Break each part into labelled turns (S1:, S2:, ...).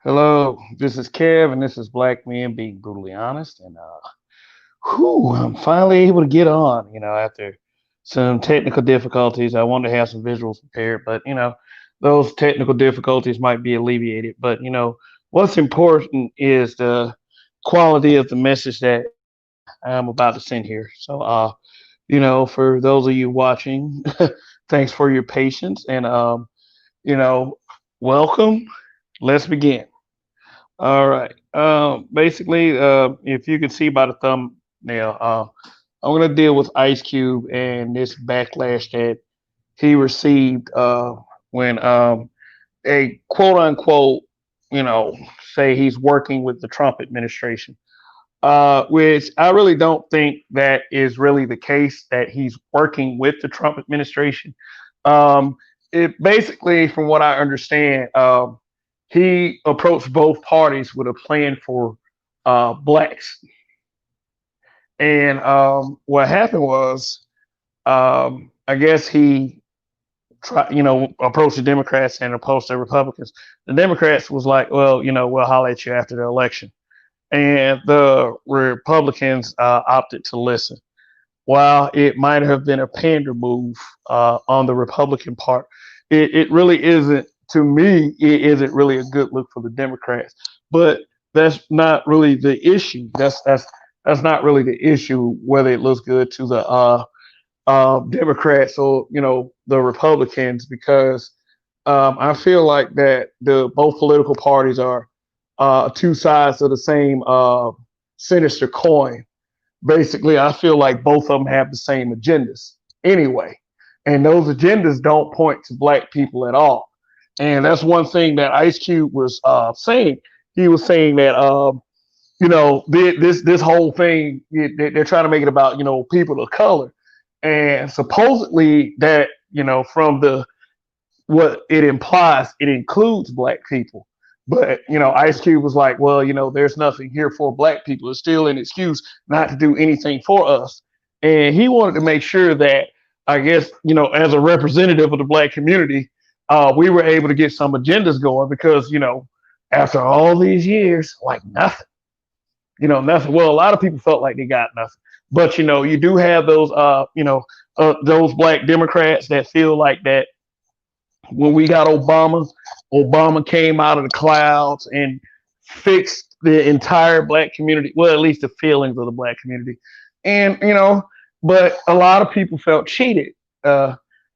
S1: Hello, this is Kev, and this is BlkM being brutally honest. And I'm finally able to get on. After some technical difficulties, I wanted to have some visuals prepared, but those technical difficulties might be alleviated. But what's important is the quality of the message that I'm about to send here. So, for those of you watching, thanks for your patience, and you know, welcome. Let's begin. All right. Basically, if you can see by the thumbnail, I'm going to deal with Ice Cube and this backlash that he received when a quote unquote, you know, say he's working with the Trump administration, which I really don't think that is really the case that he's working with the Trump administration. Um, it basically, from what I understand, he approached both parties with a plan for blacks. And what happened was, I guess he approached the Democrats and approached the Republicans. The Democrats was like, well, we'll holler at you after the election. And the Republicans opted to listen. While it might have been a pander move on the Republican part, it really isn't. To me, it isn't really a good look for the Democrats. But that's not really the issue. That's not really the issue whether it looks good to the Democrats or the Republicans, because I feel like that the both political parties are two sides of the same sinister coin. Basically, I feel like both of them have the same agendas anyway, and those agendas don't point to black people at all. And that's one thing that Ice Cube was saying. He was saying that this whole thing, they're trying to make it about people of color, and supposedly that from the what it implies, it includes black people. But Ice Cube was like, well, there's nothing here for black people. It's still an excuse not to do anything for us. And he wanted to make sure that, I guess, as a representative of the black community, we were able to get some agendas going because, after all these years, like nothing, nothing. Well, a lot of people felt like they got nothing. But, you do have those black Democrats that feel like that when we got Obama, Obama came out of the clouds and fixed the entire black community. Well, at least the feelings of the black community. And, but a lot of people felt cheated.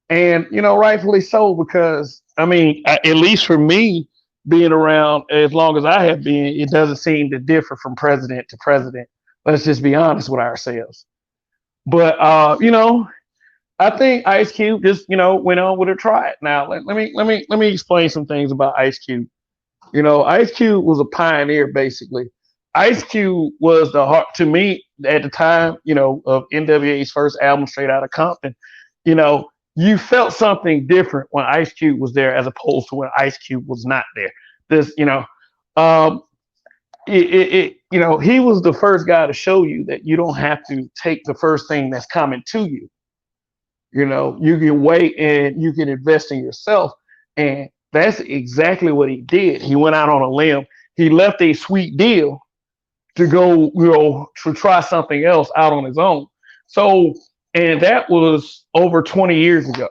S1: And, rightfully so, because, I mean, at least for me, being around as long as I have been, it doesn't seem to differ from president to president. Let's just be honest with ourselves. But, I think Ice Cube just, went on with a try it. Now, let me explain some things about Ice Cube. Ice Cube was a pioneer, basically. Ice Cube was the heart to me at the time, of NWA's first album, Straight Outta Compton. You felt something different when Ice Cube was there as opposed to when Ice Cube was not there. This, um, he was the first guy to show you that you don't have to take the first thing that's coming to you. You can wait and you can invest in yourself. And that's exactly what he did. He went out on a limb. He left a sweet deal to go, to try something else out on his own. So, and that was over 20 years ago.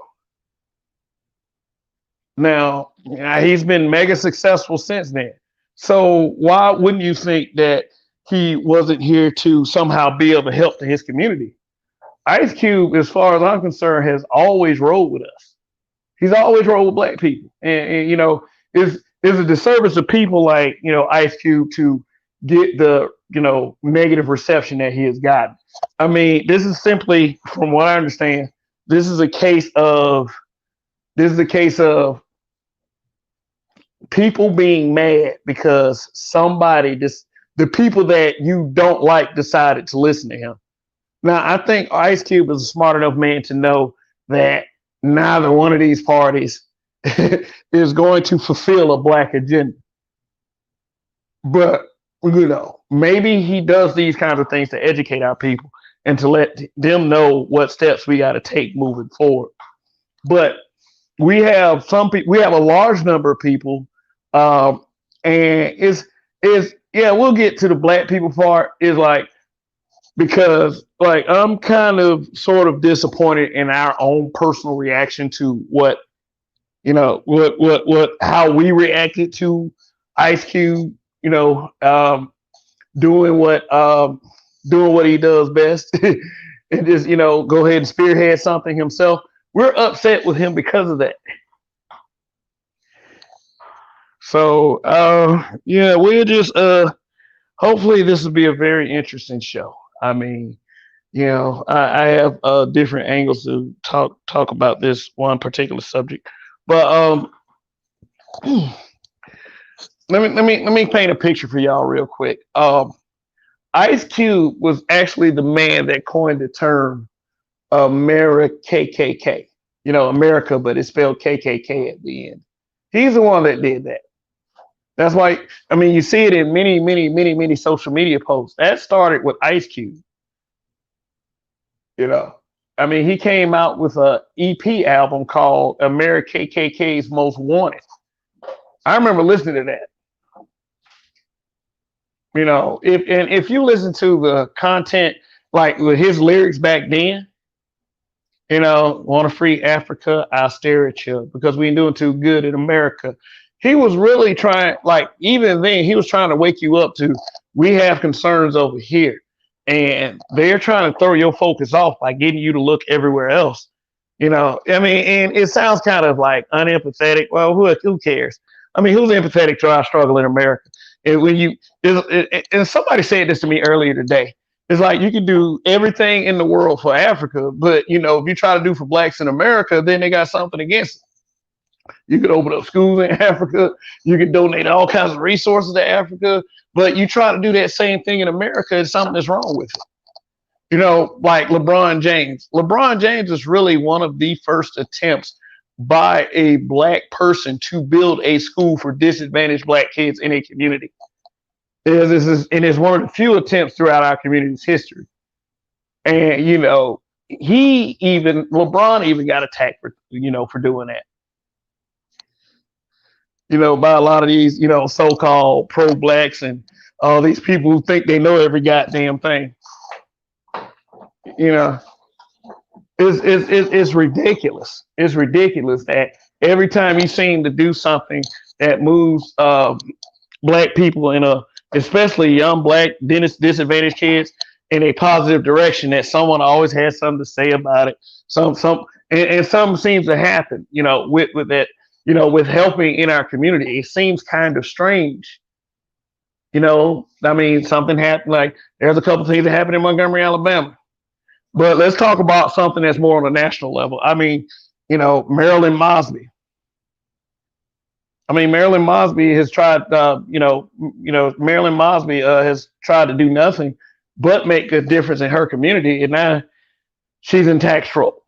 S1: Now, he's been mega successful since then. So why wouldn't you think that he wasn't here to somehow be of a help to his community? Ice Cube, as far as I'm concerned, has always rolled with us. He's always rolled with black people, and it's a disservice to people like Ice Cube to get the negative reception that he has gotten. I mean, this is simply, from what I understand, this is a case of people being mad because somebody just the people that you don't like decided to listen to him. Now, I think Ice Cube is a smart enough man to know that neither one of these parties is going to fulfill a black agenda. But, maybe he does these kinds of things to educate our people and to let them know what steps we got to take moving forward. But we have a large number of people, And yeah, we'll get to the black people part. Is like because like I'm kind of sort of disappointed in our own personal reaction to what how we reacted to Ice Cube, you know, doing what doing what he does best and just go ahead and spearhead something himself. We're upset with him because of that. So yeah, we'll just hopefully this will be a very interesting show. I mean, I have different angles to talk about this one particular subject, but let me paint a picture for y'all real quick. Ice Cube was actually the man that coined the term America KKK. America, but it's spelled KKK at the end. He's the one that did that. That's why, I mean, you see it in many, many, many, many social media posts. That started with Ice Cube. I mean, he came out with a EP album called America KKK's Most Wanted. I remember listening to that. If you listen to the content, like with his lyrics back then, want to free Africa, I'll stare at you because we ain't doing too good in America. He was really trying, like, even then, he was trying to wake you up to, we have concerns over here. And they're trying to throw your focus off by getting you to look everywhere else. I mean, and it sounds kind of like unempathetic. Well, who cares? I mean, who's empathetic to our struggle in America? And and somebody said this to me earlier today. It's like you can do everything in the world for Africa, but if you try to do for blacks in America, then they got something against it. You could open up schools in Africa. You could donate all kinds of resources to Africa, but you try to do that same thing in America, and something is wrong with it. Like LeBron James. LeBron James is really one of the first attempts by a black person to build a school for disadvantaged black kids in a community. And it's one of the few attempts throughout our community's history. And LeBron even got attacked for doing that. By a lot of these so-called pro-blacks and all these people who think they know every goddamn thing. It's ridiculous. It's ridiculous that every time you seem to do something that moves black people especially young black disadvantaged kids in a positive direction, that someone always has something to say about it. And something seems to happen, with that, with helping in our community. It seems kind of strange. I mean, something happened. Like there's a couple things that happened in Montgomery, Alabama. But let's talk about something that's more on a national level. I mean, Marilyn Mosby. I mean, Marilyn Mosby has tried, Marilyn Mosby has tried to do nothing but make a difference in her community. And now she's in tax trouble.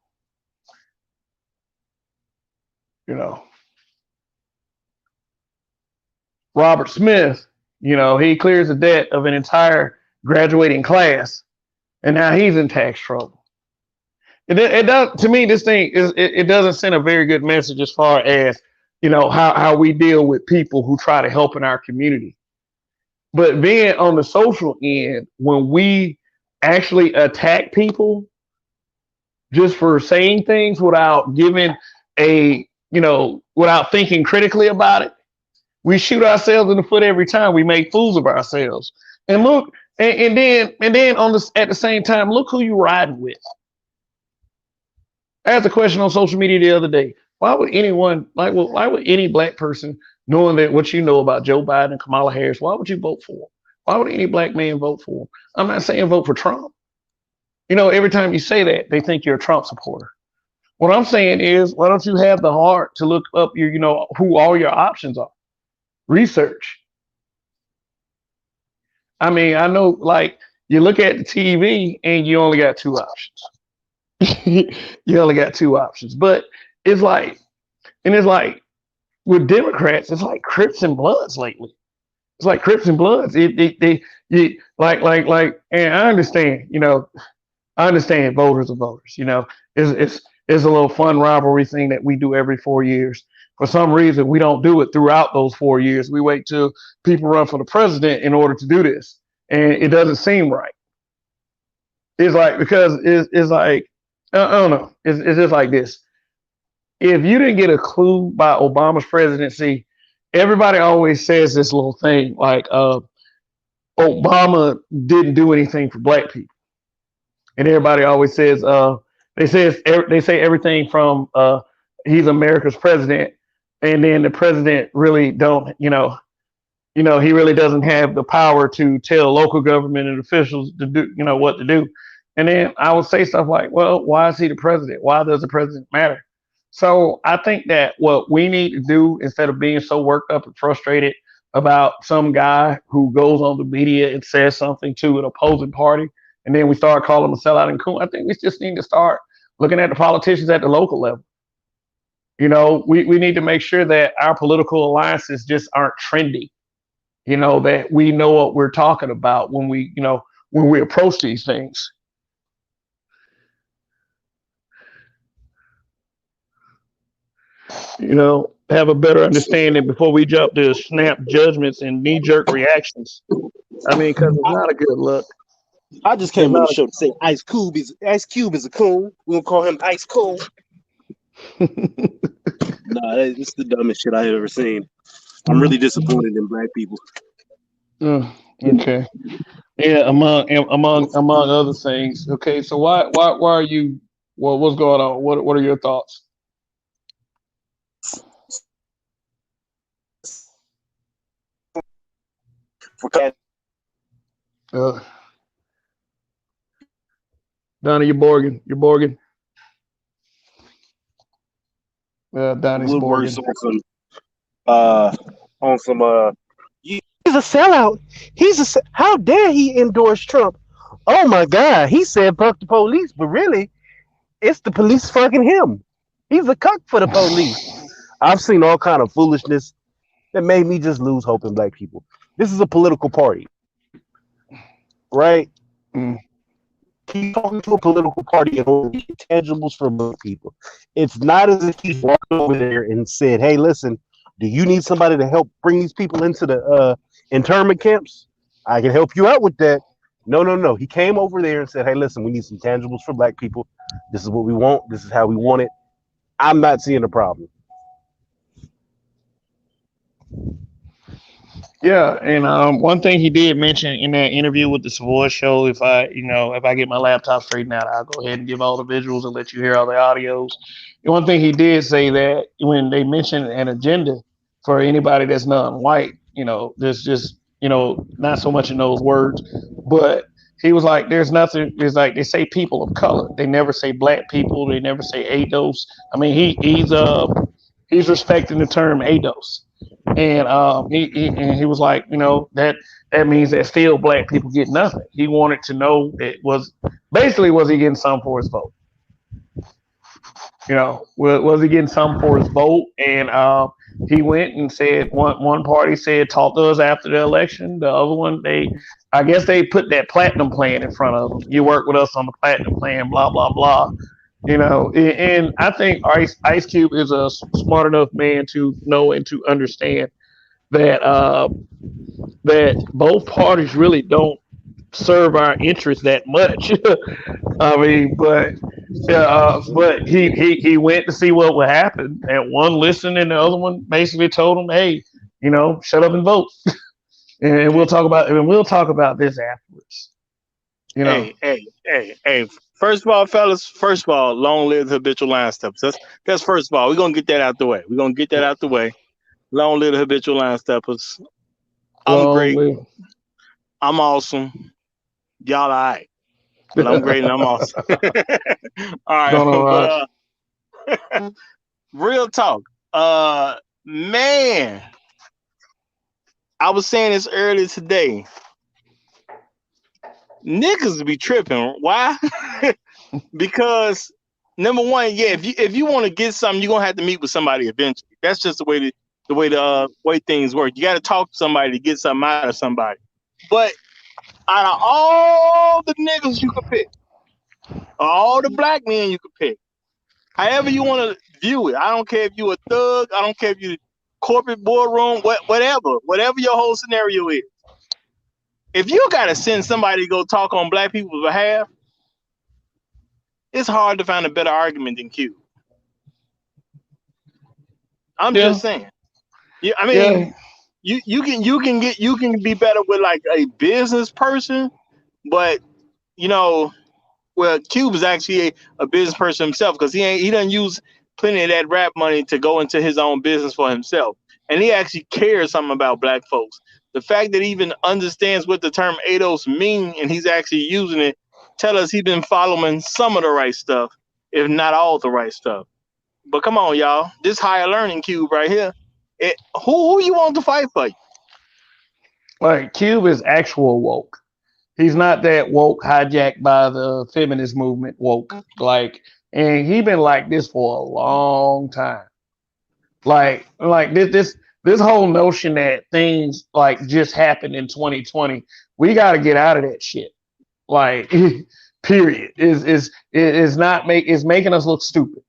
S1: Robert Smith, he clears the debt of an entire graduating class, and now he's in tax trouble. It does, to me, this thing it doesn't send a very good message as far as how we deal with people who try to help in our community. But being on the social end, when we actually attack people just for saying things without giving without thinking critically about it, we shoot ourselves in the foot every time. We make fools of ourselves. And look, and then at the same time, look who you riding with. I asked a question on social media the other day. Why would any black person, knowing that what you know about Joe Biden and Kamala Harris, why would you vote for them? Why would any black man vote for them? I'm not saying vote for Trump. Every time you say that, they think you're a Trump supporter. What I'm saying is, why don't you have the heart to look up who all your options are? Research. I mean, I know, like, you look at the TV and you only got two options. You only got two options. But it's like with Democrats, it's like Crips and Bloods lately. It's like Crips and Bloods. And I understand, voters are voters. It's a little fun rivalry thing that we do every 4 years. For some reason, we don't do it throughout those 4 years. We wait till people run for the president in order to do this, and it doesn't seem right. It's like because it's like I don't know. It's just like this. If you didn't get a clue by Obama's presidency, everybody always says this little thing like Obama didn't do anything for black people, and everybody always says they say everything from he's America's president, and then the president really don't he really doesn't have the power to tell local government and officials to do what to do. And then I would say stuff like, well, why is he the president? Why does the president matter? So I think that what we need to do instead of being so worked up and frustrated about some guy who goes on the media and says something to an opposing party, and then we start calling him a sellout and coon. I think we just need to start looking at the politicians at the local level. We need to make sure that our political alliances just aren't trendy. That we know what we're talking about when we approach these things. Have a better understanding before we jump to snap judgments and knee jerk reactions. I mean, because it's not a good look.
S2: I just came on the show to say Ice Cube is a coon. We're gonna call him Ice Cool. Nah, it's the dumbest shit I have ever seen. I'm really disappointed in black people.
S1: Okay. Yeah, among other things. Okay, so why are you? Well, what's going on? What are your thoughts? Donnie, you're Borgin. Donnie's Borgin.
S2: On some he's a sellout. How dare he endorse Trump? Oh my God, he said fuck the police, but really, it's the police fucking him. He's a cuck for the police. I've seen all kind of foolishness that made me just lose hope in black people. This is a political party, right? He's talking to a political party in order to get tangibles for black people. It's not as if he's walked over there and said, "Hey, listen, do you need somebody to help bring these people into the internment camps? I can help you out with that." No. He came over there and said, "Hey, listen, we need some tangibles for black people. This is what we want. This is how we want it." I'm not seeing a problem.
S1: Yeah, and one thing he did mention in that interview with the Savoy Show, if I get my laptop straightened out, I'll go ahead and give all the visuals and let you hear all the audios. And one thing he did say that when they mentioned an agenda for anybody that's non-white, there's just not so much in those words, but he was like, there's nothing. It's like they say people of color, they never say black people, they never say ADOS. I mean, he's respecting the term ADOS. And he was like, that means that still black people get nothing. He wanted to know was he getting some for his vote? Was he getting some for his vote? And he went and said one party said talk to us after the election. The other one I guess they put that platinum plan in front of them. You work with us on the platinum plan, blah blah blah. And I think Ice Cube is a smart enough man to know and to understand that that both parties really don't serve our interests that much. I mean, but he went to see what would happen, and one listened, and the other one basically told him, "Hey, shut up and vote." And we'll talk about this afterwards.
S3: Hey. First of all, fellas, long live the habitual line steppers. That's first of all. We're gonna get that out the way. Long live the habitual line steppers. I'm great. I'm awesome. Y'all all right. But I'm great and I'm awesome. All right. Real talk. Man. I was saying this earlier today. Niggas be tripping. Why? Because number one, yeah, if you want to get something, you're gonna have to meet with somebody eventually. That's just the way things work. You got to talk to somebody to get something out of somebody. But out of all the niggas you could pick, all the black men you could pick, however you want to view it. I don't care if you a thug. I don't care if you corporate boardroom, whatever your whole scenario is. If you gotta send somebody to go talk on black people's behalf, it's hard to find a better argument than Q. I'm
S1: Yeah.
S3: just saying. Yeah, I mean,
S1: Yeah.
S3: you can be better with like a business person, but you know, well, Cube is actually a business person himself because he doesn't use plenty of that rap money to go into his own business for himself, and he actually cares something about black folks. The fact that he even understands what the term ADOS mean and he's actually using it, tell us he's been following some of the right stuff, if not all the right stuff. But come on, y'all, this higher learning Cube right here. Who you want to fight for you?
S1: Like Cube is actual woke. He's not that woke hijacked by the feminist movement woke. Like, and he been like this for a long time. Like this whole notion that things like just happened in 2020. We got to get out of that shit. Like, period. Is not make is making us look stupid.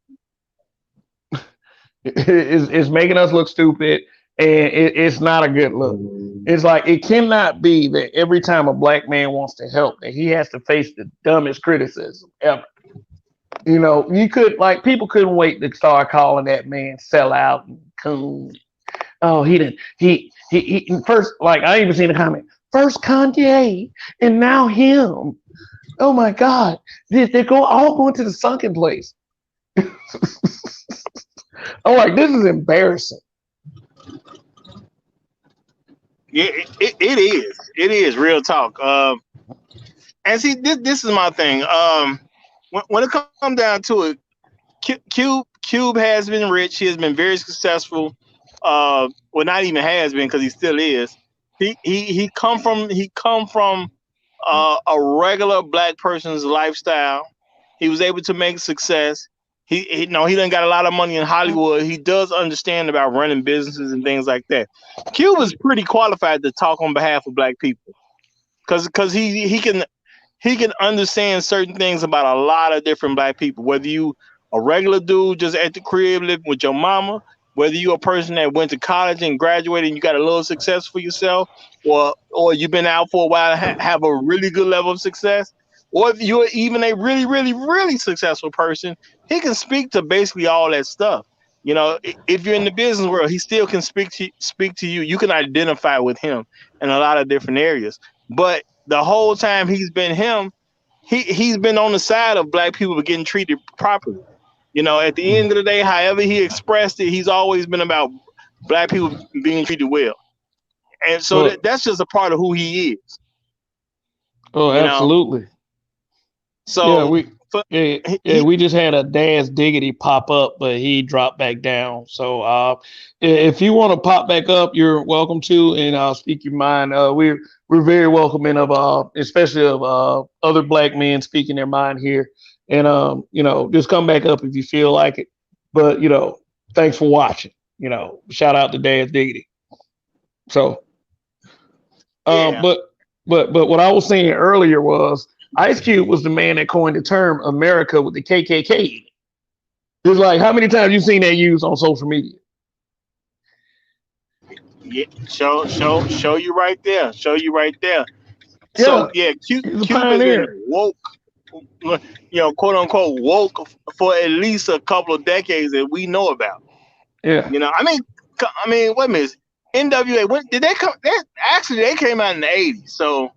S1: Is making us look stupid, and it's not a good look. It's like it cannot be that every time a black man wants to help, that he has to face the dumbest criticism ever. You know, you could like people couldn't wait to start calling that man sellout and coon. Oh, he didn't. He first like I even seen a comment. First Kanye, and now him. Oh my God, they go all going to the sunken place. I'm like, this is embarrassing.
S3: Yeah, it is. It is real talk. And see, this is my thing. When it comes down to it, Cube has been rich. He has been very successful. Well, not even has been because he still is. He come from a regular black person's lifestyle. He was able to make success. He no, he done got a lot of money in Hollywood. He does understand about running businesses and things like that. Cube is pretty qualified to talk on behalf of black people because he can understand certain things about a lot of different black people. Whether you a regular dude just at the crib living with your mama, whether you a person that went to college and graduated and you got a little success for yourself, or you've been out for a while and have a really good level of success, or if you're even a really, really, really successful person, he can speak to basically all that stuff. You know, if you're in the business world, he still can speak to you. You can identify with him in a lot of different areas. But the whole time he's been him, he's been on the side of black people getting treated properly. You know, at the end of the day, however he expressed it, he's always been about black people being treated well. And so
S1: Well,
S3: that's just a part of who he is.
S1: oh,
S3: You know,
S1: absolutely. Yeah,
S3: so for,
S1: yeah,
S3: he,
S1: we just had a Daz Diggity pop up, but he dropped back down. So if you want to pop back up, you're welcome to, and I'll speak your mind. We're very welcoming of especially of other black men speaking their mind here, and you know, just come back up if you feel like it. But you know, thanks for watching. You know, shout out to Daz Diggity. So
S3: yeah,
S1: but what I was saying earlier was Ice Cube was the man that coined the term America with the KKK. It's like how many times you seen that used on social media?
S3: yeah, show you right there, show you right there.
S1: Yeah,
S3: So yeah,
S1: he's a
S3: Cube has been
S1: pioneer.
S3: woke, you know, quote unquote woke for at least a couple of decades that we know about.
S1: Yeah,
S3: You know, I mean, wait a minute. NWA, when did they come? Actually, they came out in the '80s. So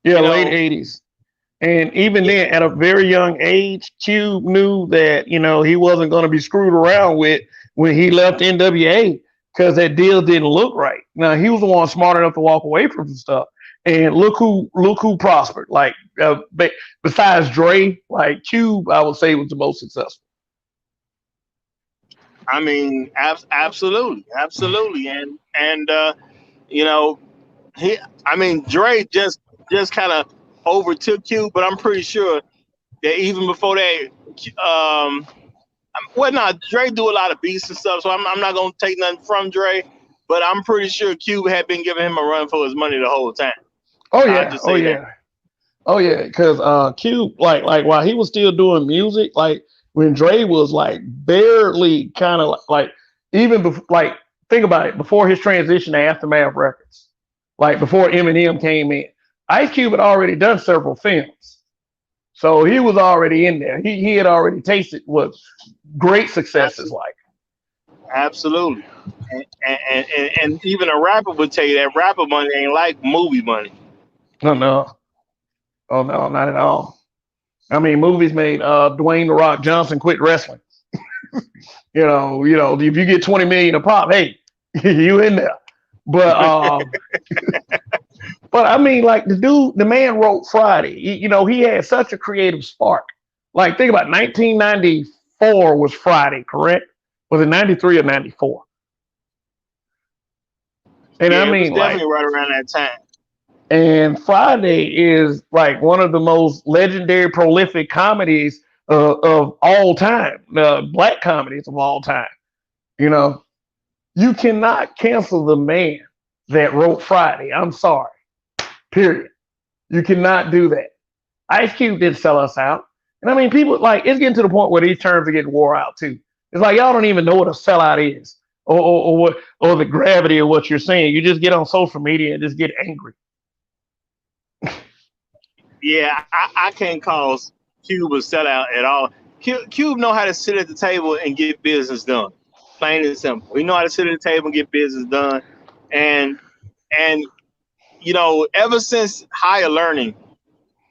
S1: yeah,
S3: you
S1: late
S3: know,
S1: '80s. And even
S3: yeah,
S1: then, at a very young age, Cube knew that you know he wasn't going to be screwed around with when he left NWA because that deal didn't look right. Now he was the one smart enough to walk away from some stuff, and look who prospered. Like besides Dre, like Cube, I would say was the most successful.
S3: I mean, absolutely, absolutely, and you know, he, I mean, Dre just kind of overtook Cube, but I'm pretty sure that even before that, well, not Dre do a lot of beats and stuff, so I'm not gonna take nothing from Dre, but I'm pretty sure Cube had been giving him a run for his money the whole time.
S1: Oh
S3: I'll
S1: yeah,
S3: just
S1: oh
S3: say that.
S1: yeah. Oh yeah, because Cube, like while he was still doing music, like when Dre was like barely kind of like even like think about it before his transition to Aftermath Records, like before Eminem came in, Ice Cube had already done several films, so he was already in there. He had already tasted what great success is like.
S3: Absolutely. And even a rapper would tell you that rapper money ain't like movie money.
S1: No, no, oh no, not at all. I mean, movies made Dwayne the Rock Johnson quit wrestling. If you get 20 million a pop, hey, you in there. But but I mean, like the man wrote Friday. He had such a creative spark. Like think about 1994 was Friday, correct? Was it 93 or 94? And I
S3: Yeah, it was
S1: mean, like,
S3: definitely right around that time.
S1: and Friday is like one of the most legendary, prolific comedies of all time, black comedies of all time. You know, you cannot cancel the man that wrote Friday. I'm sorry. Period. You cannot do that. Ice Cube did sell us out. And I mean, people like it's getting to the point where these terms are getting wore out too. It's like y'all don't even know what a sellout is or what or the gravity of what you're saying. You just get on social media and just get angry.
S3: Yeah, I can't call Cube a sellout at all. Cube know how to sit at the table and get business done. Plain and simple. He know how to sit at the table and get business done. And and ever since higher learning,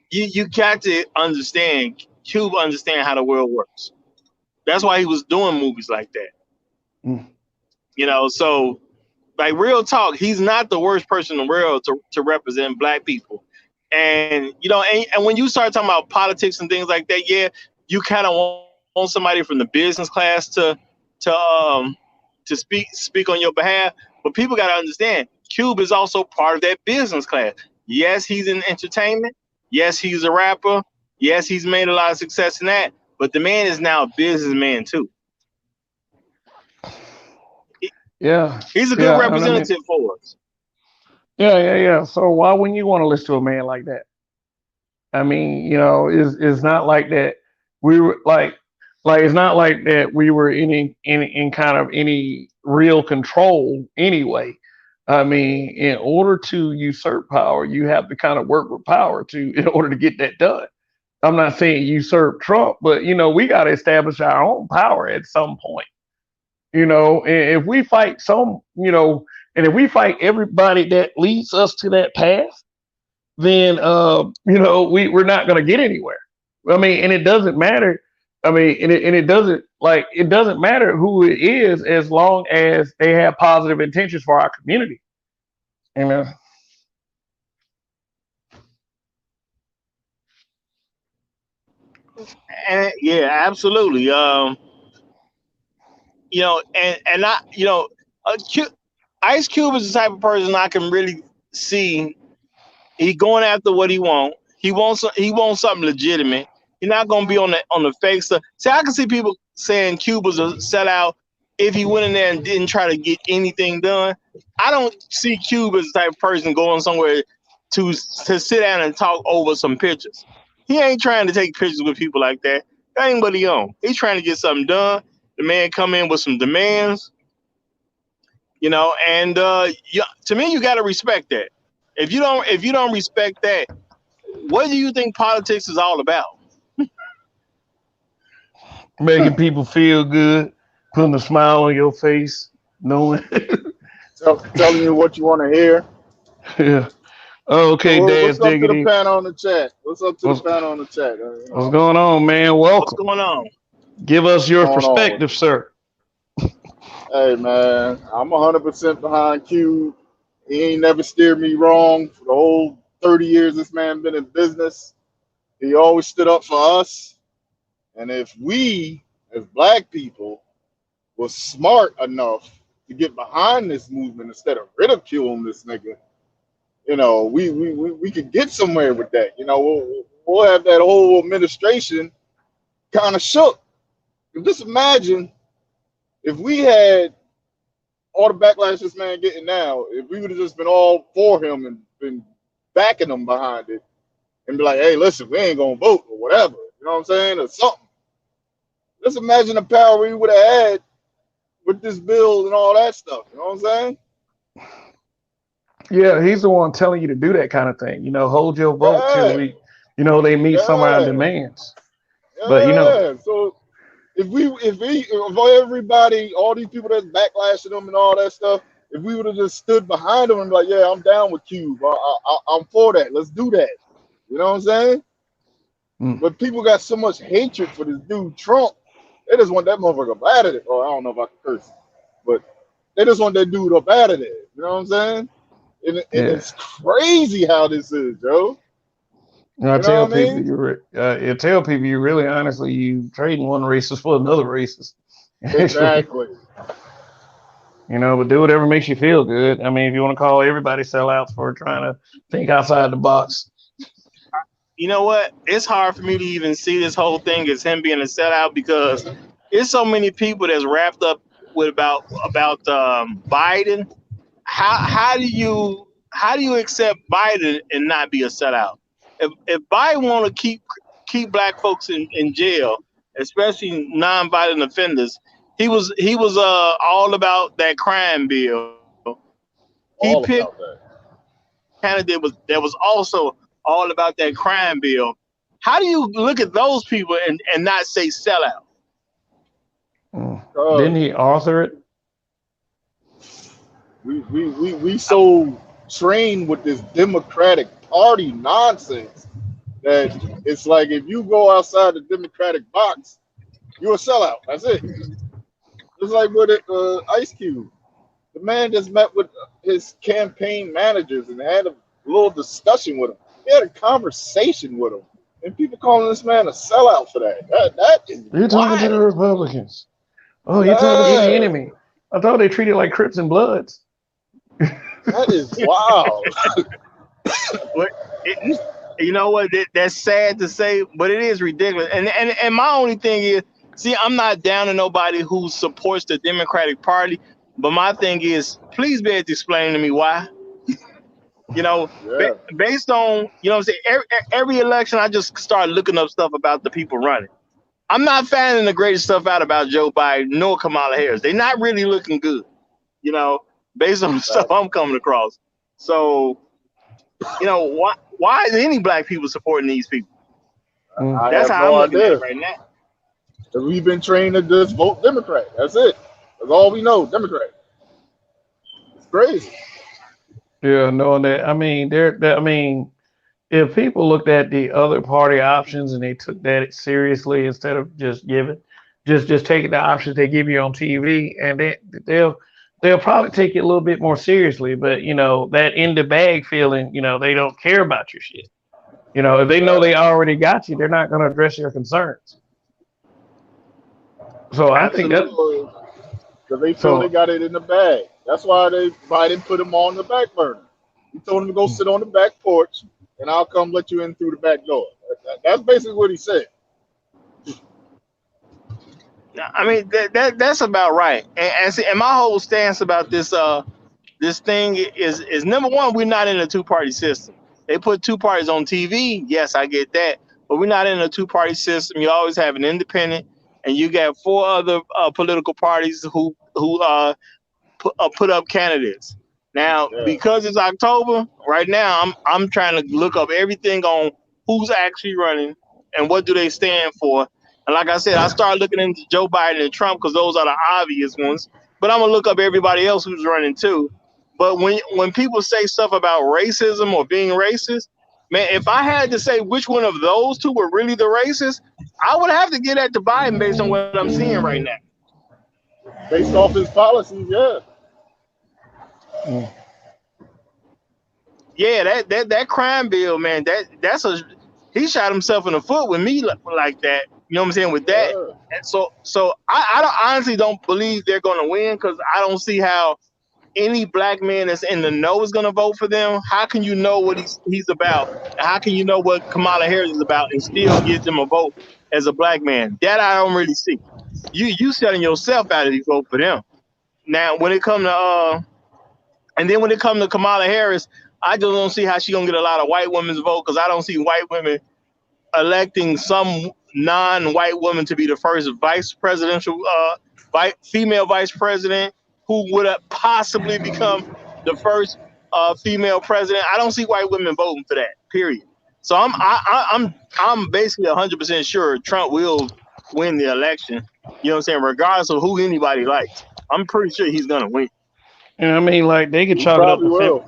S3: you got to understand. Cube understand how the world works. That's why he was doing movies like that.
S1: Mm.
S3: So like real talk, he's not the worst person in the world to represent black people. And when you start talking about politics and things like that, yeah, you kind of want somebody from the business class to speak on your behalf. But people got to understand, Cube is also part of that business class. Yes, he's in entertainment. Yes, he's a rapper. Yes, he's made a lot of success in that. But the man is now a businessman too.
S1: Yeah.
S3: He's a good
S1: Yeah. And I mean,
S3: representative for us.
S1: yeah. So why wouldn't you want to listen to a man like that? I mean, it's not like that we were like it's not like that we were in kind of any real control anyway. I mean, in order to usurp power, you have to kind of work with power to in order to get that done. I'm not saying usurp Trump, but we got to establish our own power at some point. And if we fight and if we fight everybody that leads us to that path, then we're not going to get anywhere. I mean, and it doesn't matter. I mean, it doesn't matter who it is as long as they have positive intentions for our community. You know.
S3: And yeah, absolutely. And I, Ice Cube is the type of person I can really see. He going after what he want. He wants something legitimate. He's not gonna be on the fake stuff. See, I can see people saying Cube was a sellout if he went in there and didn't try to get anything done. I don't see Cube as the type of person going somewhere to sit down and talk over some pictures. He ain't trying to take pictures with people like that. That ain't what he on. He's trying to get something done. The man come in with some demands, and to me, you got to respect that. If you don't respect that, what do you think politics is all about?
S1: Making people feel good, putting a smile on your face, knowing.
S4: Telling you what you want to hear.
S1: Yeah. Okay, Dad's
S4: What's up to the
S1: diggity.
S4: panel on the chat? What's up to the
S1: What's,
S4: panel on the chat?
S1: what's going on, man?
S3: What's
S1: Welcome.
S3: going on?
S1: Give us
S4: What's
S1: your
S4: going on?
S1: perspective, sir.
S4: Hey man, I'm 100% behind Q. He ain't never steered me wrong for the whole 30 years this man been in business. He always stood up for us. And if we, as black people, was smart enough to get behind this movement instead of ridiculing this nigga, we could get somewhere with that. We'll have that whole administration kind of shook. Just imagine if we had all the backlash this man getting now, if we would have just been all for him and been backing him behind it and be like, hey, listen, we ain't gonna vote or whatever, you know what I'm saying, or something. Let's imagine the power we would have had with this bill and all that stuff. You know what I'm saying?
S1: Yeah, he's the one telling you to do that kind of thing. Hold your vote till
S4: Yeah,
S1: they meet some of our
S4: yeah,
S1: demands. But
S4: yeah. So if everybody, all these people that's backlashing them and all that stuff, if we would have just stood behind them and be like, yeah, I'm down with Cube. I'm for that. Let's do that. You know what I'm saying?
S1: mm,
S4: But people got so much hatred for this dude Trump. They just want that motherfucker up out of there. Or I don't know if I can curse, but they just want that dude up out of there. You know what I'm saying? And
S1: yeah,
S4: it's crazy how this is, Joe.
S1: I
S4: You know
S1: tell
S4: what I
S1: people
S4: mean?
S1: you really honestly you trading one racist for another racist.
S4: Exactly.
S1: But do whatever makes you feel good. I mean, if you want to call everybody sellouts for trying to think outside the box.
S3: You know what? It's hard for me to even see this whole thing as him being a sellout because there's so many people that's wrapped up with about Biden. How do you accept Biden and not be a sellout? If Biden want to keep black folks in jail, especially non-violent offenders, he was all about that crime bill. He picked
S4: All about that.
S3: candidate that was also all about that crime bill. How do you look at those people and not say sellout?
S1: Mm. Didn't
S4: Because
S1: he author it?
S4: we so trained with this Democratic Party nonsense that it's like if you go outside the Democratic box, you're a sellout. That's it. It's like with Ice Cube. The man just met with his campaign managers and had a little discussion with him. He had a conversation with him, and people calling this man a sellout for that. That is
S1: You're talking to the
S4: wild.
S1: Republicans. Oh, you're talking to the
S4: Yeah,
S1: enemy. I thought they treated like Crips and Bloods.
S4: that is wild.
S3: What it, you know what? That's sad to say, but it is ridiculous. And my only thing is, see, I'm not down to nobody who supports the Democratic Party, but my thing is, please be able to explain to me why. You know,
S4: Yeah,
S3: based on what I'm saying. Every election, I just start looking up stuff about the people running. I'm not finding the greatest stuff out about Joe Biden nor Kamala Harris. They're not really looking good, you know, based on the stuff
S4: exactly.
S3: I'm coming across. So, why is any black people supporting these people?
S1: Mm.
S4: I
S3: That's
S4: have
S3: how
S4: no
S3: I'm looking at it
S4: idea.
S3: right now.
S4: 'Cause we've been trained to just vote Democrat. That's it. That's all we know. Democrat. It's crazy.
S1: Yeah, knowing that. I mean, if people looked at the other party options and they took that seriously instead of just taking the options they give you on TV, and they'll probably take it a little bit more seriously. But that in the bag feeling, they don't care about your shit. If they know
S4: Yeah,
S1: they already got you, they're not going to address your concerns. So I think that
S4: absolutely. Because they feel they
S1: so.
S4: got it in the bag. That's why Biden put him on the back burner. He told him to go sit on the back porch, and I'll come let you in through the back door. That's basically what he said.
S3: I mean, that's about right. And my whole stance about this thing is number one, we're not in a two-party system. They put two parties on TV. Yes, I get that, but we're not in a two-party system. You always have an independent, and you got four other political parties who put up candidates. Now,
S4: Yeah,
S3: because it's October, right now, I'm trying to look up everything on who's actually running and what do they stand for. And like I said, I started looking into Joe Biden and Trump because those are the obvious ones. But I'm gonna look up everybody else who's running too. But when people say stuff about racism or being racist, man, if I had to say which one of those two were really the racist, I would have to get at the Biden based on what I'm seeing right now.
S4: based off his policies, yeah.
S1: Mm.
S3: Yeah, that crime bill, man, that's a he shot himself in the foot with me like that. You know what I'm saying? With that,
S4: Yeah.
S3: and so I don't, honestly don't believe they're going to win because I don't see how any black man that's in the know is going to vote for them. How can you know what he's about? And how can you know what Kamala Harris is about and still give them a vote as a black man? That I don't really see. You selling yourself out if you vote for them. Now, when it comes to and then when it comes to Kamala Harris, I just don't see how she gonna get a lot of white women's vote because I don't see white women electing some non-white woman to be the first vice presidential, female vice president, who would have possibly become the first female president. I don't see white women voting for that. Period. So I'm basically 100% sure Trump will win the election. You know what I'm saying? Regardless of who anybody likes, I'm pretty sure he's gonna win.
S1: And I mean, like they can
S4: He
S1: chalk it up
S4: probably
S1: to
S4: will.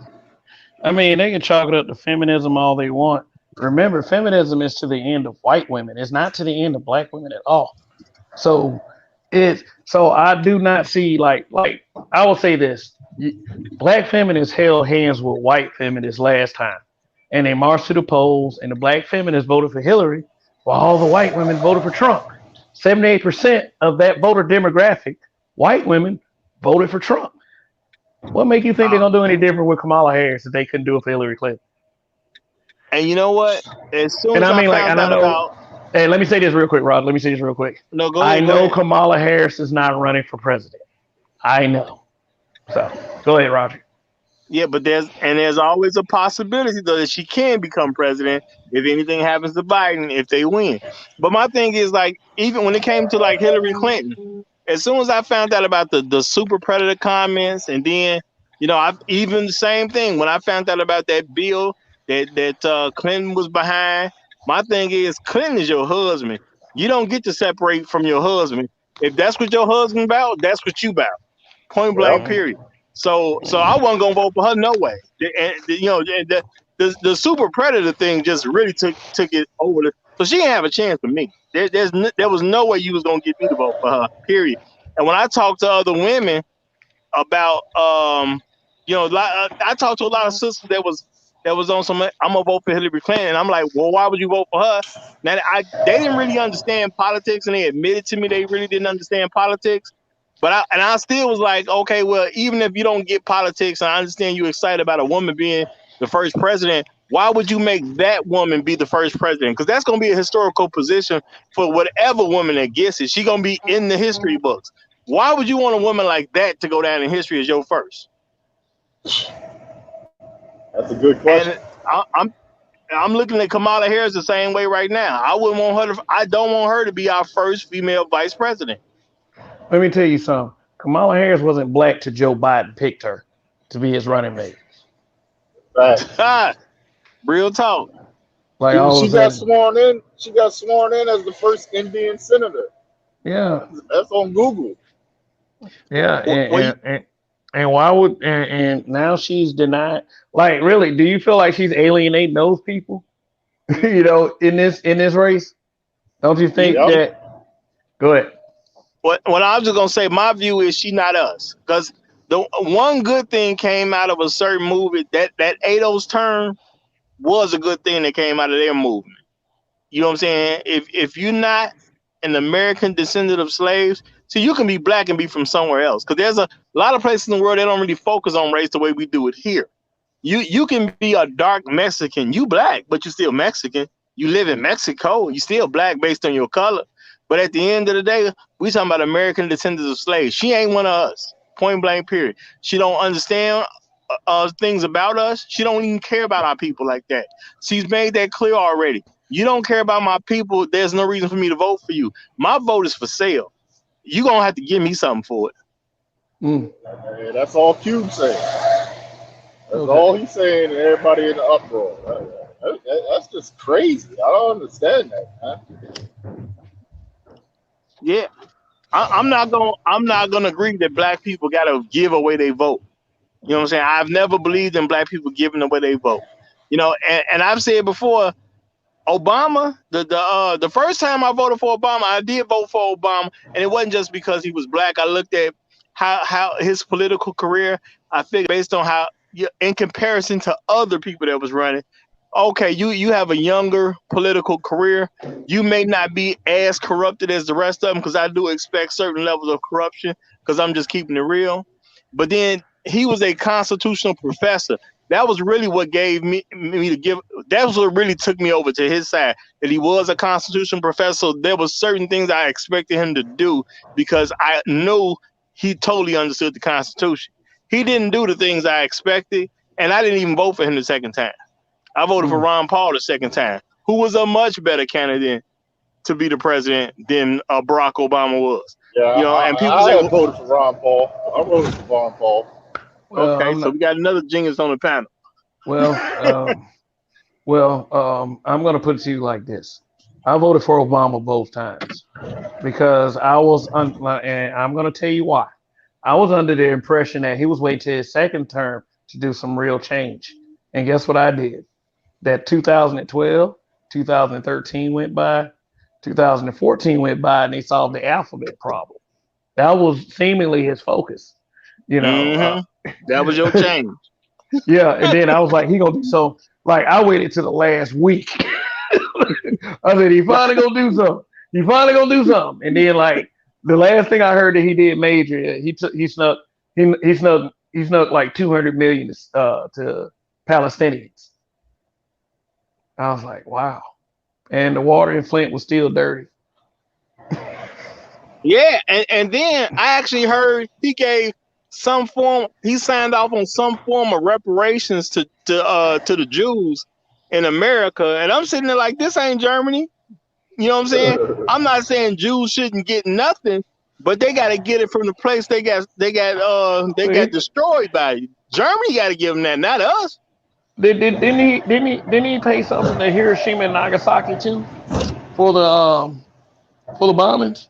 S1: I mean, they can chalk it up to feminism all they want. Remember, feminism is to the end of white women. It's not to the end of black women at all. So so I do not see like I will say this: black feminists held hands with white feminists last time, and they marched to the polls, and the black feminists voted for Hillary, while all the white women voted for Trump. 78% of that voter demographic, white women, voted for Trump. What make you think they're gonna do any different with Kamala Harris that they couldn't do it for Hillary Clinton?
S3: And you know what? As soon
S1: And
S3: as
S1: I
S3: I
S1: mean, like,
S3: found
S1: and I
S3: out
S1: know.
S3: about
S1: Hey, let me say this real quick, Rod. Let me say this real quick.
S3: no, go
S1: I
S3: ahead, go
S1: know
S3: ahead.
S1: Kamala Harris is not running for president. I know. So go ahead, Roger.
S3: Yeah, but there's always a possibility though that she can become president if anything happens to Biden if they win. But my thing is like even when it came to like Hillary Clinton, as soon as I found out about the super predator comments, and then I even the same thing when I found out about that bill that Clinton was behind. My thing is Clinton is your husband. You don't get to separate from your husband. If that's what your husband about, that's what you about. Point blank.
S4: Yep.
S3: Period. So I wasn't gonna vote for her no way. And the super predator thing just really took it over. So she didn't have a chance with me. There was no way you was gonna get me to vote for her. Period. And when I talked to other women about I talked to a lot of sisters that was on some I'm gonna vote for Hillary Clinton. And I'm like, well, why would you vote for her? Now they didn't really understand politics, and they admitted to me they really didn't understand politics. But I still was like, okay, well, even if you don't get politics, and I understand you're excited about a woman being the first president, why would you make that woman be the first president? Because that's going to be a historical position for whatever woman that gets it. She's going to be in the history books. Why would you want a woman like that to go down in history as your first?
S4: That's a good question.
S3: And I'm looking at Kamala Harris the same way right now. I don't want her to be our first female vice president.
S1: Let me tell you something. Kamala Harris wasn't black till Joe Biden picked her to be his running mate.
S4: Right.
S3: Real talk.
S1: Like all
S4: She
S1: of a
S4: got
S1: sudden,
S4: sworn in. She got sworn in as the first Indian senator.
S1: yeah,
S4: That's on Google.
S1: yeah,
S3: Well,
S1: and why would and now she's denied? Like, really, do you feel like she's alienating those people? In this race, don't you think
S4: Yep.
S1: that? Go ahead.
S3: what I was just gonna say, my view is she not us. Because the one good thing came out of a certain movement, that ADOS term was a good thing that came out of their movement. You know what I'm saying? If you're not an American descendant of slaves, see, you can be black and be from somewhere else. Because there's a lot of places in the world that don't really focus on race the way we do it here. You can be a dark Mexican, you black, but you still Mexican. You live in Mexico, you still black based on your color. But at the end of the day, we talking about American descendants of slaves. She ain't one of us. Point blank. Period. She don't understand things about us. She don't even care about our people like that. She's made that clear already. You don't care about my people. There's no reason for me to vote for you. My vote is for sale. You gonna have to give me something for it.
S1: Mm.
S4: And that's all Cube saying. That's
S1: Okay.
S4: all he's saying, and everybody in the uproar. That's just crazy. I don't understand that, man.
S3: Yeah. I'm not gonna agree that black people gotta give away their vote. You know what I'm saying? I've never believed in black people giving away their vote. And I've said before, Obama, the first time I voted for Obama, I did vote for Obama, and it wasn't just because he was black. I looked at how his political career. I figured based on how, in comparison to other people that was running, okay, you have a younger political career. You may not be as corrupted as the rest of them, because I do expect certain levels of corruption, because I'm just keeping it real. But then he was a constitutional professor. That was really what gave me to give. That was what really took me over to his side. That he was a constitutional professor. There was certain things I expected him to do, because I knew he totally understood the Constitution. He didn't do the things I expected, and I didn't even vote for him the second time. I voted for Ron Paul the second time, who was a much better candidate to be the president than Barack Obama was.
S4: Yeah,
S3: You know, and people
S4: I
S3: say,
S4: had voted for Ron Paul. I voted for Ron Paul.
S1: Well,
S3: okay,
S1: I'm
S3: so
S1: not.
S3: we got another genius on the panel.
S1: Well, I'm going to put it to you like this. I voted for Obama both times because and I'm going to tell you why. I was under the impression that he was waiting till his second term to do some real change. And guess what I did? That 2012, 2013 went by, 2014 went by, and they solved the alphabet problem. That was seemingly his focus, you know.
S3: That was your change.
S1: Yeah, and then I was like, he gonna do so. Like I waited to the last week. I said he finally gonna do something. He finally gonna do something. And then like the last thing I heard that he did major, he snuck like 200 million to Palestinians. I was like, wow. And the water in Flint was still dirty.
S3: Yeah, and then I actually heard he gave he signed off on some form of reparations to the Jews in America, and I'm sitting there like, this ain't Germany. You know what I'm saying? I'm not saying Jews shouldn't get nothing, but they got to get it from the place they got destroyed by. Germany got to give them that, not us.
S1: Didn't he pay something to Hiroshima and Nagasaki too for the bombings?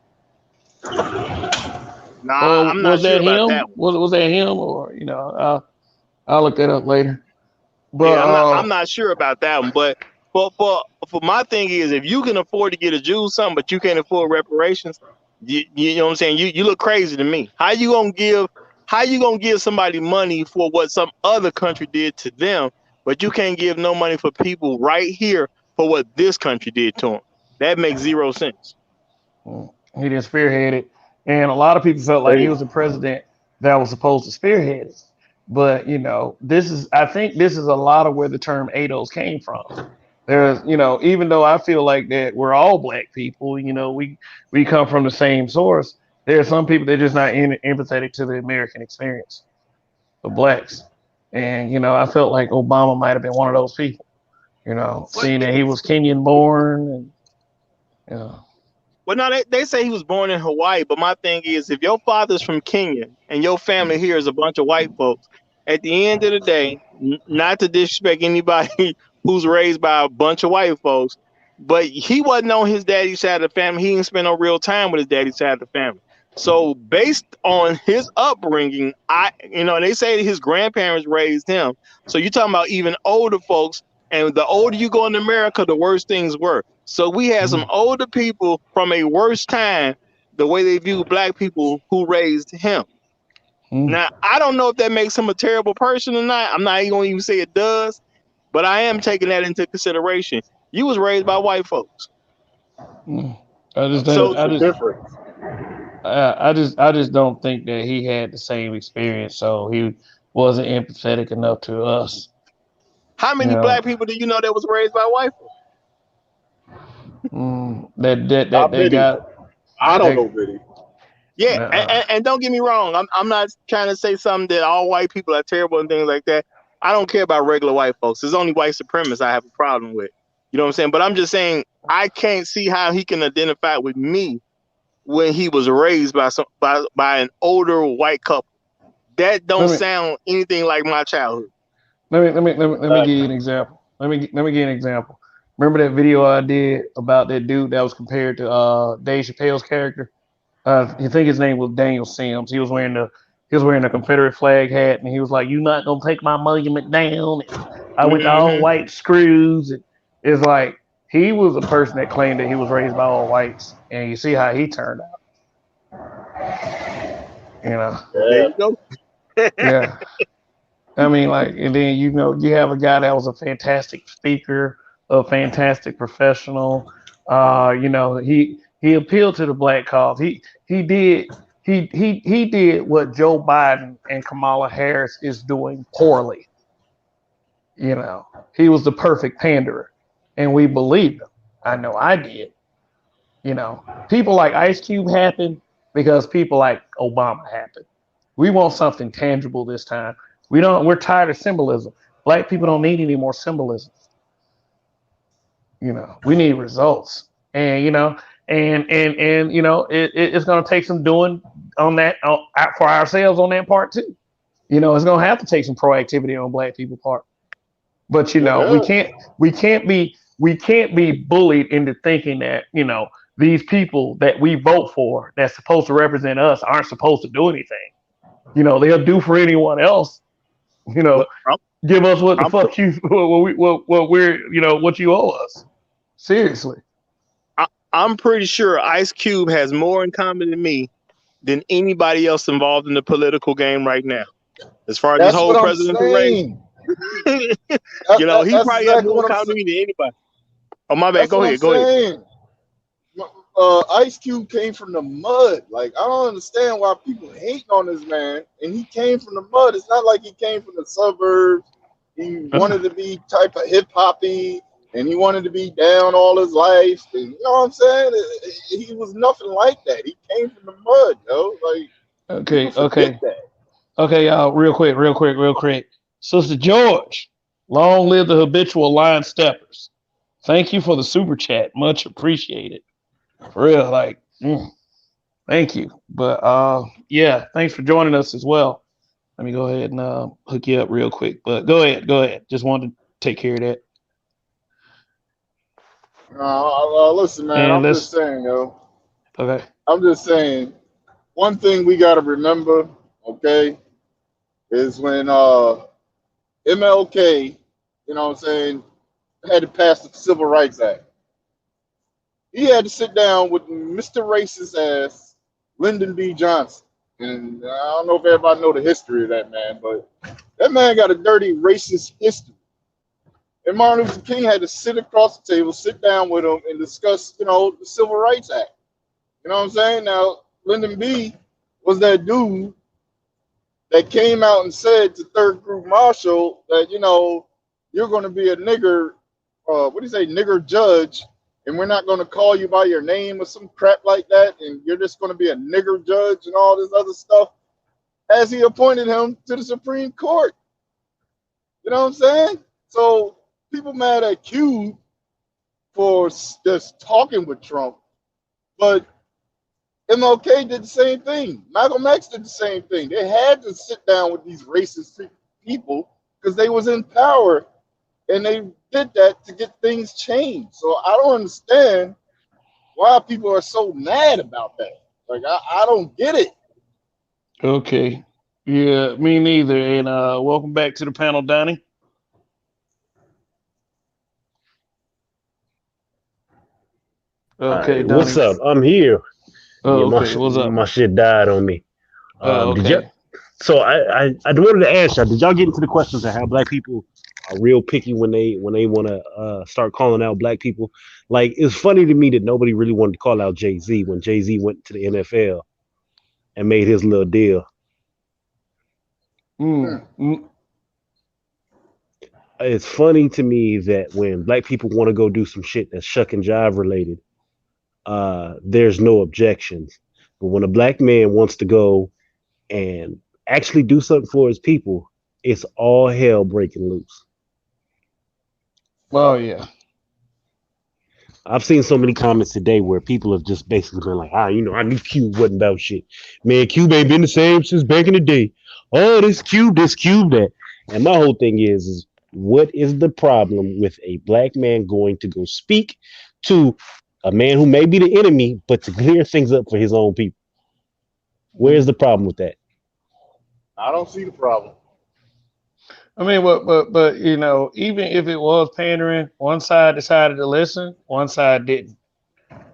S3: Nah, I'm not
S1: Was
S3: sure
S1: that
S3: about
S1: him?
S3: that one.
S1: Was that him? Or I'll look that up later. But
S3: Yeah, I'm not sure about that one. But for my thing is, if you can afford to get a Jew something, but you can't afford reparations, you know what I'm saying? You look crazy to me. How you gonna give somebody money for what some other country did to them, but you can't give no money for people right here for what this country did to them? That makes zero sense.
S1: he didn't spearhead it, and a lot of people felt like he
S2: Hey,
S1: was the president that was supposed to spearhead it. But I think this is a lot of where the term ADOS came from. There's, even though I feel like that we're all black people, we come from the same source. There are some people that are just not empathetic to the American experience of blacks, and I felt like Obama might have been one of those people.
S3: What?
S1: Seeing that he was Kenyan born, and you know,
S3: Well, no, they say he was born in Hawaii, but my thing is, if your father's from Kenya and your family here is a bunch of white folks, at the end of the day, not to disrespect anybody who's raised by a bunch of white folks, but he wasn't on his daddy's side of the family. He didn't spend no real time with his daddy's side of the family. So based on his upbringing, and they say his grandparents raised him. So you're talking about even older folks, and the older you go in America, the worse things were. So we had some older people from a worse time, the way they view black people who raised him.
S1: mm,
S3: Now, I don't know if that makes him a terrible person or not. I'm not even going to even say it does, but I am taking that into consideration. You was raised by white folks.
S1: mm. I just,
S3: So
S1: I
S4: The
S1: just,
S4: difference.
S1: I just don't think that he had the same experience, so he wasn't empathetic enough to us.
S3: how
S1: You
S3: many
S1: know,
S3: black people do you know that was raised by white folks?
S1: that
S4: Not
S1: they
S4: many.
S1: got
S4: I don't
S1: that.
S4: know many.
S3: Yeah,
S1: Uh,
S3: and don't get me wrong. I'm not trying to say something that all white people are terrible and things like that. I don't care about regular white folks. It's only white supremacists I have a problem with. You know what I'm saying? But I'm just saying I can't see how he can identify with me when he was raised by an older white couple. That don't
S1: let me
S3: sound anything like my childhood.
S1: let me give you
S4: Exactly.
S1: an example. Let me give you an example. Remember that video I did about that dude that was compared to Dave Chappelle's character? You think his name was Daniel Sims. He was wearing a Confederate flag hat, and he was like, "You not gonna take my monument down?" And I went to all
S3: Mm-hmm.
S1: white screws. And it's like he was a person that claimed that he was raised by all whites, and you see how he turned out. You know,
S3: Well, there
S4: Yeah.
S3: you go.
S1: yeah. I mean, like, and then you have a guy that was a fantastic speaker, a fantastic professional. He appealed to the black cause. He did he did what Joe Biden and Kamala Harris is doing poorly. He was the perfect panderer, and we believed him. I know I did. People like Ice Cube happened because people like Obama happened. We want something tangible this time. We're tired of symbolism. Black people don't need any more symbolism. We need results. and it's going to take some doing on that for ourselves on that part too. It's going to have to take some proactivity on Black people part. But
S4: Yeah.
S1: we can't be bullied into thinking that these people that we vote for that's supposed to represent us aren't supposed to do anything. They'll do for anyone else. You know,
S3: But I'm,
S1: give us what the
S3: I'm,
S1: fuck you what you owe us. Seriously.
S3: I'm pretty sure Ice Cube has more in common than me than anybody else involved in the political game right now. As far as this
S4: That's
S3: whole
S4: what I'm
S3: presidential race,
S4: saying. That,
S3: he
S4: that's
S3: probably has
S4: exactly
S3: more in
S4: what I'm
S3: common
S4: saying.
S3: than me than anybody. Oh, my bad.
S4: That's
S3: Go
S4: what I'm
S3: ahead. Go ahead.
S4: saying. Ice Cube came from the mud. Like, I don't understand why people hate on this man. And he came from the mud. It's not like he came from the suburbs. He wanted to be type of hip hoppy, and he wanted to be down all his life. And you know what I'm saying? He was nothing like that. He came from the mud, yo. Like, people
S1: Okay,
S4: forget
S1: okay,
S4: that.
S1: okay, y'all. Real quick. Sister George, long live the habitual line steppers. Thank you for the super chat. Much appreciated. For real, like, thank you. But yeah, thanks for joining us as well. Let me go ahead and hook you up real quick. But go ahead. Just wanted to take care of that.
S4: Listen, man,
S1: And
S4: I'm just
S1: let's
S4: saying, yo.
S1: okay.
S4: I'm just saying, one thing we got to remember, okay, is when MLK, you know what I'm saying, had to pass the Civil Rights Act. He had to sit down with Mr. Racist ass Lyndon B. Johnson. And I don't know if everybody know the history of that man, but that man got a dirty racist history. And Martin Luther King had to sit across the table, sit down with him, and discuss, the Civil Rights Act. You know what I'm saying? Now, Lyndon B was that dude that came out and said to Third Group Marshall that, you're going to be a nigger, what do you say, nigger judge, and we're not going to call you by your name or some crap like that, and you're just going to be a nigger judge and all this other stuff, as he appointed him to the Supreme Court. You know what I'm saying? So people mad at Q for just talking with Trump, but MLK did the same thing. Malcolm X did the same thing. They had to sit down with these racist people because they was in power, and they did that to get things changed. So I don't understand why people are so mad about that. Like, I don't get it.
S1: Okay. Yeah, me neither. And welcome back to the panel, Donnie. Okay,
S2: What's
S1: Donnie.
S2: up? I'm here. Yeah,
S1: Oh, okay. What's up?
S2: my shit died on me.
S1: Oh,
S2: Did you?
S1: okay.
S2: So I wanted to ask y'all. Did y'all get into the questions of how black people are real picky when they want to start calling out black people? Like, it's funny to me that nobody really wanted to call out Jay-Z when Jay-Z went to the NFL and made his little deal.
S1: Mm, mm,
S2: It's funny to me that when black people want to go do some shit that's shuck and jive related, there's no objections. But when a black man wants to go and actually do something for his people, it's all hell breaking loose.
S1: oh yeah.
S2: I've seen so many comments today where people have just basically been like, I knew Cube wasn't about shit. Man, Cube ain't been the same since back in the day. Oh, this Cube, that. And my whole thing is what is the problem with a black man going to go speak to a man who may be the enemy, but to clear things up for his own people? Where's the problem with that?
S4: I don't see the problem.
S1: I mean, but even if it was pandering, one side decided to listen, one side didn't.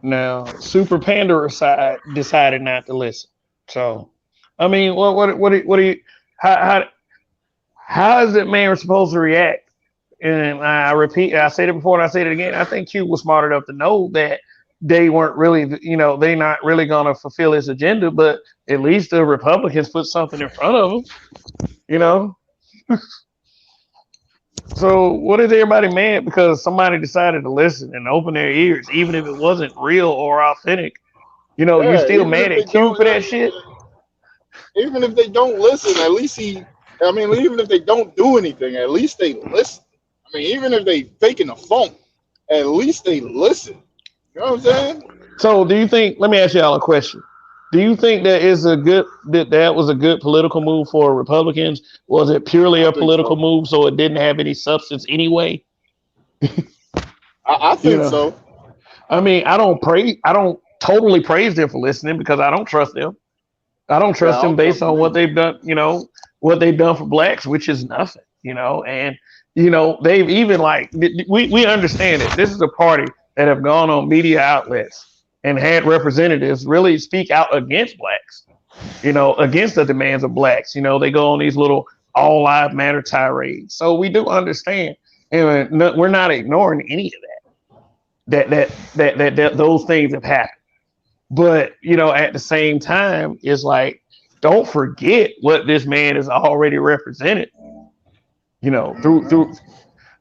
S1: Now, super panderer side decided not to listen. So, I mean, what do you, how how is that man supposed to react? And I repeat, I said it before and I said it again. I think Q was smart enough to know that they weren't really, they not really going to fulfill his agenda, but at least the Republicans put something in front of them, you know? So what is everybody mad because somebody decided to listen and open their ears, even if it wasn't real or authentic? You
S4: Yeah,
S1: still mad at Q for that shit?
S4: even if they don't listen, at least even if they don't do anything, at least they listen. I mean, even if they faking a funk, at least they listen. You know what I'm saying?
S1: So, do you think? Let me ask y'all a question. Do you think that was a good political move for Republicans? Was it purely
S4: I
S1: a
S4: think
S1: political
S4: so.
S1: move, so it didn't have any substance anyway?
S4: I
S1: You
S4: think
S1: know,
S4: so.
S1: I mean, I don't totally praise them for listening because I don't trust them. I don't
S4: Yeah, I
S1: trust them
S4: don't
S1: based
S4: trust
S1: on
S4: them
S1: what
S4: either.
S1: they've done. What they've done for blacks, which is nothing. And they've even like we understand it. This is a party that have gone on media outlets and had representatives really speak out against blacks. Against the demands of blacks. They go on these little all lives matter tirades. So we do understand, and we're not ignoring any of that those things have happened. But at the same time, it's like don't forget what this man has already represented. Through
S4: Hmm.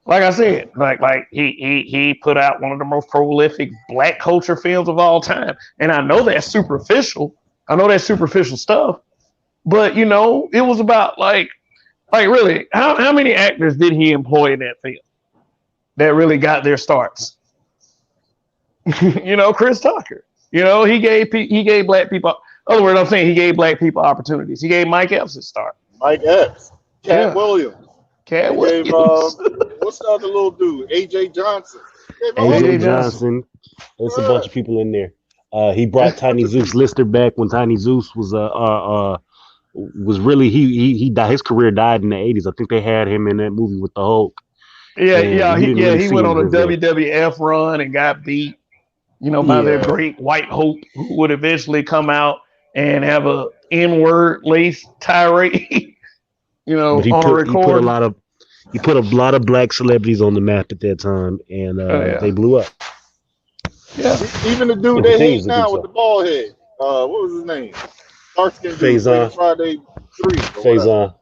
S1: like I said, like he put out one of the most prolific black culture films of all time, and I know that's superficial. I know that's superficial stuff, but it was about like really how many actors did he employ in that film that really got their starts? Chris Tucker. He gave black people. Other word, I'm saying he gave black people opportunities. He gave Mike Epps a start.
S4: Mike Epps, Cat
S1: Yeah,
S4: Williams.
S1: Cat
S4: He gave
S1: Williams,
S4: what's the other little dude? AJ Johnson. He gave all
S2: AJ
S1: AJ
S4: them niggas.
S1: Johnson.
S2: Johnson. There's a bunch
S4: Yeah.
S2: of people in there. He brought Tiny Zeus Lister back when Tiny Zeus was really he died. His career died in the '80s. I think they had him in that movie with the Hulk,
S1: Yeah,
S2: and
S1: yeah,
S2: you didn't really
S1: he
S2: see
S1: went
S2: him
S1: on a
S2: since then.
S1: WWF run and got beat. By their
S2: Yeah,
S4: Yeah.
S1: great white hope, who would eventually come out and have a N-word lace tirade.
S2: but
S1: On a recording.
S2: he put a lot of black celebrities on the map at that time, and
S1: Oh
S2: they
S1: yeah,
S2: blew up.
S1: yeah.
S4: Even the dude
S2: And
S4: they
S2: continues
S4: hate
S2: to do
S4: now with
S2: so.
S4: the ball head. What was his name? Dark skinned dude played in
S2: Faison,
S4: Friday 3 or whatever.
S2: Faison,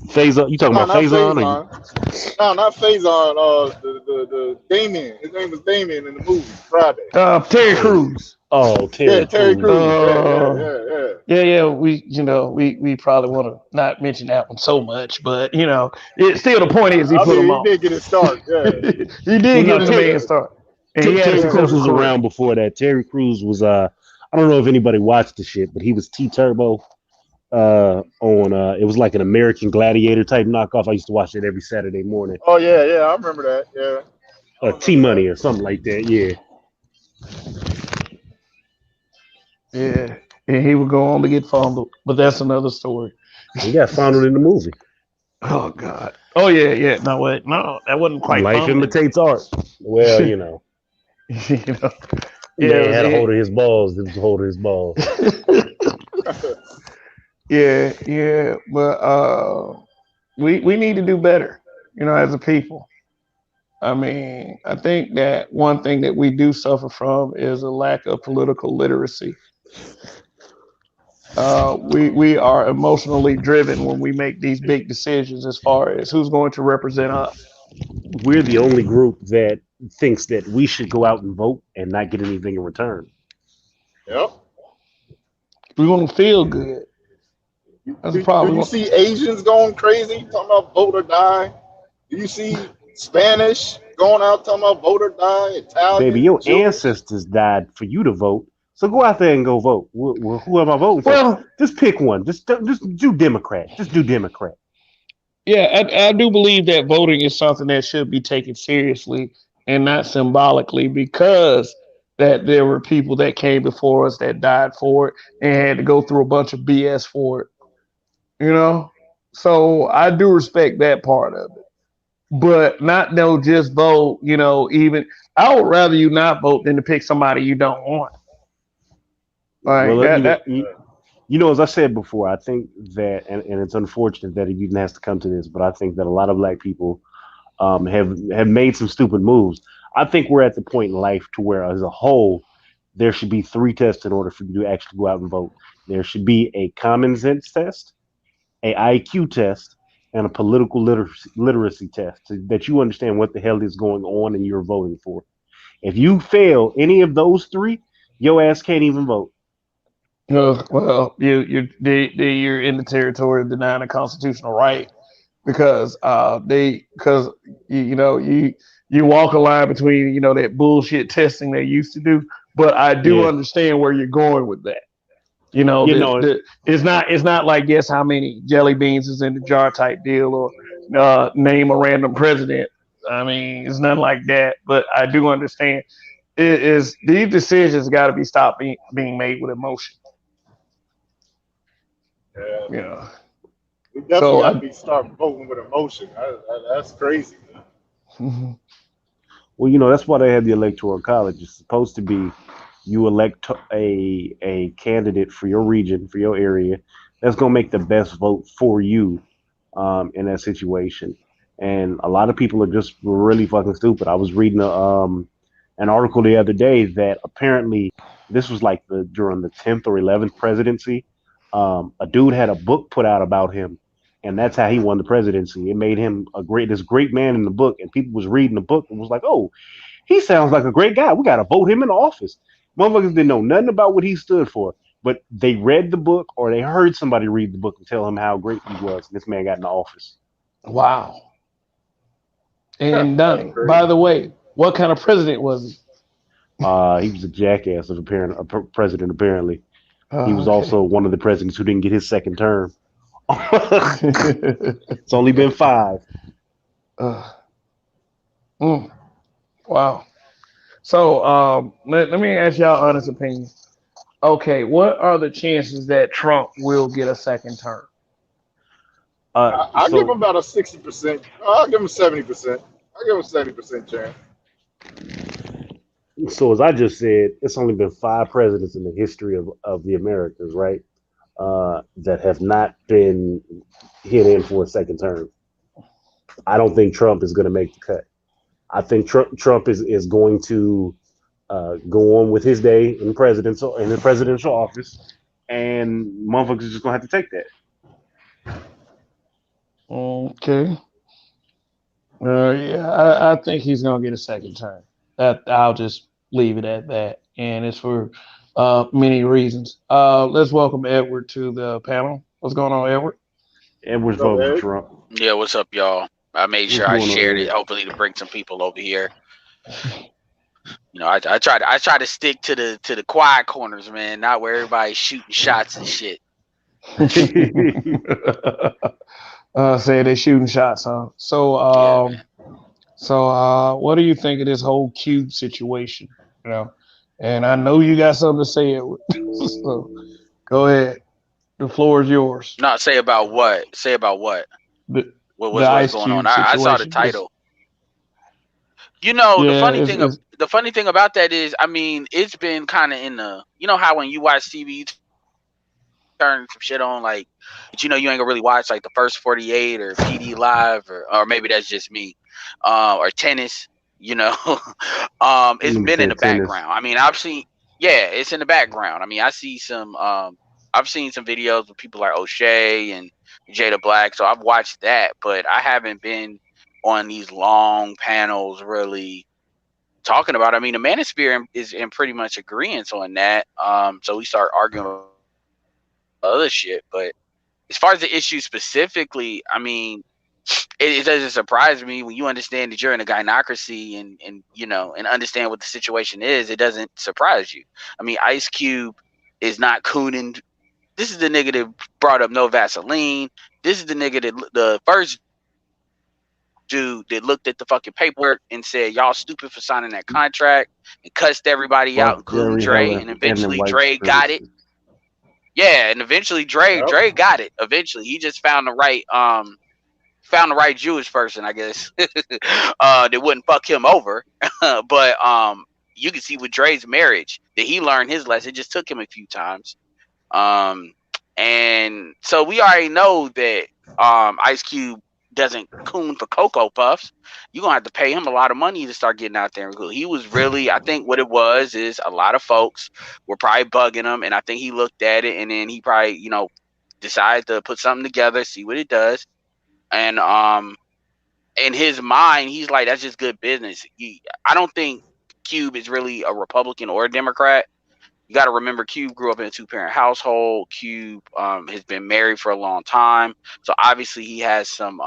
S2: Faison. You talking
S4: No,
S2: about
S4: not
S2: Faison? Or you?
S4: Faison. No, not Faison. The Damien. His name was Damien in the movie Friday.
S1: Terry
S2: Hey,
S1: Crews.
S2: oh,
S4: Yeah,
S2: Terry
S4: Terry
S2: Crews.
S4: Crews. Yeah, yeah,
S1: Uh,
S4: yeah, yeah.
S1: yeah. We probably want to not mention that one so much, but it still the point is he
S4: I
S1: put him
S4: mean, he
S1: on.
S4: did get his start. Yeah,
S1: He
S2: Well,
S1: did
S2: no,
S1: give the
S4: yeah,
S1: man
S4: yeah,
S1: start, and he had a
S2: Terry Crews
S4: yeah.
S1: successful
S2: was
S1: career.
S2: around before that. Terry Crews was I don't know if anybody watched the shit, but he was T Turbo on it was like an American Gladiator type knockoff. I used to watch it every Saturday morning.
S4: Oh yeah, yeah. I remember that. Yeah, I
S2: T
S4: remember that.
S2: Money or something like that. Yeah.
S1: Yeah, and he would go on to get fumbled, but that's another story.
S2: He got found in the movie.
S1: Oh God. Oh yeah, yeah. No wait, no, that wasn't quite
S2: Life
S1: fumbling.
S2: imitates art. Well,
S1: you know, yeah,
S2: man had a hold of his balls. It was a hold of his balls.
S1: yeah, yeah. But we need to do better. As a people. I mean, I think that one thing that we do suffer from is a lack of political literacy. We are emotionally driven when we make these big decisions as far as who's going to represent us.
S2: We're the only group that thinks that we should go out and vote and not get anything in return.
S4: Yep.
S1: We want to feel good. That's the
S4: Do
S1: problem.
S4: you see Asians going crazy talking about vote or die? Do you see Spanish going out talking about vote or die?
S2: Baby,
S4: Italian,
S2: your
S4: Jewish.
S2: ancestors died for you to vote. So go out there and go vote. Who am I voting for?
S1: Well,
S2: Just pick one. Just do Democrat. Just do Democrat.
S1: yeah, I do believe that voting is something that should be taken seriously and not symbolically because that there were people that came before us that died for it and had to go through a bunch of BS for it. You know, so I do respect that part of it, but not no just vote. Even I would rather you not vote than to pick somebody you don't want. Like
S2: Well,
S1: that. That
S2: as I said before, I think that, and it's unfortunate that it even has to come to this, but I think that a lot of black people have made some stupid moves. I think we're at the point in life to where, as a whole, there should be three tests in order for you to actually go out and vote. There should be a common sense test, a IQ test, and a political literacy test that you understand what the hell is going on and you're voting for. If you fail any of those three, your ass can't even vote.
S1: well, you're in the territory of denying a constitutional right because you walk a line between that bullshit testing they used to do but I do
S2: Yeah,
S1: understand where you're going with that. You know,
S2: you know,
S1: it's not like guess how many jelly beans is in the jar type deal or name a random president. I mean, it's nothing like that. But I do understand it is these decisions got to be stopped being made with emotion.
S4: Yeah,
S1: You know,
S4: we definitely
S1: so
S4: got to
S1: I.
S4: be start voting with emotion. That's crazy, man.
S1: Mhm.
S2: well, that's why they had the electoral college. It's supposed to be you elect a candidate for your region, for your area, that's gonna make the best vote for you in that situation. And a lot of people are just really fucking stupid. I was reading an article the other day that apparently this was like during the 10th or 11th presidency. A dude had a book put out about him, and that's how he won the presidency. It made him this great man in the book, and people was reading the book and was like, "Oh, he sounds like a great guy. We got to vote him in office." Motherfuckers didn't know nothing about what he stood for, but they read the book or they heard somebody read the book and tell him how great he was. And this man got in office.
S1: Wow. And
S4: That's
S1: Donnie,
S4: crazy.
S1: by the way, what kind of president was he?
S2: He was a jackass of president. Apparently, he was
S1: Okay.
S2: also one of the presidents who didn't get his second term. It's only been five.
S1: uh, mm, wow. So let me ask y'all honest opinion. Okay, what are the chances that Trump will get a second term?
S4: I give him
S2: So
S4: about a 60%. I'll give him 70%. I'll give him 70% chance.
S2: as I just said, it's only been five presidents in the history of the Americas, right? That have not been hit in for a second term. I don't think Trump is going to make the cut. I think Trump is going to go on with his day in the presidential office, and motherfuckers are just gonna have to take that.
S1: Okay. Yeah, I think he's gonna get a second term. That I'll just leave it at that, and it's for many reasons. Let's welcome Edward to the panel. What's going on, Edward?
S2: Edward's
S4: What's up,
S2: voting for
S4: Ed?
S2: Trump.
S5: Yeah, what's up, y'all? I made
S2: What's
S5: sure I
S2: going on,
S5: shared it,
S2: Ed?
S5: hopefully to bring some people over here. I try to stick to the quiet corners, man, not where everybody's shooting shots and shit.
S1: Say they shooting shots, huh?
S5: Yeah, man.
S1: What do you think of this whole cube situation? You know, and I know you got something to say, Edward. So go ahead. The floor is yours.
S5: Not say about what? Say about what?
S1: The
S5: What
S1: the
S5: what's
S1: ice
S5: going on?
S1: cube
S5: I saw the
S1: situation. This
S5: title. You know,
S1: yeah, it's
S5: the funny thing about that is, I mean, it's been kind of in the, you know how when you watch TV, you turn some shit on like, but you know you ain't gonna really watch like the first 48 or PD Live or maybe that's just me, or tennis. You know, it's
S2: Nigga
S5: been in
S2: said
S5: the
S2: tennis.
S5: background. I mean, I've seen, yeah, it's in the background. I mean, I've seen some videos with people like O'Shea and Jada Black, so I've watched that, but I haven't been on these long panels really talking about it. I mean, the manosphere is in pretty much agreement on that. So we start arguing about other shit, but as far as the issue specifically, I mean, it doesn't surprise me when you understand that you're in a gynocracy and you know and understand what the situation is. It doesn't surprise you. I mean, Ice Cube is not cooning. This is the nigga that brought up no Vaseline. This is the nigga that the first dude that looked at the fucking paperwork and said y'all stupid for signing that contract and cussed everybody out,
S2: Fuck
S5: including
S2: Jerry
S5: Dre,
S2: Heller
S5: and
S2: and them
S5: eventually
S2: white
S5: Dre got it.
S2: supremacists.
S5: Yeah, and eventually
S4: Yep.
S5: Dre got it. Eventually, he just found the right Jewish person, I guess, that wouldn't fuck him over. But you can see with Dre's marriage that he learned his lesson. It just took him a few times. Um, and so we already know that Ice Cube doesn't coon for Cocoa Puffs. You're gonna have to pay him a lot of money to start getting out there. He was really, I think what it was is a lot of folks were probably bugging him, and I think he looked at it and then he probably, you know, decided to put something together, see what it does. And in his mind, he's like, that's just good business. I don't think Cube is really a Republican or a Democrat. You got to remember, Cube grew up in a 2-parent household. Cube has been married for a long time, so obviously he has some.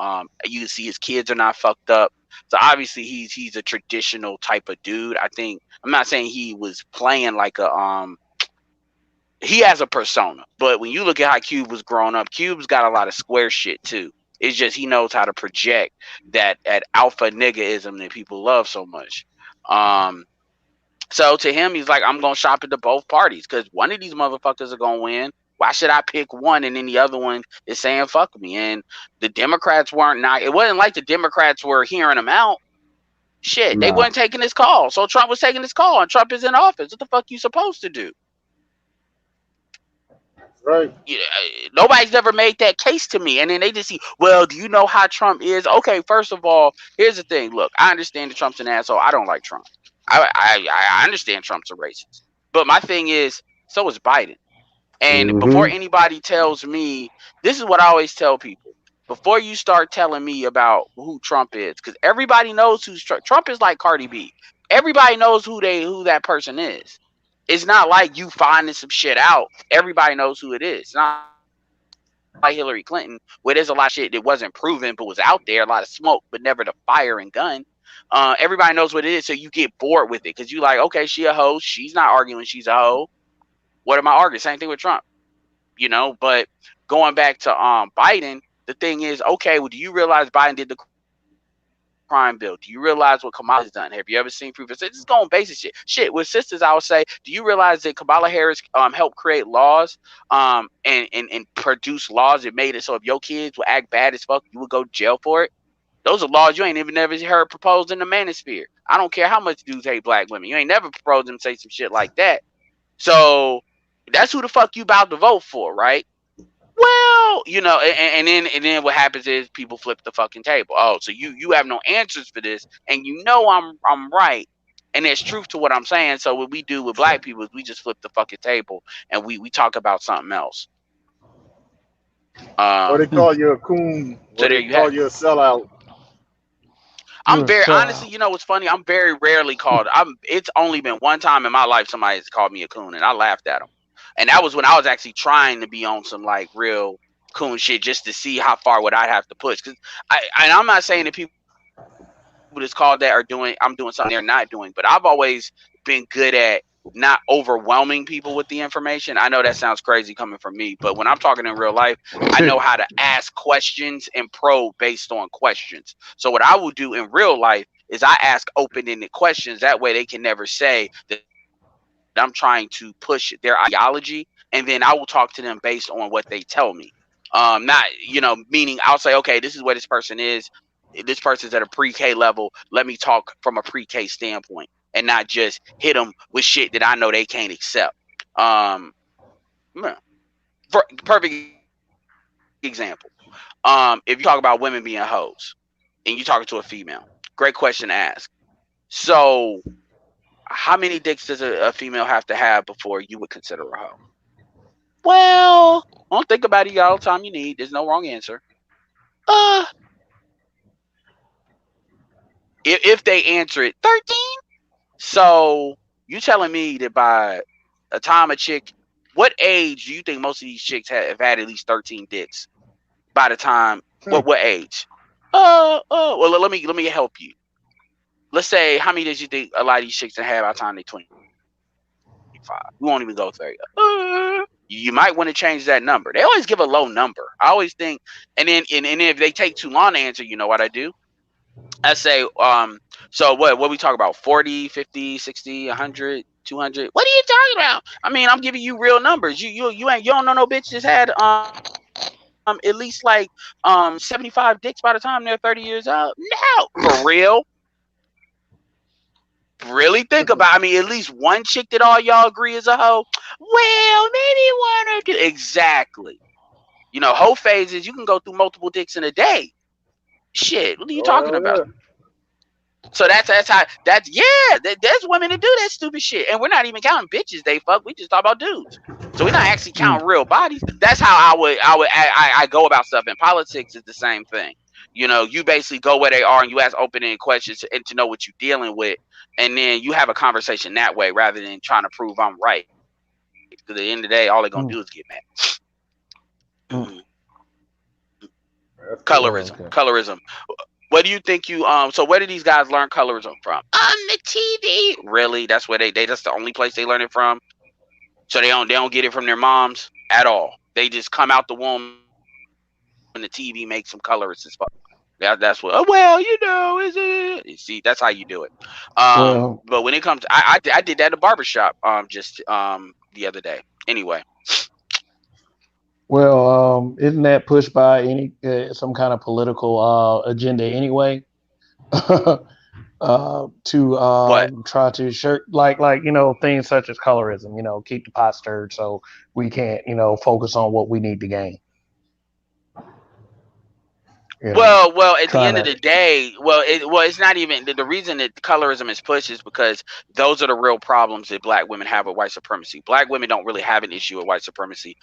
S5: You can see his kids are not fucked up. So obviously he's a traditional type of dude. I think I'm not saying he was playing like a he has a persona, but when you look at how Cube was growing up, Cube's got a lot of square shit too. It's just he knows how to project that alpha niggaism that people love so much. So to him, he's like, I'm gonna shop into both parties because one of these motherfuckers are gonna win. Why should I pick one and then the other one is saying fuck me? And the Democrats weren't not. It wasn't like the Democrats were hearing him out. Shit, they
S1: No.
S5: weren't taking his call. So Trump was taking his call, and Trump is in office. What the fuck you supposed to do?
S4: Right.
S5: Nobody's ever made that case to me. And then they just see, well, do you know how Trump is? Okay, first of all, here's the thing. Look, I understand that Trump's an asshole. I don't like Trump. I understand Trump's a racist. But my thing is, so is Biden. And before anybody tells me, this is what I always tell people. Before you start telling me about who Trump is, because everybody knows who's Trump is like Cardi B. Everybody knows who that person is. It's not like you finding some shit out. Everybody knows who it is. It's not like Hillary Clinton, where there's a lot of shit that wasn't proven but was out there, a lot of smoke, but never the fire and gun. Everybody knows what it is, so you get bored with it because you like, okay, she a hoe. She's not arguing she's a hoe. What am I arguing? Same thing with Trump, But going back to Biden, the thing is, okay, well, do you realize Biden did the crime bill? Do you realize what Kamala's done? Have you ever seen proof? It's just going basic shit. Shit with sisters, I would say, do you realize that Kamala Harris helped create laws and produce laws that made it so if your kids would act bad as fuck, you would go to jail for it? Those are laws you ain't even never heard proposed in the manosphere. I don't care how much dudes hate black women. You ain't never proposed them to say some shit like that. So that's who the fuck you about to vote for, right? Well, and then what happens is people flip the fucking table. Oh, so you have no answers for this, and I'm right, and there's truth to what I'm saying. So what we do with black people is we just flip the fucking table and we talk about something else.
S4: Or they call you a coon.
S5: So
S4: Or
S5: there
S4: they
S5: you
S4: call
S5: have it.
S4: you a sellout.
S5: I'm very honestly, you know what's funny? I'm very rarely called. It's only been one time in my life somebody has called me a coon, and I laughed at them. And that was when I was actually trying to be on some like real coon shit just to see how far would I have to push. Because I'm not saying that people that's called that I'm doing something they're not doing, but I've always been good at not overwhelming people with the information. I know that sounds crazy coming from me, but when I'm talking in real life, I know how to ask questions and probe based on questions. So what I will do in real life is I ask open-ended questions. That way they can never say that I'm trying to push their ideology, and then I will talk to them based on what they tell me. Not, meaning I'll say, okay, this is where this person is. This person's at a pre-K level. Let me talk from a pre-K standpoint and not just hit them with shit that I know they can't accept. Perfect example. If you talk about women being hoes and you talking to a female, great question to ask. So how many dicks does a female have to have before you would consider a hoe? Well, don't think about it. You got all the time you need. There's no wrong answer. If they answer it, 13. So you telling me that by a time a chick, what age do you think most of these chicks have had at least 13 dicks? By the time, what age? Well, let me help you. Let's say, how many did you think a lot of these chicks have had by the time they're 25? We won't even go 30. You might want to change that number. They always give a low number. I always think, and then if they take too long to answer, you know what I do? I say, so what we talk about? 40, 50, 60, 100, 200? What are you talking about? I mean, I'm giving you real numbers. You don't know no bitch just had at least like 75 dicks by the time they're 30 years old. No, for real. Really think about it. I mean, at least one chick that all y'all agree is a hoe. Well, maybe one or two. Exactly. Hoe phases, you can go through multiple dicks in a day. Shit, what are you talking about?
S4: Yeah.
S5: So there's women that do that stupid shit, and we're not even counting bitches they fuck. We just talk about dudes. So we're not actually counting real bodies. That's how I go about stuff. In politics, it's the same thing. You basically go where they are and you ask open-ended questions and to know what you're dealing with, and then you have a conversation that way rather than trying to prove I'm right. Because at the end of the day, all they're gonna
S1: Mm.
S5: do is get mad.
S1: Mm.
S4: That's it.
S5: Colorism.
S1: Okay.
S5: Colorism. What do you think you so where do these guys learn colorism from? On the TV. Really? That's where they that's the only place they learn it from. So they don't get it from their moms at all. They just come out the womb and the TV makes them colorist as fuck. That's what. Oh, well, is it? You see, that's how you do it.
S1: Well,
S5: But when it comes, I did that at a barbershop just the other day. Anyway,
S1: isn't that pushed by any some kind of political agenda anyway? To
S5: what?
S1: try to shirt things such as colorism, keep the pot stirred so we can't focus on what we need to gain.
S5: Well, at the
S1: Trying
S5: end of the
S1: to.
S5: day, it's not even the reason that colorism is pushed is because those are the real problems that black women have with white supremacy. Black women don't really have an issue with white supremacy.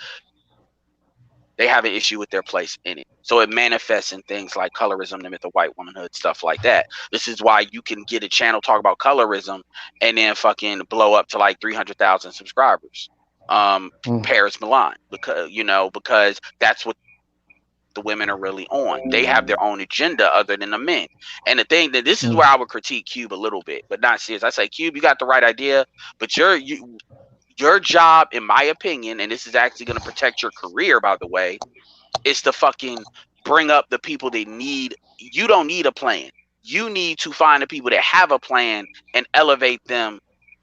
S5: They have an issue with their place in it. So it manifests in things like colorism, the myth of white womanhood, stuff like that. This is why you can get a channel talk about colorism and then fucking blow up to like 300,000 subscribers. Paris Milan, because that's what the women are really on. They have their own agenda other than the men. And the thing that this is where I would critique Cube a little bit, but not serious. I say, Cube, you got the right idea, but your job, in my opinion, and this is actually going to protect your career, by the way, is to fucking bring up the people that need. You don't need a plan. You need to find the people that have a plan and elevate them,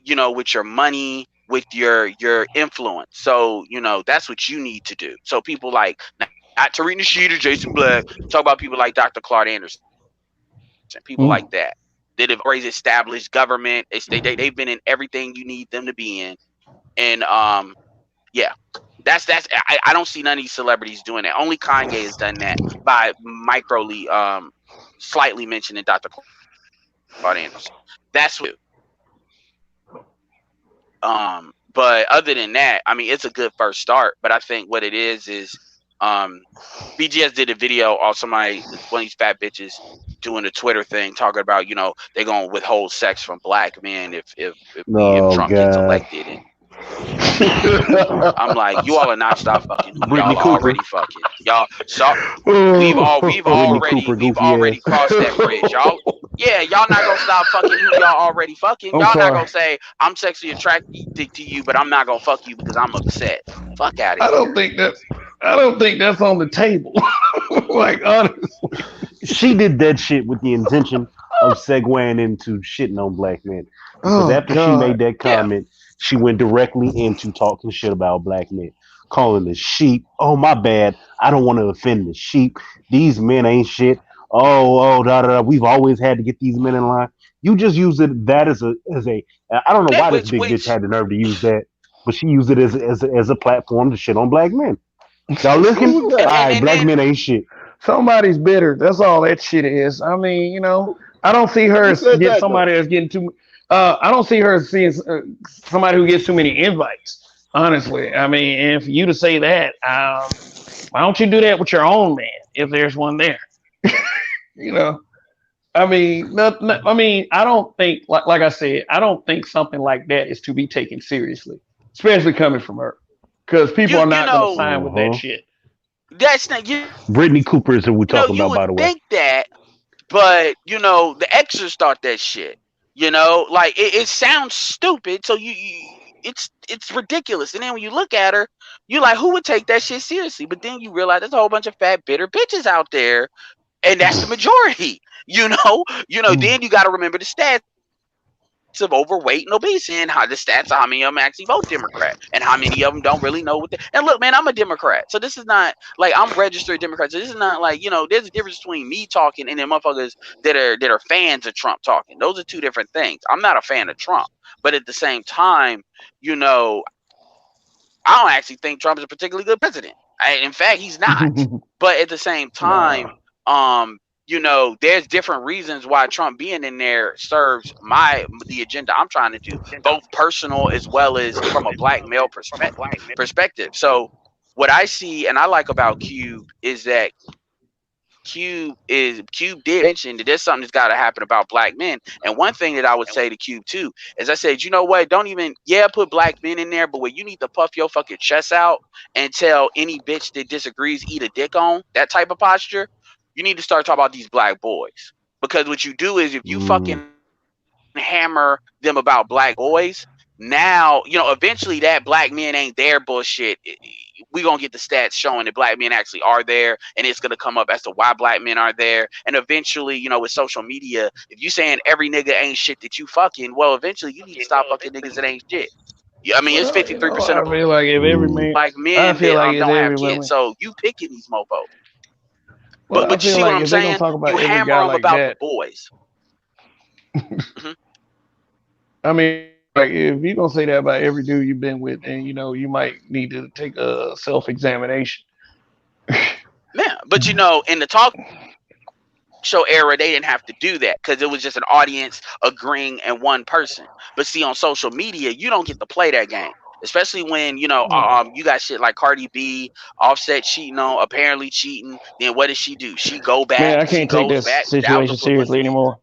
S5: with your money, with your influence. So, that's what you need to do. So people like not Tariq Nasheed or Jason Black, talk about people like Dr. Claude Anderson, people like that have already established government. They've been in everything you need them to be in. And yeah, that's I don't see none of these celebrities doing that. Only Kanye has done that by slightly mentioning Dr. Claude Anderson. That's what. But other than that, I mean, it's a good first start. But I think what it is BGS did a video on one of these fat bitches doing a Twitter thing talking about they're gonna withhold sex from black men if Trump gets elected. And I'm like, you all are not stop fucking who
S2: Brittany
S5: y'all
S2: Cooper.
S5: already fucking. Y'all we've already crossed that bridge. Y'all not gonna stop fucking who y'all already fucking.
S1: I'm
S5: Y'all
S1: sorry.
S5: not gonna say I'm sexually attracted to you, but I'm not gonna fuck you because I'm upset. Fuck out of
S1: I
S5: here.
S1: don't think that's on the table. Like, honestly.
S2: She did that shit with the intention of segueing into shitting on black men. Because after she made that comment, she went directly into talking shit about black men, calling the sheep. Oh, my bad. I don't want to offend the sheep. These men ain't shit. We've always had to get these men in line. You just use that as a. I don't know why this big bitch had the nerve to use that, but she used it as a platform to shit on black men. Y'all looking? All right, black men ain't shit.
S1: Somebody's bitter. That's all that shit is. I mean, I don't see her as getting somebody that's getting too. I don't see her as seeing somebody who gets too many invites. Honestly, I mean, and for you to say that, why don't you do that with your own man if there's one there? I mean, I don't think, like I said, I don't think something like that is to be taken seriously, especially coming from her, because people are not going to sign with that shit.
S5: That's not
S2: Brittany Cooper is who we're talking about, by the way.
S5: You would think that, but the extras thought that shit. Like it sounds stupid, so it's ridiculous. And then when you look at her, you're like, who would take that shit seriously? But then you realize there's a whole bunch of fat, bitter bitches out there, and that's the majority. Then you got to remember the stats of overweight and obesity and how the stats of how many of them actually vote Democrat and how many of them don't really know what and look, man, I'm a Democrat, so this is not like I'm registered Democrat, so this is not like there's a difference between me talking and then motherfuckers that are fans of Trump talking. Those are two different things. I'm not a fan of Trump, but at the same time, I don't actually think Trump is a particularly good president. In fact, he's not. But at the same time, there's different reasons why Trump being in there serves the agenda I'm trying to do, both personal as well as from a black male perspective. So what I see and I like about Cube is that Cube did mention that there's something that's got to happen about black men. And one thing that I would say to Cube too is I said, you know what? Don't even put black men in there, but where you need to puff your fucking chest out and tell any bitch that disagrees eat a dick on that type of posture. You need to start talking about these black boys, because what you do is if you fucking hammer them about black boys, now eventually that black men ain't there bullshit. We gonna get the stats showing that black men actually are there, and it's gonna come up as to why black men are there. And eventually, with social media, if you saying every nigga ain't shit that you fucking, well, eventually you need to stop fucking niggas that ain't shit. I mean, it's 53%
S1: I
S5: of
S1: feel like if every man,
S5: black
S1: I
S5: men
S1: feel like
S5: that
S1: it's
S5: don't have
S1: every
S5: kids.
S1: woman.
S5: So you picking these mofos.
S1: Well, I
S5: But you
S1: feel
S5: see what
S1: like
S5: I'm
S1: if they're gonna
S5: saying?
S1: talk about
S5: You
S1: every
S5: hammer
S1: guy
S5: them
S1: like
S5: about the
S1: that,
S5: boys.
S1: I mean, like if you're gonna say that about every dude you've been with, then you might need to take a self-examination.
S5: Yeah, but in the talk show era, they didn't have to do that because it was just an audience agreeing and one person. But see, on social media, you don't get to play that game, especially when you got shit like Cardi B, Offset apparently cheating. Then what does she do? She
S1: Man, I
S5: she
S1: can't take
S5: goes
S1: that
S5: back. That was a
S1: situation seriously
S5: publicity.
S1: anymore.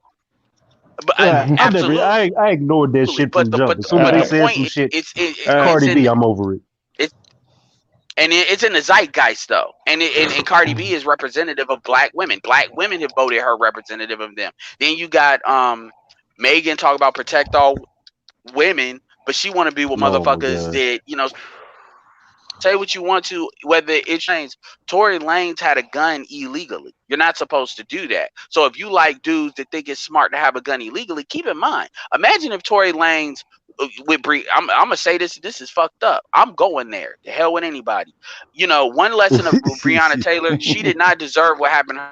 S5: But
S2: I never,
S5: absolutely.
S2: I ignored that shit
S5: But
S2: from
S5: the
S2: jump.
S5: but
S2: As
S5: the,
S2: soon as
S5: but
S2: they
S5: the
S2: said
S5: point
S2: some shit,
S5: it's
S2: Cardi
S5: in
S2: B, I'm over it.
S5: it's in the zeitgeist though, and Cardi B is representative of black women. Black women have voted her representative of them. Then you got Megan talk about protect all women, but she want to be with
S2: Oh my
S5: motherfuckers
S2: god.
S5: that say what you want to, whether it's changed. Tory Lanez had a gun illegally. You're not supposed to do that. So if you like dudes that think it's smart to have a gun illegally, keep in mind. Imagine if Tory Lanez with Bree. I'm gonna say this. This is fucked up. I'm going there. The hell with anybody. One lesson of Breonna Taylor. She did not deserve what happened to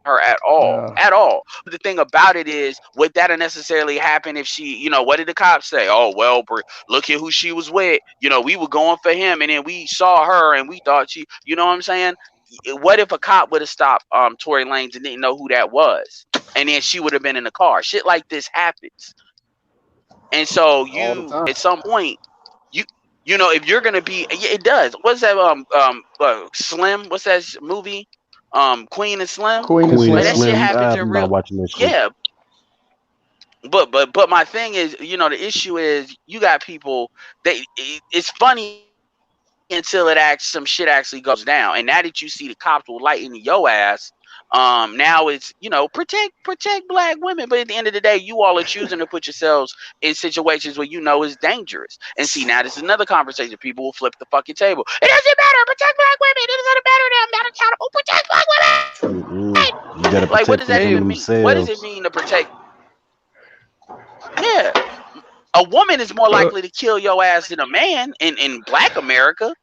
S5: her at all.
S1: Uh,
S5: At all. But the thing about it is, would that have necessarily happened if she, what did the cops say? Oh, well, look at who she was with. We were going for him, and then we saw her, and we thought she, you know what I'm saying? What if a cop would have stopped Tory Lanez and didn't know who that was? And then she would have been in the car. Shit like this happens. And so
S4: all the time.
S5: at some point, you, if you're gonna be, it does. What's that? Slim. What's that movie? Queen and Slim.
S1: Queen and
S2: Queen and
S5: Like that
S1: Slim.
S5: shit
S2: Slim,
S5: happens in
S2: I'm not
S5: real.
S2: watching that shit.
S5: Yeah, but my thing is, the issue is you got people. It's funny until some shit actually goes down, and now that you see the cops will light into your ass. Now it's protect black women, but at the end of the day, you all are choosing to put yourselves in situations where it's dangerous. And see, now this is another conversation. People will flip the fucking table. It doesn't matter. Protect black women. It doesn't matter. They're not accountable. Protect black women.
S2: You gotta
S5: Like, what
S2: protect
S5: does
S2: them
S5: that
S2: from
S5: even mean? What does it
S2: themselves.
S5: mean to protect? Yeah, a woman is more
S1: Uh,
S5: likely to kill your ass than a man in Black America.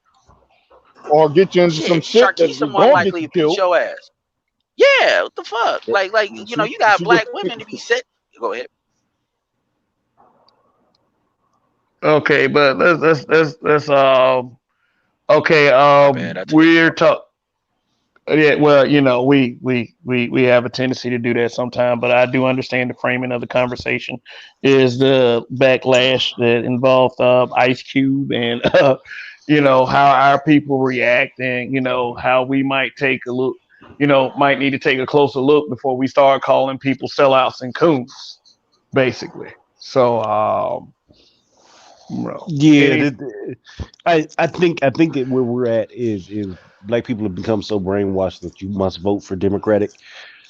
S4: Or get you into some
S5: Shit,
S4: shit that
S5: Sharkeisha
S4: is
S5: more
S4: gonna get
S5: likely
S4: you
S5: to beat
S4: killed.
S5: your ass. Yeah, what the fuck? Like
S4: She,
S5: you got
S4: she go,
S5: black women to be set. Go ahead.
S1: okay, but let's okay,
S5: My bad. I took a
S1: we're talk. Yeah, well, we have a tendency to do that sometimes, but I do understand the framing of the conversation is the backlash that involved Ice Cube and how our people react, and how we might take a look, might need to take a closer look before we start calling people sellouts and coons, basically. So,
S2: Yeah,
S1: any
S2: I think where we're at is black people have become so brainwashed that you must vote for Democratic.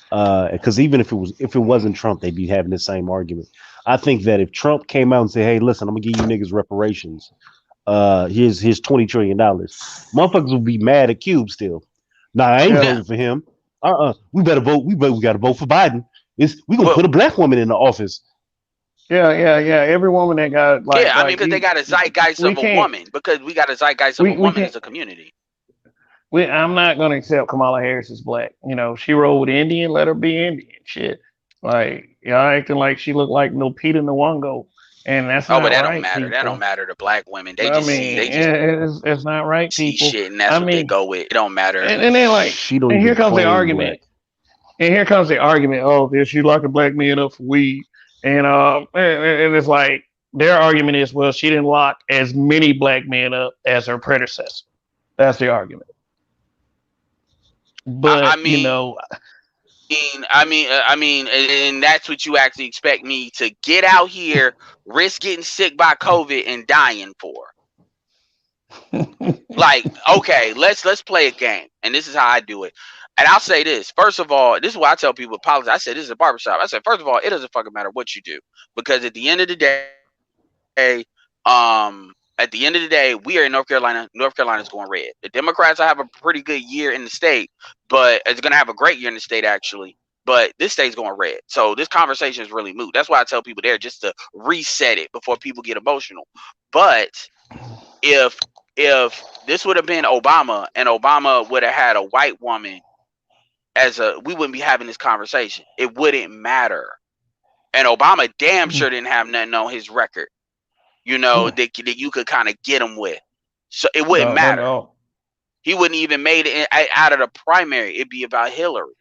S2: Because even if it wasn't Trump, they'd be having the same argument. I think that if Trump came out and said, "Hey, listen, I'm gonna give you niggas reparations. Here's $20 trillion," motherfuckers would be mad at Cube still. Nah, I ain't
S1: yeah,
S5: Yeah,
S2: voting for him. We better vote. We got to vote for Biden. We gonna
S5: well,
S2: put a black woman in the office.
S1: yeah. Every woman that got
S5: yeah. I mean,
S1: like
S5: because they got a zeitgeist
S1: we
S5: of a
S1: can't
S5: woman. Because we got a zeitgeist of a
S1: we
S5: woman
S1: can't
S5: as a community.
S1: I'm not gonna accept Kamala Harris as black. She rolled with Indian, let her be Indian. Shit. Like y'all acting like she looked like Milpita Nwongo. And that's
S5: Oh, but
S1: not
S5: that don't
S1: right,
S5: matter. That don't
S1: people.
S5: matter to black women.
S1: I mean,
S5: They just
S1: it's not right,
S5: see
S1: people.
S5: shit, and that's
S1: I
S5: what they
S1: mean,
S5: go with. It don't matter.
S1: and then like,
S2: She don't
S1: and here
S2: even
S1: comes the
S2: claim black.
S1: argument. And here comes the argument. Oh, if she locked a black man up for weed, and it's like their argument is, well, she didn't lock as many black men up as her predecessor. That's the argument. But
S5: I mean, and that's what you actually expect me to get out here, risk getting sick by COVID and dying for. Like, okay, let's play a game, and this is how I do it. And I'll say this: first of all, this is what I tell people with politics. I said this is a barbershop. I said, first of all, it doesn't fucking matter what you do, because at the end of the day, we are in North Carolina. North Carolina is going red. The Democrats will have a pretty good year in the state, but it's going to have a great year in the state actually. But this state's going red. So this conversation is really moot. That's why I tell people there just to reset it before people get emotional. But if this would have been Obama and Obama would have had a white woman we wouldn't be having this conversation. It wouldn't matter. And Obama damn sure didn't have nothing on his record, that you could kind of get him with. So it wouldn't matter. No. He wouldn't even made it out of the primary. It'd be about Hillary.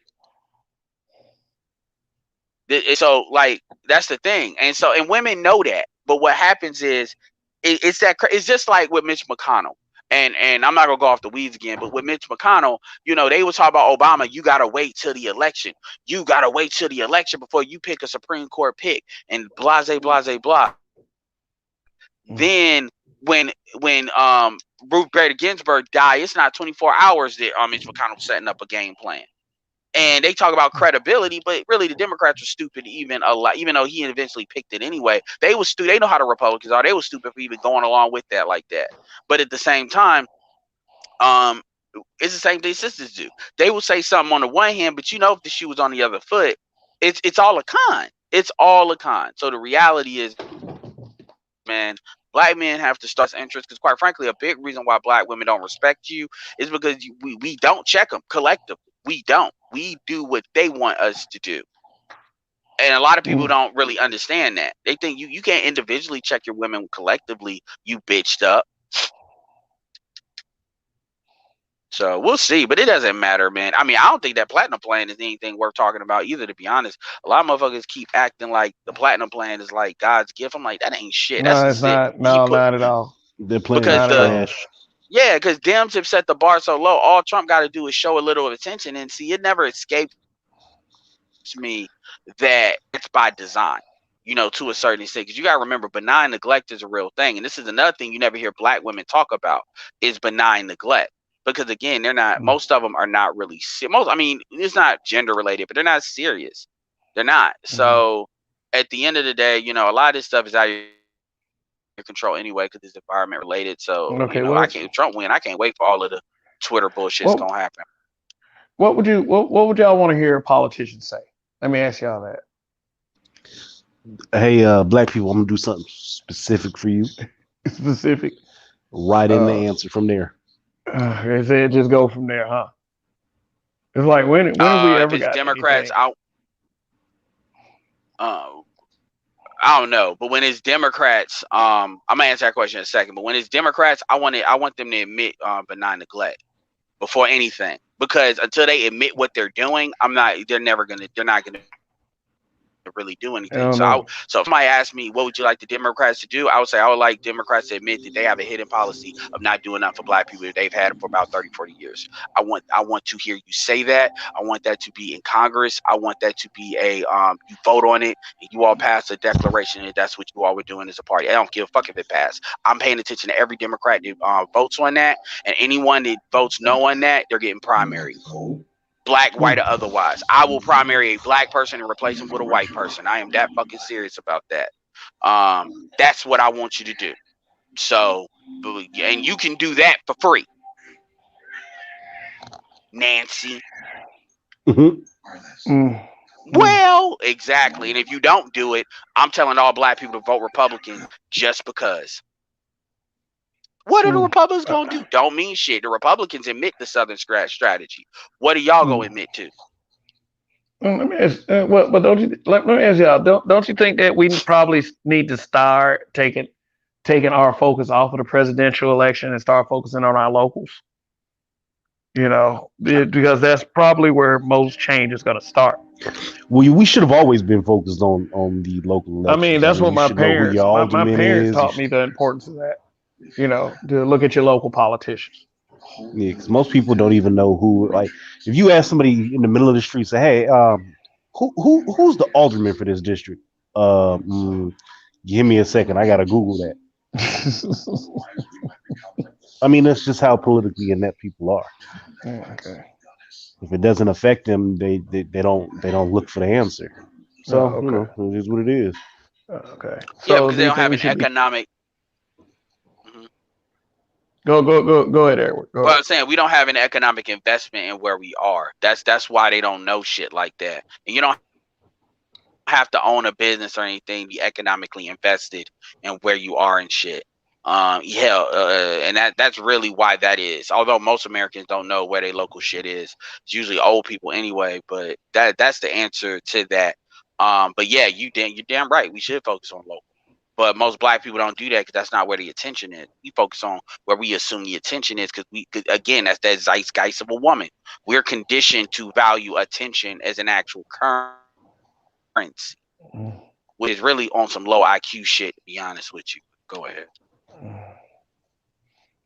S5: So like, that's the thing. And women know that. But what happens is, it's just like with Mitch McConnell. And I'm not gonna go off the weeds again, but with Mitch McConnell, they would talk about Obama. You gotta wait till the election. You gotta wait till the election before you pick a Supreme Court pick, and blase, blase, blah. Then when Ruth Bader Ginsburg died, it's not 24 hours that Mitch McConnell was setting up a game plan. And they talk about credibility, but really the Democrats were stupid even though he eventually picked it anyway. They were stupid. They know how the Republicans are. They were stupid for even going along with that like that. But at the same time, it's the same thing sisters do. They will say something on the one hand, but if the shoe was on the other foot, it's all a con. It's all a con. So the reality is, man, black men have to start interest, because quite frankly, a big reason why black women don't respect you is because we don't check them collectively. We don't. We do what they want us to do. And a lot of people don't really understand that. They think you can't individually check your women collectively, you bitched up. So we'll see, but it doesn't matter, man. I mean, I don't think that platinum plan is anything worth talking about either, to be honest. A lot of motherfuckers keep acting like the platinum plan is like God's gift. I'm like, that ain't shit.
S1: No, it's not. No, not at all.
S2: The plan is trash.
S5: Yeah, because Dems have set the bar so low. All Trump got to do is show a little attention, and see, it never escapes me that it's by design, to a certain extent. Because you got to remember, benign neglect is a real thing, and this is another thing you never hear black women talk about is benign neglect. Because again, they're not. Most of them are not really. I mean, it's not gender related, but they're not serious. They're not. So at the end of the day, a lot of this stuff is out of your control anyway, because it's environment related. So I can't Trump win. I can't wait for all of the Twitter bullshit's gonna happen.
S1: What would y'all want to hear politicians say? Let me ask y'all that.
S2: Hey, black people, I'm gonna do something specific for you.
S1: Specific.
S2: Right in the answer from there.
S1: They said just go from there, huh? It's like when have we ever got
S5: Democrats
S1: anything?
S5: I don't know, but when it's Democrats, I'm gonna answer that question in a second. But when it's Democrats, I want them to admit benign neglect before anything, because until they admit what they're doing, they're not gonna really do anything. So if somebody asked me, what would you like the Democrats to do? I would say I would like Democrats to admit that they have a hidden policy of not doing enough for black people that they've had it for about 30, 40 years. I want to hear you say that. I want that to be in Congress. I want that to be you vote on it and you all pass a declaration that that's what you all were doing as a party. I don't give a fuck if it passed. I'm paying attention to every Democrat that votes on that, and anyone that votes no on that, they're getting primary. Black, white, or otherwise. I will primary a black person and replace him with a white person. I am that fucking serious about that. That's what I want you to do. So, and you can do that for free. Nancy. Well, exactly. And if you don't do it, I'm telling all black people to vote Republican just because. What are the Republicans going to do? Don't mean shit. The Republicans admit the Southern strategy. What are y'all going to admit to?
S1: Let me ask, let me ask y'all, don't you think that we probably need to start taking our focus off of the presidential election and start focusing on our locals? Because that's probably where most change is going to start.
S2: Well, we should have always been focused on the local elections.
S1: I mean, that's what my parents taught me the importance of that. To look at your local politicians.
S2: Yeah, because most people don't even know who. Like, if you ask somebody in the middle of the street, say, "Hey, who's the alderman for this district?" Uh, mm, Give me a second. I gotta Google that. I mean, that's just how politically inept people are.
S1: Okay.
S2: If it doesn't affect them, they don't look for the answer.
S1: Oh,
S2: So
S1: okay.
S2: it is what it is.
S1: Okay.
S5: Yeah,
S1: So
S5: because
S1: do
S5: they
S1: you
S5: don't
S1: think
S5: have
S1: we
S5: an
S1: should be
S5: economic. Mhm.
S1: go ahead, Edward. Go
S5: Well,
S1: ahead.
S5: I'm saying we don't have an economic investment in where we are. That's why they don't know shit like that. And you don't have to own a business or anything, be economically invested in where you are and shit. And that's really why that is. Although most Americans don't know where their local shit is, it's usually old people anyway. But that's the answer to that. But yeah, you're damn right. We should focus on local. But most black people don't do that because that's not where the attention is. We focus on where we assume the attention is because again, that's that zeitgeist of a woman. We're conditioned to value attention as an actual currency,
S1: Mm.
S5: which is really on some low IQ shit, to be honest with you. Go ahead.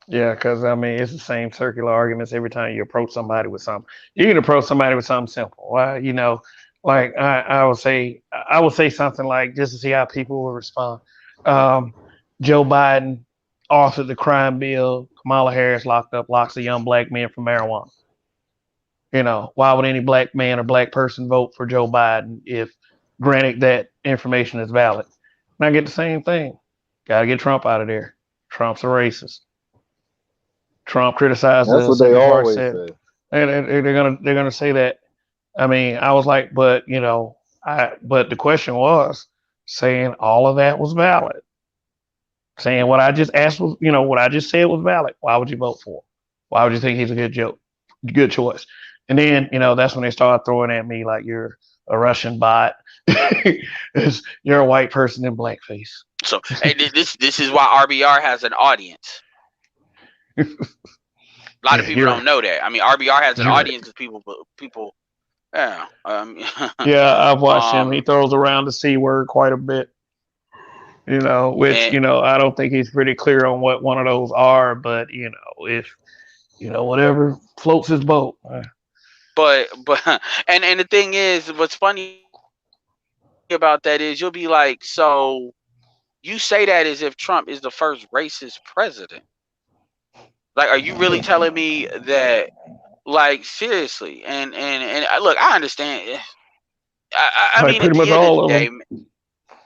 S1: Yeah, because I mean, it's the same circular arguments every time you approach somebody with something. You can approach somebody with something simple. Well, like I would say something like just to see how people will respond. Um, Joe Biden authored the crime bill. Kamala Harris locks the young black men for marijuana. Why would any black man or black person vote for Joe Biden if, granted, that information is valid? And I get the same thing. Got to get Trump out of there. Trump's a racist. Trump criticized
S4: That's
S1: the
S4: what they
S1: Central Park
S4: always
S1: said,
S4: say.
S1: and they're gonna say that. I mean, I was like, but but the question was saying all of that was valid. Saying what I just asked was, what I just said was valid. Why would you vote for him? Why would you think he's a good choice? And then, that's when they started throwing at me like you're a Russian bot. You're a white person in blackface.
S5: So, hey, this is why RBR has an audience. A lot of
S1: Yeah,
S5: people
S1: you're
S5: don't know that. I mean, RBR has an
S1: you're right.
S5: audience because people, yeah,
S1: Yeah, I've watched him. He
S5: um,
S1: throws around the C word quite a bit. Which,
S5: and
S1: I don't think he's pretty clear on what one of those are, but, if, whatever floats his boat.
S5: but and the thing is, what's funny about that is you'll be like, so you say that as if Trump is the first racist president. Like, are you really telling me that? Like, seriously? And look, I understand. I
S1: Like
S5: mean, at
S1: pretty
S5: the
S1: much
S5: end of the
S1: all of
S5: day,
S1: them.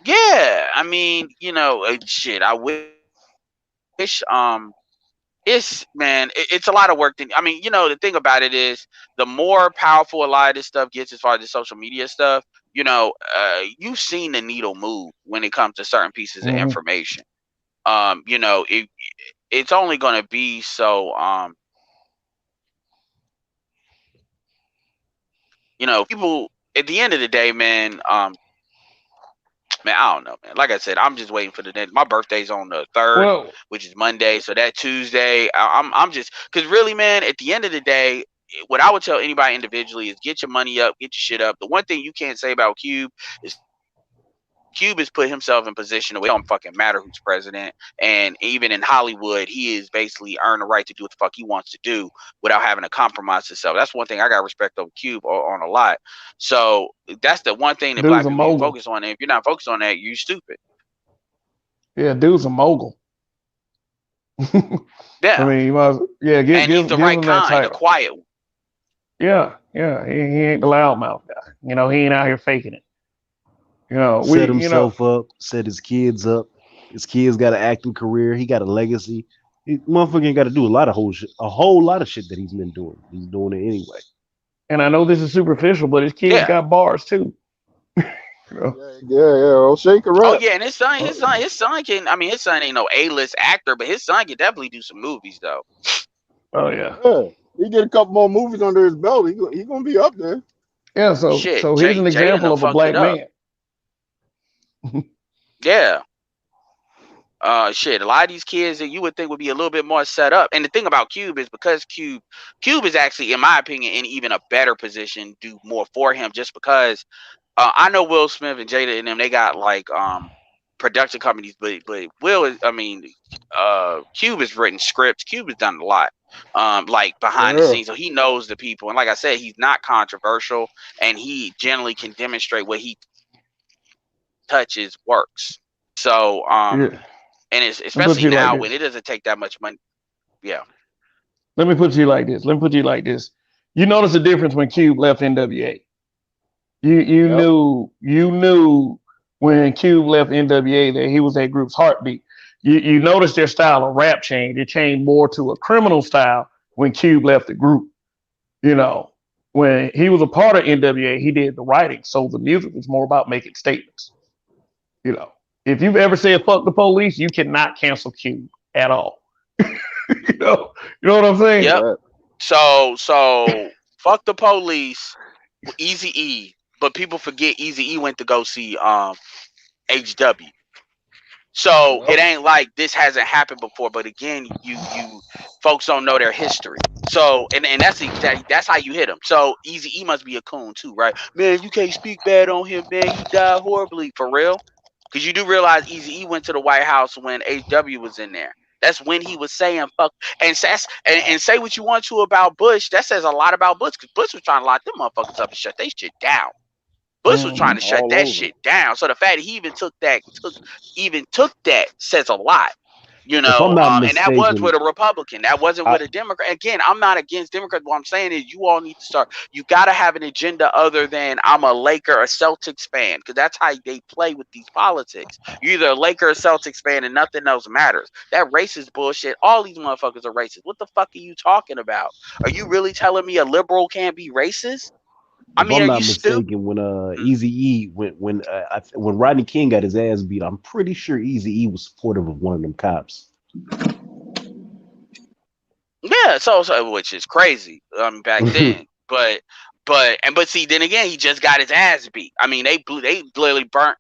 S5: yeah. I mean, shit. I wish. It's man, it's a lot of work. I mean, the thing about it is, the more powerful a lot of this stuff gets, as far as the social media stuff, you've seen the needle move when it comes to certain pieces of
S1: Hmm.
S5: information. It's only going to be so. People at the end of the day, man. Man, I don't know, man. Like I said, I'm just waiting for the next. My birthday's on the 3rd,
S1: Well,
S5: which is Monday. So that Tuesday, I'm just because really, man. At the end of the day, what I would tell anybody individually is get your money up, get your shit up. The one thing you can't say about Cube is Cube has put himself in position where it don't fucking matter who's president. And even in Hollywood, he is basically earned the right to do what the fuck he wants to do without having to compromise himself. That's one thing I got respect over Cube on a lot. So that's the one thing that
S1: dude's
S5: black
S1: a
S5: people need to
S1: mogul.
S5: focus on. And if you're not focused on that, you stupid.
S1: Yeah, dude's a mogul. I
S5: Yeah.
S1: mean, you might, yeah,
S5: And he's the
S1: give
S5: right
S1: him that
S5: kind, the
S1: title.
S5: quiet one.
S1: Yeah, yeah, he ain't the loudmouth guy. He ain't out here faking it.
S2: Set himself up, set his kids up. His kids got an acting career. He got a legacy. Motherfucker ain't got to do a whole lot of shit that he's been doing. He's doing it anyway.
S1: and I know this is superficial, but his kids
S5: Yeah.
S1: got bars too. You know?
S4: Yeah. O'Shea can
S5: Oh
S4: rap.
S5: yeah, and his son can. I mean, his son ain't no A-list actor, but his son can definitely do some movies though.
S1: Oh yeah,
S4: Yeah, he get a couple more movies under his belt. He gonna be up there.
S1: yeah. So
S5: Shit,
S1: so he's an
S5: Jada
S1: example
S5: done
S1: of a
S5: fucked it
S1: black
S5: up.
S1: man.
S5: Yeah. Shit, a lot of these kids that you would think would be a little bit more set up. And the thing about Cube is because Cube is actually, in my opinion, in even a better position, do more for him just because I know Will Smith and Jada and them, they got like production companies, but Will is, I mean, Cube has written scripts. Cube has done a lot, like behind the
S4: Yeah.
S5: scenes, so he knows the people. And like I said, he's not controversial, and he generally can demonstrate what he touches works. So,
S1: Yeah.
S5: and it's
S1: Let me put
S5: especially
S1: you like
S5: now when
S1: this.
S5: it doesn't take that much money. Yeah.
S1: Let me put you like this. Let me put you like this. You notice the difference when Cube left NWA.
S4: Yep.
S1: You knew when Cube left NWA that he was that group's heartbeat. You noticed their style of rap changed. It changed more to a criminal style when Cube left the group. You know, when he was a part of NWA, he did the writing, so the music was more about making statements. You know, if you've ever said "fuck the police," you cannot cancel Cube at all. You know what I'm saying?
S5: Yep.
S4: That.
S5: So fuck the police. Easy E, but people forget Easy E went to go see HW. So
S4: Yep.
S5: it ain't like this hasn't happened before, but again, you folks don't know their history. So and that's exactly that's how you hit them. So Easy E must be a coon too, right? Man, you can't speak bad on him, man. He died horribly for real. Because you do realize Easy E went to the White House when HW was in there. That's when he was saying fuck and say what you want to about Bush. That says a lot about Bush because Bush was trying to lock them motherfuckers up and shut they shit down. Bush was trying to
S1: Mhm.
S5: shut
S4: All
S5: that
S4: over.
S5: shit down. So the fact that he even took that says a lot.
S2: If I'm not
S5: And that was with
S2: mistaken,
S5: a Republican. That wasn't
S2: I,
S5: with a Democrat. Again, I'm not against Democrats. What I'm saying is you all need to start. You got to have an agenda other than I'm a Laker or Celtics fan because that's how they play with these politics. You're either a Laker or Celtics fan and nothing else matters. That racist bullshit. All these motherfuckers are racist. What the fuck are you talking about? Are you really telling me a liberal can't be racist? I
S2: if
S5: mean,
S2: I'm
S5: are
S2: not
S5: you stupid?
S2: mistaken, when Easy E when Rodney King got his ass beat, I'm pretty sure Easy E was supportive of one of them cops.
S5: Yeah, so which is crazy. Back then, but see, then again, he just got his ass beat. I mean, they literally burnt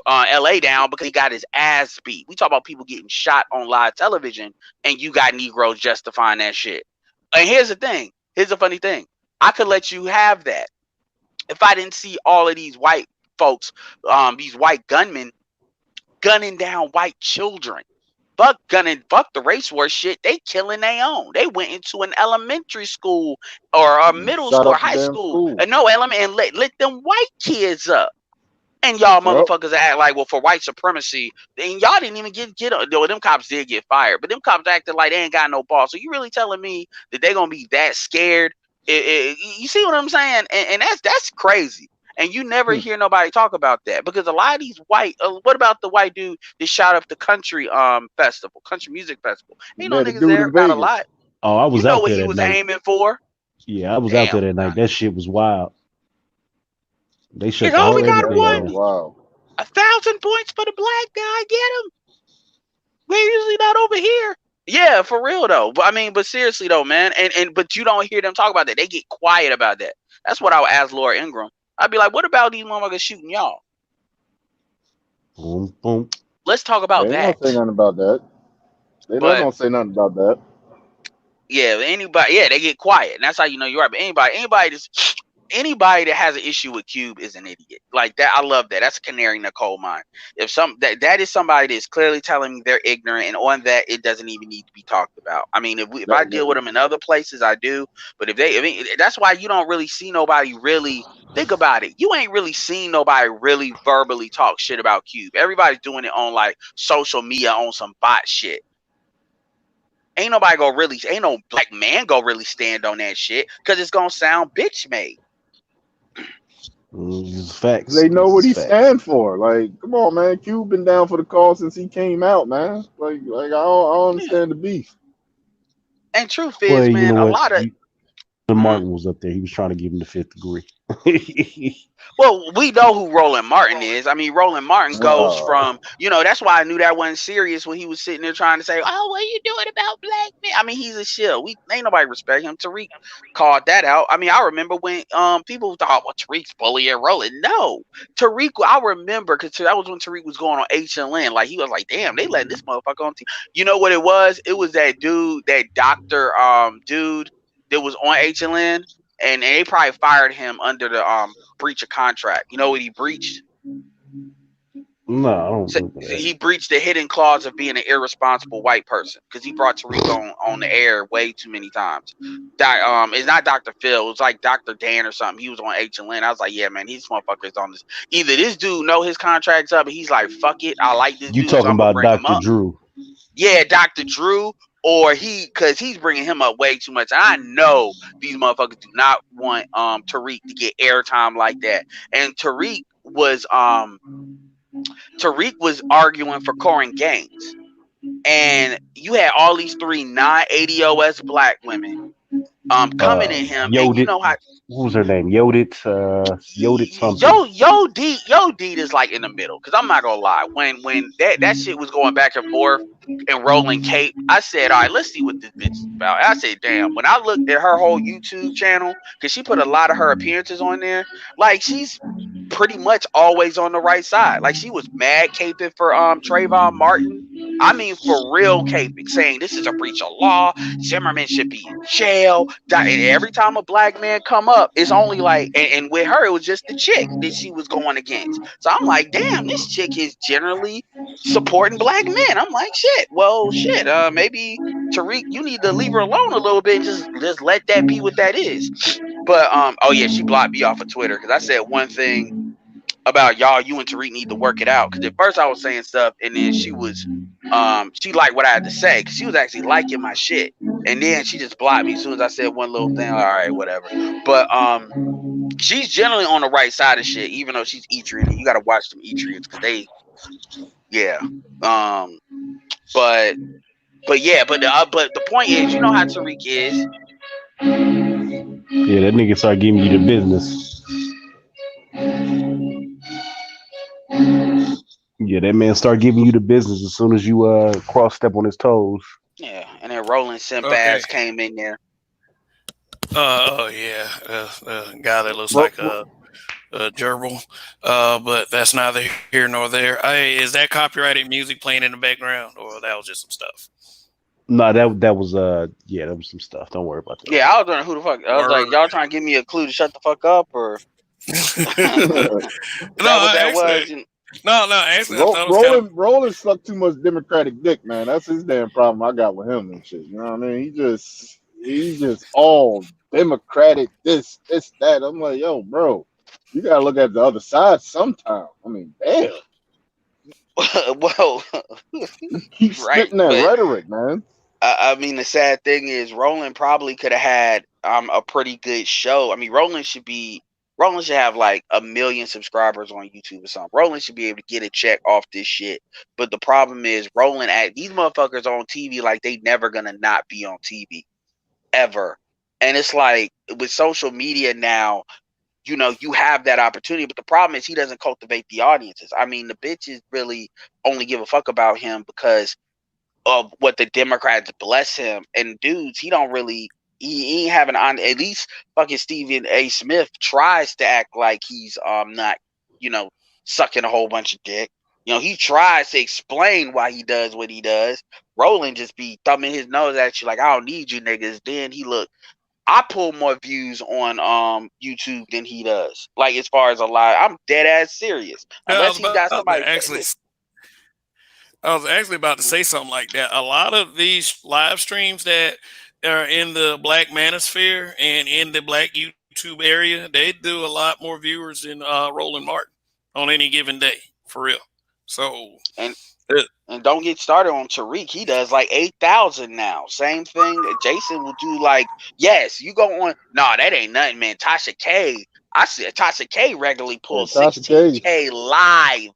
S5: L.A. down because he got his ass beat. We talk about people getting shot on live television, and you got Negroes justifying that shit. And here's the thing. Here's the funny thing. I could let you have that if I didn't see all of these white folks, these white gunmen gunning down white children. Fuck gunning, fuck the race war shit. They killing their own. They went into an elementary school or a
S4: And
S5: middle
S4: shot
S5: school or
S4: up the
S5: high
S4: damn
S5: school,
S4: school.
S5: and no element, and let them white kids up. And y'all
S4: Yep.
S5: motherfuckers act like, well, for white supremacy, and y'all didn't even get though them cops did get fired, but them cops acted like they ain't got no balls. So you really telling me that they gonna be that scared? You see what I'm saying? And that's crazy. And you never
S4: Hmm.
S5: hear nobody talk about that because a lot of these white. What about the white dude that shot up the country festival, country music festival? Ain't no
S4: Yeah, the
S5: niggas
S4: dude
S5: there.
S4: in
S5: Not a
S4: Vegas.
S5: lot.
S2: Oh, I
S5: You
S2: was
S5: know
S2: out
S5: what
S2: there
S5: he
S2: that
S5: was
S2: night.
S5: aiming for?
S2: Yeah, I was out
S5: Damn.
S2: there that night. That shit was wild. They shut the
S5: Oh, we
S2: whole
S5: got
S4: Yeah,
S2: everything
S4: that
S5: one.
S4: was
S2: down.
S4: wild.
S5: 1,000 points for the black guy. Get him. We're usually not over here. Yeah, for real though. But I mean, but seriously though, man. And but you don't hear them talk about that. They get quiet about that. That's what I would ask Laura Ingram. I'd be like, what about these motherfuckers shooting y'all?
S2: Boom, boom.
S5: Let's talk
S4: They
S5: about
S4: ain't gonna say
S5: that.
S4: nothing about that. They not
S5: But
S4: gonna say nothing about that.
S5: yeah, anybody, yeah, they get quiet, and that's how you know you're right. But anybody that has an issue with Cube is an idiot. Like that, I love that. That's a canary in the coal mine. If that is somebody that's clearly telling me they're ignorant, and on that, it doesn't even need to be talked about. I mean, if I deal with
S4: That-
S5: them in other places, I do. But I mean, that's why you don't really see nobody really. Think about it. You ain't really seen nobody really verbally talk shit about Cube. Everybody's doing it on like social media on some bot shit. Ain't nobody gonna really, ain't no black man gonna really stand on that shit because it's gonna sound bitch made.
S2: These facts.
S4: They know
S2: These
S4: what
S2: is
S4: he
S2: facts.
S4: stand for. Like, come on, man. Cube been down for the cause since he came out, man. I don't
S5: Yeah.
S4: understand the beef.
S5: And truth
S2: Well,
S5: is,
S2: you know
S5: man, a
S2: what?
S5: lot of mhm.
S2: Martin was up there. He was trying to give him the fifth degree.
S5: Well, we know who Roland Martin is. I mean, Roland Martin goes
S4: Oh,
S5: from, that's why I knew that wasn't serious when he was sitting there trying to say, "Oh, what are you doing about black men?" I mean, he's a shill. We ain't nobody respect him. Tariq called that out. I mean, I remember when people thought, "Well, Tariq's bullying Roland." No, Tariq. I remember because that was when Tariq was going on HLN. Like he was like, "Damn, they letting this motherfucker on TV." You know what it was? It was that dude, that doctor, dude that was on HLN, and they probably fired him under the breach of contract. You know what he breached?
S2: No, I don't
S5: So
S2: remember that.
S5: he breached the hidden clause of being an irresponsible white person because he brought Tariq on the air way too many times. It's not Dr. Phil. It was like Dr. Dan or something. He was on H and Lynn. I was like, yeah, man, these motherfuckers on this. Either this dude know his contract's up and he's like, fuck it, I like this
S2: You
S5: dude, so
S2: talking
S5: I'm gonna
S2: about
S5: bring him
S2: Dr.
S5: up.
S2: Drew?
S5: Yeah, Dr. Drew, or because he's bringing him up way too much. I know these motherfuckers do not want Tariq to get airtime like that. And Tariq was arguing for Corin Gaines, and you had all these three non-ADOS black women coming at him, and you
S2: Yodit.
S5: know how
S2: What was her name? Yodit. Yodit something.
S5: Yo Deed is like in the middle, because I'm not gonna lie, when that shit was going back and forth and rolling cape, I said, all right, let's see what this bitch is about. I said, damn, when I looked at her whole YouTube channel, because she put a lot of her appearances on there, like she's pretty much always on the right side. Like she was mad caping for Trayvon Martin. I mean, for real caping, saying this is a breach of law. Zimmerman should be in jail. And every time a black man come up, it's only like, and with her, it was just the chick that she was going against. So I'm like, damn, this chick is generally supporting black men. I'm like, shit. Well, shit. Maybe Tariq, you need to leave her alone a little bit and just let that be what that is. But oh yeah, she blocked me off of Twitter because I said one thing about y'all, you and Tariq need to work it out. Because at first I was saying stuff, and then she liked what I had to say because she was actually liking my shit, and then she just blocked me as soon as I said one little thing. All right, whatever. But she's generally on the right side of shit, even though she's Etrian, and you got to watch them Etrians because they, yeah. But the point is, you know how Tariq is.
S2: Yeah, that nigga started giving you the business. Yeah, that man started giving you the business as soon as you cross step on his toes.
S5: Yeah, and then Roland Simpaz
S6: Okay.
S5: came in there.
S6: Oh yeah, guy that looks
S2: Ro-
S6: like a gerbil. But that's neither here nor there. Hey, is that copyrighted music playing in the background, or that was just some stuff?
S2: No, that was yeah, that was some stuff. Don't worry about that.
S5: Yeah, I was wondering who the fuck. I was like, y'all trying to give me a clue to shut the fuck up, or that what that was?
S6: No, actually, I thought it was kind of.
S4: Roland sucked too much Democratic dick, man. That's his damn problem I got with him and shit. You know what I mean? He's just all Democratic, this, that. I'm like, yo, bro, you gotta look at the other side sometime. I mean, damn.
S5: Well,
S4: Keep spitting that rhetoric, man.
S5: I mean, the sad thing is, Roland probably could have had a pretty good show. I mean, Roland should have like 1 million subscribers on YouTube or something. Roland should be able to get a check off this shit. But the problem is, Roland these motherfuckers on TV like they never gonna not be on TV ever. And it's like with social media now, you know, you have that opportunity. But the problem is he doesn't cultivate the audiences. I mean, the bitches really only give a fuck about him because of what the Democrats bless him. And dudes, he don't really. He ain't having on. At least fucking Stephen A. Smith tries to act like he's not, you know, sucking a whole bunch of dick. You know, he tries to explain why he does what he does. Roland just be thumbing his nose at you like, I don't need you niggas. Then he look. I pull more views on YouTube than he does. Like as far as a lot, I'm dead ass serious. Unless he got somebody.
S6: I was actually about to say something like that. A lot of these live streams that are in the black manosphere and in the black YouTube area, they do a lot more viewers than Roland Martin on any given day, for real. So
S5: and don't get started on Tariq. He does like 8,000 now. Same thing. Jason will do like, yes, you go on. No, that ain't nothing, man. Tasha K. I said Tasha K regularly pulls 16K live.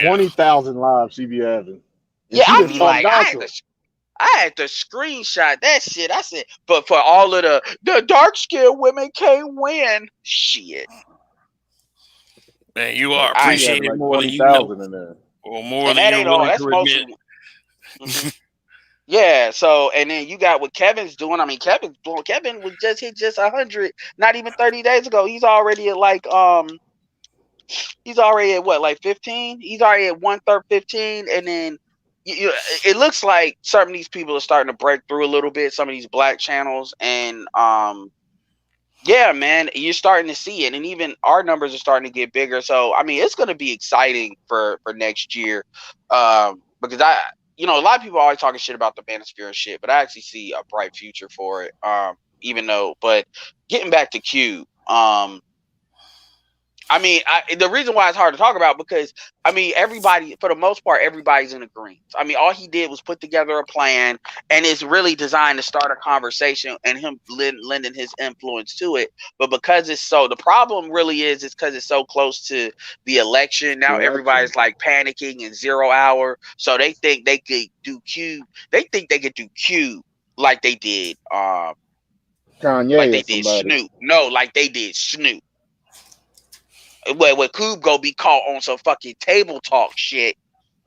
S4: 20,000 live she be having.
S5: Yeah, I'd be like, I had to screenshot that shit. I said, but for all of the dark skinned women can't win. Shit.
S6: Man, you are appreciated
S4: like
S6: more than you know.
S4: In there.
S6: Or more than you're willing to admit.
S5: Mm-hmm. Yeah, so and then you got what Kevin's doing. I mean, Kevin was just hit 100, not even 30 days ago. He's already at like he's already at what, like 15? He's already at 1/3 15, and then it looks like some of these people are starting to break through a little bit. Some of these black channels, and Yeah, man, you're starting to see it, and even our numbers are starting to get bigger. So, I mean, it's going to be exciting for next year, because a lot of people are always talking shit about the manosphere and shit, but I actually see a bright future for it. But getting back to Q, I mean, the reason why it's hard to talk about because I mean, everybody for the most part, everybody's in agreement. I mean, all he did was put together a plan, and it's really designed to start a conversation and him lending his influence to it. But because the problem really is, it's because it's so close to the election. Now everybody's like panicking in 0 hour, so they think they could do Q. They think they could do Q like they did,
S4: Kanye or somebody.
S5: Snoop. No, like they did Snoop. Where Coob go be caught on some fucking table talk shit,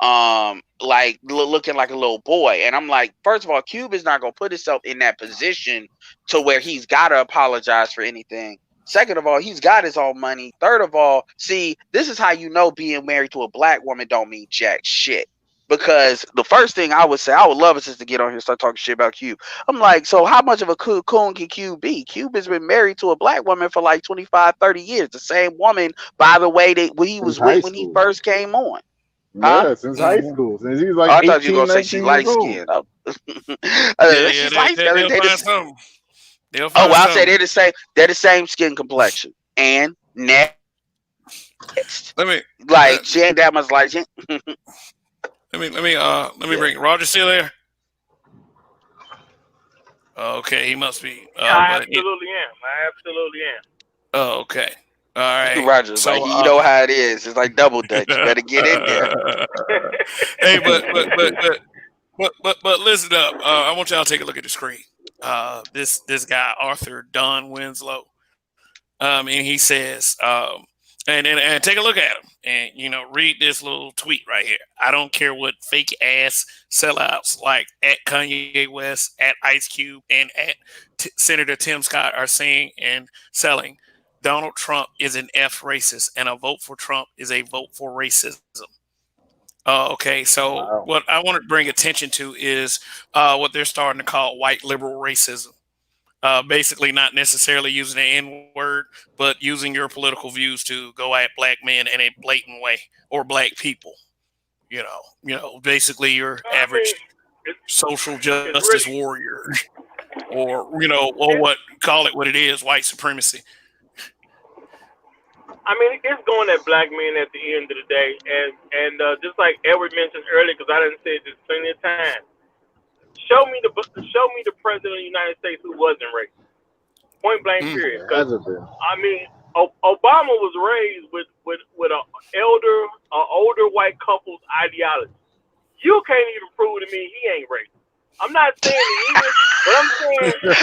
S5: like looking like a little boy. And I'm like, first of all, Cube is not gonna put himself in that position to where he's gotta apologize for anything. Second of all, he's got his own money. Third of all, see, this is how you know being married to a black woman don't mean jack shit. Because the first thing I would say, I would love us to get on here and start talking shit about Cube. I'm like, so how much of a coon can Cube be? Cube has been married to a black woman for like 25, 30 years. The same woman, by the way, that he was with when he first came on. Huh?
S4: Yeah, since high school. Since he was like
S5: I thought you were
S4: 18,
S5: gonna say she's
S4: 19
S5: light
S4: years old.
S5: skinned.
S6: Yeah, they'll find something. They'll find
S5: I'll
S6: something.
S5: say they're the same skin complexion. And next, she ain't that much light.
S6: Let me bring Roger still there. Okay, he must be.
S2: I absolutely am.
S6: Oh, okay. All right.
S5: Roger's
S6: so,
S5: like, you know how it is. It's like double dutch. You better get in there.
S6: Hey, but listen up. I want y'all to take a look at the screen. This guy Arthur Don Winslow, and he says, and take a look at him, and read this little tweet right here. I don't care what fake ass sellouts like at Kanye West, at Ice Cube, and at Senator Tim Scott are saying and selling. Donald Trump is an F racist, and a vote for Trump is a vote for racism. Okay, so what I want to bring attention to is what they're starting to call white liberal racism. Basically, not necessarily using the N-word, but using your political views to go at black men in a blatant way, or black people. Basically your average social justice warrior, or what call it what it is, white supremacy.
S2: I mean, it's going at black men at the end of the day, and just like Edward mentioned earlier, because I didn't say this plenty of times. Show me the president of the United States who wasn't racist. Point blank, period. I mean, Obama was raised with an older white couple's ideology. You can't even prove to me he ain't racist. I'm not saying he is, but I'm saying this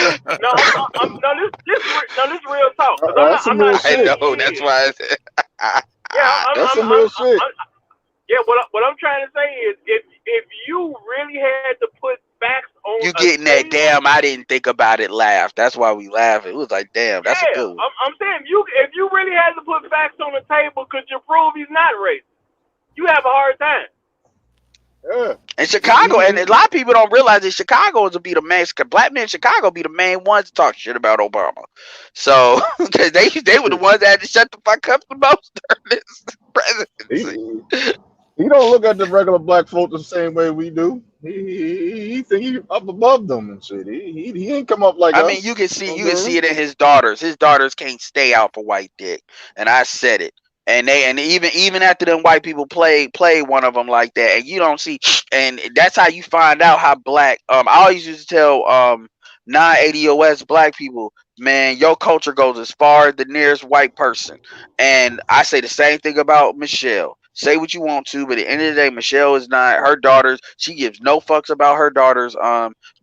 S2: real talk. I'm not saying
S5: I know, that's why.
S2: That's some real shit. What I'm trying to say is, if you really had to put facts on,
S5: you getting that damn I didn't think about it laugh. That's why we laugh. It was like, damn, that's a good one.
S2: I'm saying if you really had to put facts on the table, could you prove he's not racist? You have a hard time.
S4: Yeah.
S5: In Chicago, and a lot of people don't realize that Chicago is be the main. Black men in Chicago be the main ones to talk shit about Obama. So they were the ones that had to shut the fuck up the most during this presidency.
S4: He don't look at the regular black folk the same way we do. He think he up above them and shit. He ain't come up like us.
S5: I mean, you can see it in his daughters. His daughters can't stay out for white dick, and I said it. And even after them white people play one of them like that, and you don't see, and that's how you find out how black. I always used to tell non-ADOS black people, man, your culture goes as far as the nearest white person. And I say the same thing about Michelle. Say what you want to, but at the end of the day, Michelle is not her daughters. She gives no fucks about her daughters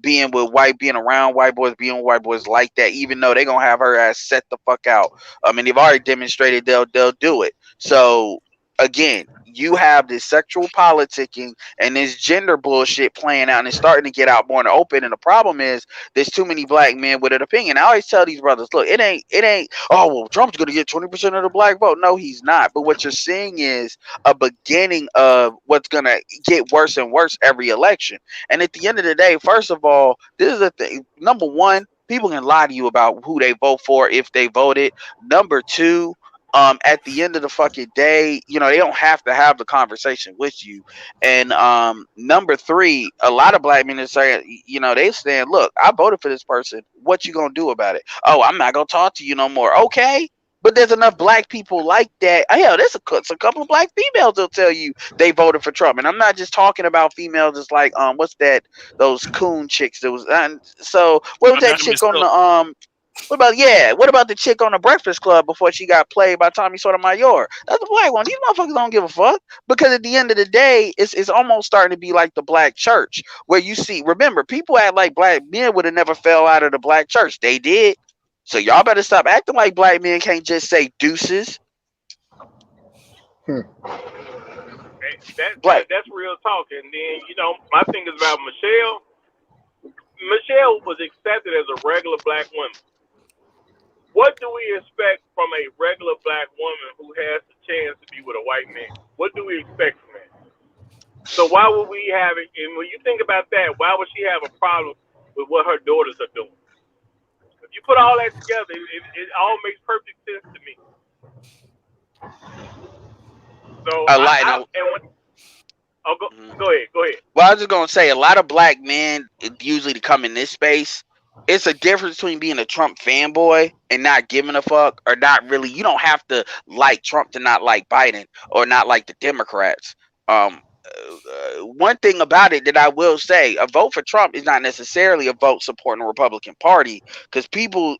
S5: being around white boys, being with white boys like that, even though they're gonna have her ass set the fuck out. I mean, they've already demonstrated they'll do it. So again, you have this sexual politicking and this gender bullshit playing out, and it's starting to get out more in the open. And the problem is there's too many black men with an opinion. I always tell these brothers, look, it ain't, oh, well, Trump's going to get 20% of the black vote. No, he's not. But what you're seeing is a beginning of what's going to get worse and worse every election. And at the end of the day, first of all, this is the thing. Number one, People can lie to you about who they vote for if they voted. Number two, at the end of the fucking day, they don't have to have the conversation with you. And number three, a lot of black men are saying, they saying, look, I voted for this person. What you gonna do about it? Oh, I'm not gonna talk to you no more. Okay. But there's enough black people like that. Hell, there's a couple of black females that'll tell you they voted for Trump. And I'm not just talking about females. It's like, what's that? Those coon chicks that was. So what was that chick
S6: Anonymous
S5: on the
S6: Phillips.
S5: What about the chick on the Breakfast Club before she got played by Tommy Sotomayor? That's the black one. These motherfuckers don't give a fuck because at the end of the day, it's almost starting to be like the black church where you see. Remember, people act like black men would have never fell out of the black church. They did. So y'all better stop acting like black men can't just say deuces. Black.
S2: That's real talk. And then my thing is about Michelle. Michelle was accepted as a regular black woman. What do we expect from a regular black woman who has the chance to be with a white man? What do we expect from that? So why would we have it? And when you think about that, why would she have a problem with what her daughters are doing? If you put all that together, it all makes perfect sense to me. So go ahead.
S5: Well, I was just gonna say a lot of black men usually to come in this space. It's a difference between being a Trump fanboy and not giving a fuck, or not really. You don't have to like Trump to not like Biden or not like the Democrats. One thing about it that I will say, a vote for Trump is not necessarily a vote supporting the Republican Party, because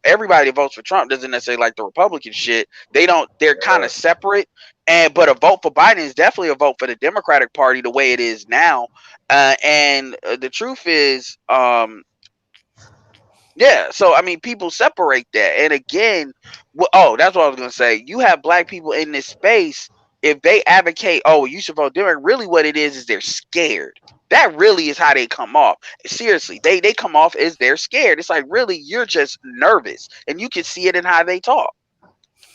S5: everybody that votes for Trump doesn't necessarily like the Republican shit. They're kind of separate. But a vote for Biden is definitely a vote for the Democratic Party the way it is now. And the truth is, yeah, so I mean, people separate that. And again, that's what I was gonna say. You have black people in this space. If they advocate, oh, you should vote Democrat, really what it is they're scared. That really is how they come off. Seriously, they come off as they're scared. It's like, really, you're just nervous, and you can see it in how they talk.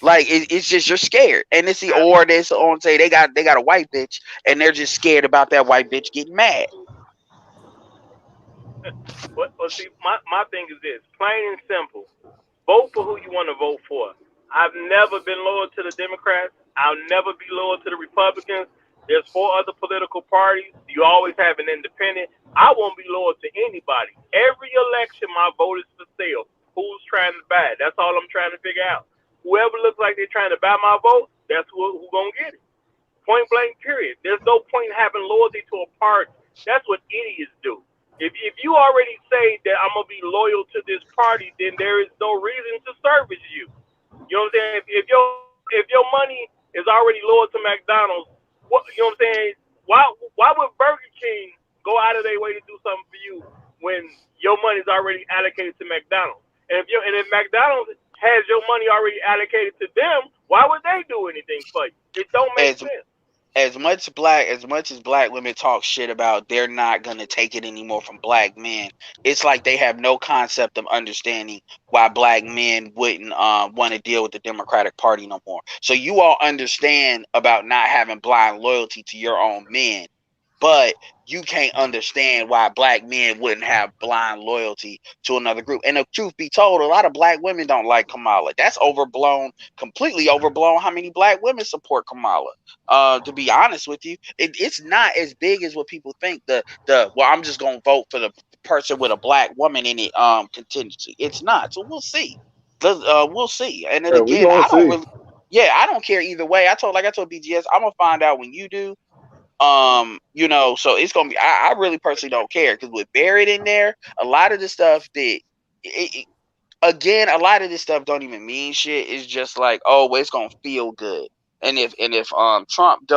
S5: Like it's just you're scared, and it's or they say they got a white bitch, and they're just scared about that white bitch getting mad.
S2: Well, see, my thing is this: plain and simple. Vote for who you want to vote for. I've never been loyal to the Democrats. I'll never be loyal to the Republicans. There's 4 other political parties. You always have an independent. I won't be loyal to anybody. Every election, my vote is for sale. Who's trying to buy it? That's all I'm trying to figure out. Whoever looks like they're trying to buy my vote, that's who's going to get it. Point blank, period. There's no point in having loyalty to a party. That's what idiots do. If you already say that I'm going to be loyal to this party, then there is no reason to service you. You know what I'm saying? If your money is already loyal to McDonald's, you know what I'm saying? Why would Burger King go out of their way to do something for you when your money is already allocated to McDonald's? And if McDonald's has your money already allocated to them, why would they do anything for you? It don't make sense.
S5: As much as black women talk shit about they're not gonna take it anymore from black men, it's like they have no concept of understanding why black men wouldn't want to deal with the Democratic Party no more. So you all understand about not having blind loyalty to your own men, but you can't understand why black men wouldn't have blind loyalty to another group. And the truth be told, a lot of black women don't like Kamala. That's overblown, completely overblown how many black women support Kamala. To be honest with you, it's not as big as what people think. Well, I'm just going to vote for the person with a black woman in it contingency. It's not. So we'll see. We'll see. And then again, I don't care either way. I told BGS, I'm going to find out when you do. So it's gonna be. I really personally don't care, because with buried in there, a lot of the stuff that, again, a lot of this stuff don't even mean shit. It's just like, oh, well, it's gonna feel good. And if Trump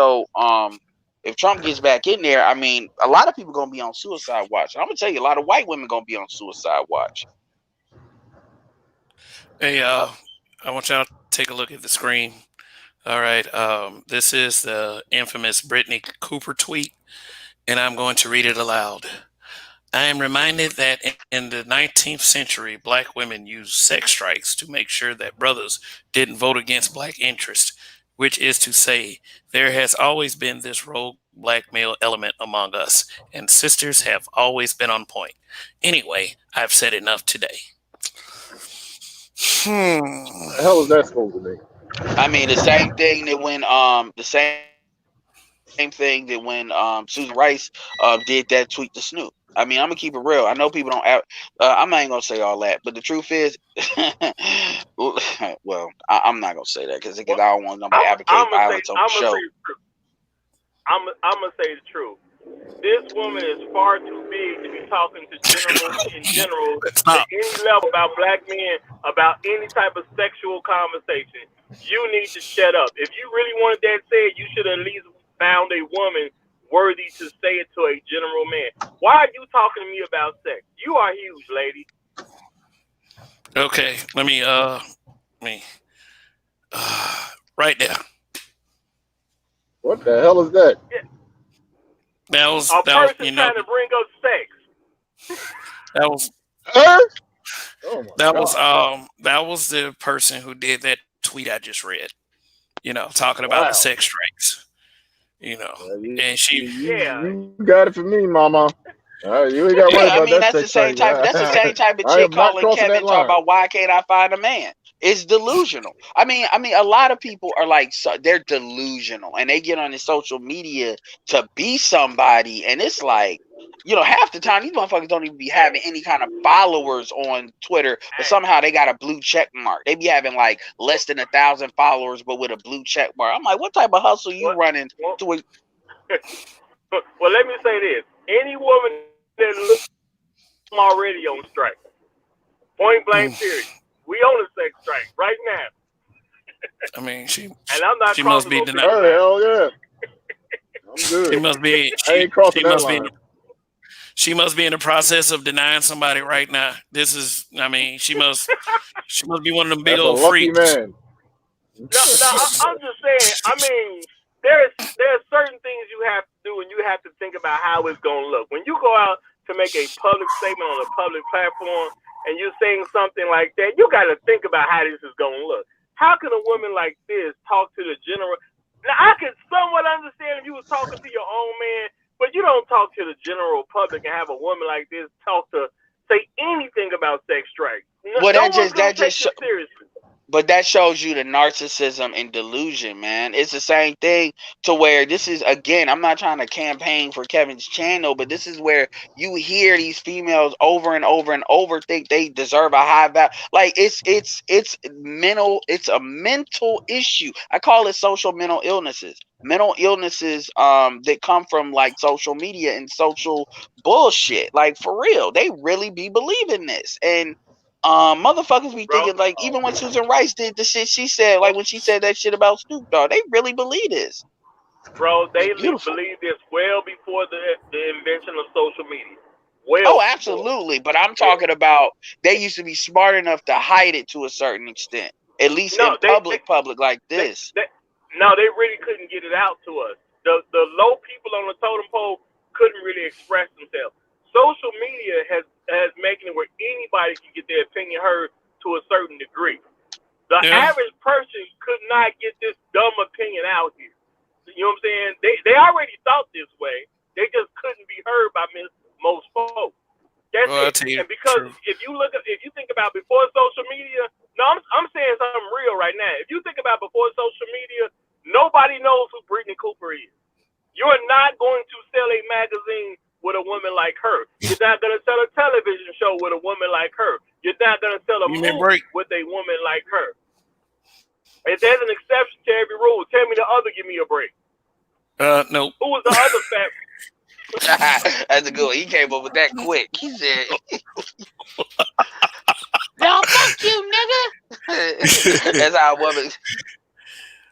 S5: if Trump gets back in there, I mean, a lot of people gonna be on suicide watch. I'm gonna tell you, a lot of white women gonna be on suicide watch.
S6: Hey, I want y'all to take a look at the screen. All right, this is the infamous Brittany Cooper tweet, and I'm going to read it aloud. I am reminded that in the 19th century, black women used sex strikes to make sure that brothers didn't vote against black interests, which is to say, there has always been this rogue black male element among us, and sisters have always been on point. Anyway, I've said enough today.
S4: What the hell is that supposed to mean?
S5: I mean, the same thing that when Susan Rice did that tweet to Snoop. I mean, I'm gonna keep it real. I know people don't. I'm not even gonna say all that, but the truth is, well, I'm not gonna say that because I don't want nobody advocate violence on the show.
S7: I'm gonna say the truth. This woman is far too big to be talking to in general at any level about black men, about any type of sexual conversation. You need to shut up. If you really wanted that said, you should at least found a woman worthy to say it to a general man. Why are you talking to me about sex? You are huge, lady.
S6: Okay, let me right there.
S4: What the hell is that?
S7: Yeah.
S6: That was
S7: a person trying to bring up sex.
S6: That was
S4: her. Oh my God.
S6: That was the person who did that tweet I just read. Talking about the sex strikes. And she.
S4: You got it for me, Mama. You ain't got to worry about that.
S5: That's the same type. That's the same type of chick calling Kevin talking about why can't I find a man? It's delusional. I mean, a lot of people are like, they're delusional, and they get on the social media to be somebody, and it's like, half the time these motherfuckers don't even be having any kind of followers on Twitter, but somehow they got a blue check mark. They be having like less than 1,000 followers, but with a blue check mark. I'm like, what type of hustle you running to?
S7: Well, let me say this: any woman that looks already on strike, point blank, period. We on a sex strike right now.
S6: I mean,
S7: and I'm not
S6: she must be
S4: denying. Hell yeah. I'm good.
S6: She must be.
S4: I ain't crossing that line.
S6: She must be in the process of denying somebody right now. This is. I mean, she must be one of them big old freaks.
S4: Man.
S7: No, I'm just saying. I mean, there's certain things you have to do, and you have to think about how it's gonna look when you go out to make a public statement on a public platform. And you're saying something like that, you got to think about how this is going to look. How can a woman like this talk to the general? Now, I could somewhat understand if you was talking to your own man, but you don't talk to the general public and have a woman like this say anything about sex strikes.
S5: Well, that just seriously. But that shows you the narcissism and delusion, man. It's the same thing to where this is, again, I'm not trying to campaign for Kevin's channel, but this is where you hear these females over and over and over think they deserve a high value. Like it's mental, it's a mental issue. I call it social mental illnesses. Mental illnesses that come from like social media and social bullshit. Like for real. They really be believing this. And motherfuckers be thinking like, even when Susan Rice did the shit she said, like when she said that shit about Snoop Dogg, they really believe this.
S7: Bro, they believe this well before the invention of social media.
S5: Absolutely. But I'm talking about they used to be smart enough to hide it to a certain extent, at least in public like this.
S7: They really couldn't get it out to us. The low people on the totem pole couldn't really express themselves. Social media has making it where anybody can get their opinion heard to a certain degree. The average person could not get this dumb opinion out here. You know what I'm saying? They already thought this way. They just couldn't be heard by most folks. That's it. And because if you think about before social media, I'm saying something real right now. If you think about before social media, nobody knows who Brittany Cooper is. You're not going to sell a magazine with a woman like her. You're not going to sell a television show with a woman like her. You're not going to sell a movie with a woman like her. If there's an exception to every rule, tell me the other, give me a break.
S6: No.
S7: Who was the other fat?
S5: That's a good one. He came up with that quick. He said, "No, fuck you, nigga." That's how a woman.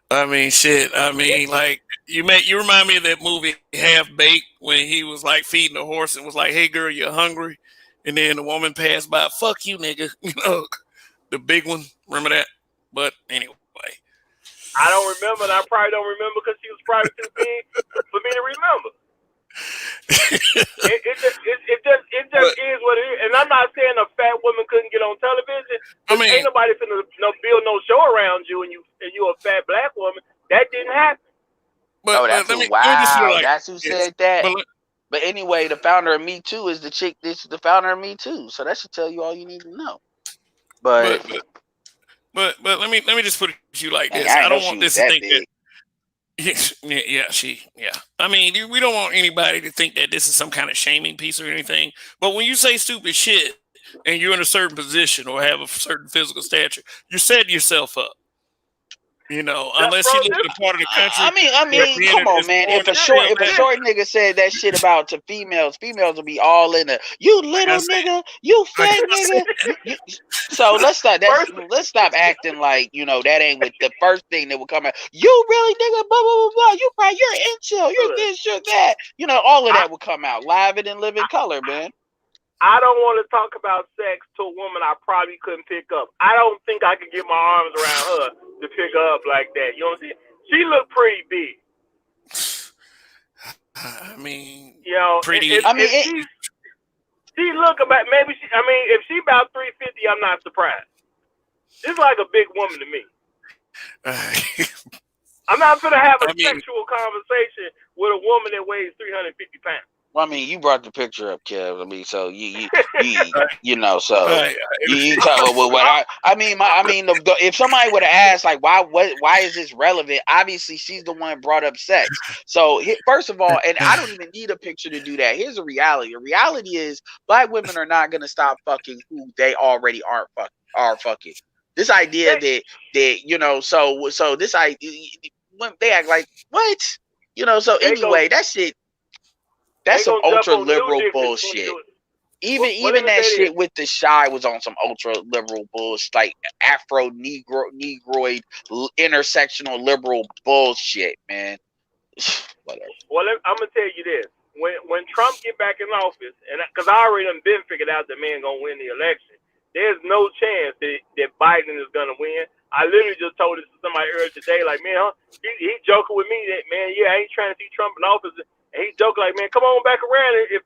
S6: I mean, shit. I mean, like you remind me of that movie Half Baked when he was like feeding a horse and was like, "Hey, girl, you're hungry," and then the woman passed by. "Fuck you, nigga." The big one. Remember that? But anyway,
S7: I don't remember. And I probably don't remember because she was probably too big for me to remember. it just is what it is. And I'm not saying a fat woman couldn't get on television. I mean, ain't nobody finna build no show around you and you a fat black woman. That didn't happen.
S5: That's who said that. But anyway, the founder of Me Too is the chick. This is the founder of Me Too. So that should tell you all you need to know. But
S6: But let me just put it to you like
S5: Dang,
S6: this.
S5: I
S6: I
S5: ain't know
S6: don't
S5: she
S6: want
S5: was
S6: this to
S5: that
S6: think that.
S5: big.
S6: Yeah. I mean, we don't want anybody to think that this is some kind of shaming piece or anything. But when you say stupid shit and you're in a certain position or have a certain physical stature, you're setting yourself up. Unless you live in a part of the country
S5: I
S6: where
S5: mean,
S6: men
S5: come on,
S6: is
S5: man.
S6: born
S5: If a
S6: to feel that.
S5: short nigga said that shit about to females will be all in the you
S6: Like I
S5: little
S6: said,
S5: nigga, you
S6: like
S5: fat
S6: I said,
S5: nigga. You. So let's stop.
S7: First,
S5: Let's stop acting like that ain't with the first thing that would come out. You really nigga, blah blah blah blah. You're incel. You're this, you're that. All of that would come out live and live in color, man.
S7: I don't want to talk about sex to a woman I probably couldn't pick up. I don't think I could get my arms around her to pick her up like that. You know what I'm saying? She looked pretty big.
S6: I mean,
S7: If
S6: pretty.
S7: she look about if she about 350, I'm not surprised. It's like a big woman to me. I'm not gonna have a sexual conversation with a woman that weighs 350 pounds.
S5: Well, I mean, you brought the picture up, Kev. I mean, so you talk about what if somebody would have asked, like, why is this relevant? Obviously, she's the one brought up sex. So, first of all, and I don't even need a picture to do that. Here's a reality. The reality is, black women are not gonna stop fucking who they already are fucking. This idea that so this idea when they act like what so anyway that shit. That's some ultra liberal bullshit. Even that shit with the shy was on some ultra liberal bullshit, like Afro Negroid intersectional liberal bullshit, man. Whatever.
S7: Well, I'm gonna tell you this: when Trump get back in office, and because I already done been figured out that man gonna win the election, there's no chance that Biden is gonna win. I literally just told this to somebody earlier today, like, man, he joking with me that, man, yeah, I ain't trying to see Trump in office. And he joked like, man, come on back around. If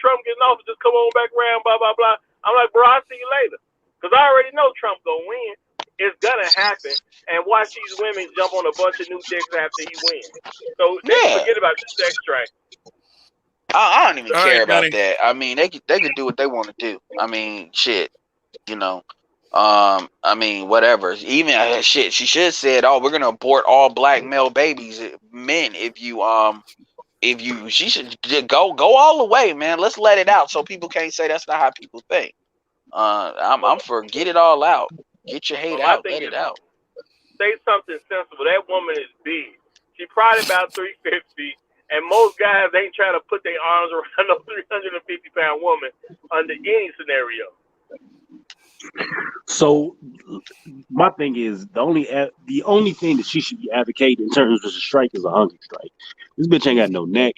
S7: Trump gets in office, just come on back around, blah, blah, blah. I'm like, bro, I'll see you later. Because I already know Trump's going to win. It's going to happen. And watch these women jump on a bunch of new dicks after he wins. So they can forget about the sex track.
S5: I don't even care about that. I mean, they could do what they want to do. I mean, shit, I mean, whatever. Even shit, she should have said, "Oh, we're gonna abort all black male babies, men." She should go all the way, man. Let's let it out so people can't say that's not how people think. I'm for get it all out. Get your hate out. Let it out.
S7: Say something sensible. That woman is big. She probably about 350, and most guys ain't trying to put their arms around a 350-pound woman under any scenario.
S2: So my thing is the only thing that she should be advocating in terms of a strike is a hunger strike. This bitch ain't got no neck.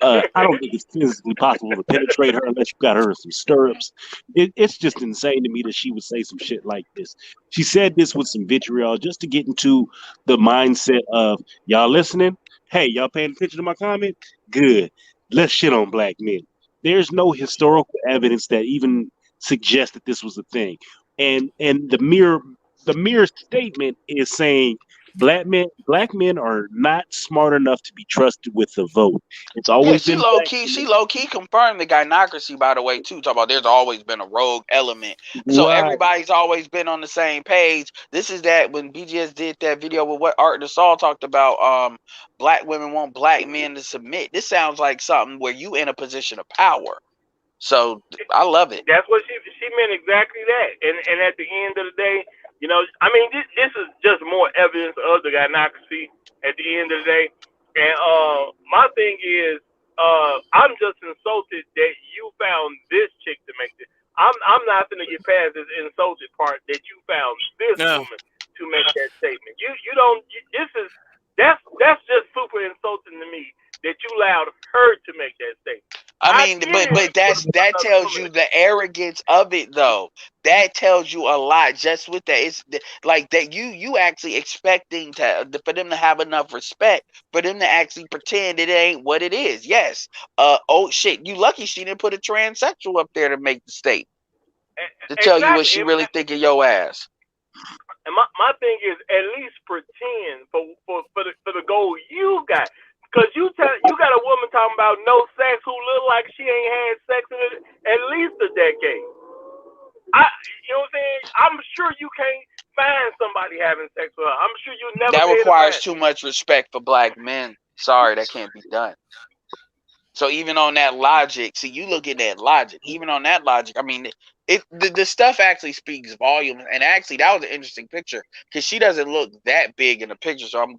S2: I don't think it's physically possible to penetrate her unless you got her in some stirrups. It's just insane to me that she would say some shit like this. She said this with some vitriol just to get into the mindset of y'all listening. Hey, y'all paying attention to my comment? Good. Let's shit on black men. There's no historical evidence that even suggests that this was a thing. And the mere statement is saying black men are not smart enough to be trusted with the vote. It's always been
S5: she low key confirmed the gynocracy, by the way, too. Talk about there's always been a rogue element. So everybody's always been on the same page. This is that when BGS did that video with what Art Saul talked about, black women want black men to submit. This sounds like something where you in a position of power. So I love it.
S7: That's what she meant, exactly that. And at the end of the day, I mean, this is just more evidence of the gynocracy at the end of the day. And my thing is, I'm just insulted that you found this chick to make this. I'm not gonna get past this insulted part that you found this woman to make that statement. That's just super insulting to me that you allowed her to make that statement.
S5: I mean, but that tells you the arrogance of it, though. That tells you a lot just with that. It's like that you actually expecting for them to have enough respect for them to actually pretend it ain't what it is. Yes. Oh shit, you lucky she didn't put a transsexual up there to make the statement to tell you what she really think of your ass.
S7: And my thing is at least pretend for the goal you got. Because you got a woman talking about no sex who look like she ain't had sex in at least a decade. You know what I'm saying? I'm sure you can't find somebody having sex with her. I'm sure you'll never
S5: That
S7: be able to
S5: requires
S7: find.
S5: too much respect for black men. Sorry, that can't be done. So even on that logic, see, you look at that logic. Even on that logic, I mean, the stuff actually speaks volumes. And actually, that was an interesting picture because she doesn't look that big in the picture. So I'm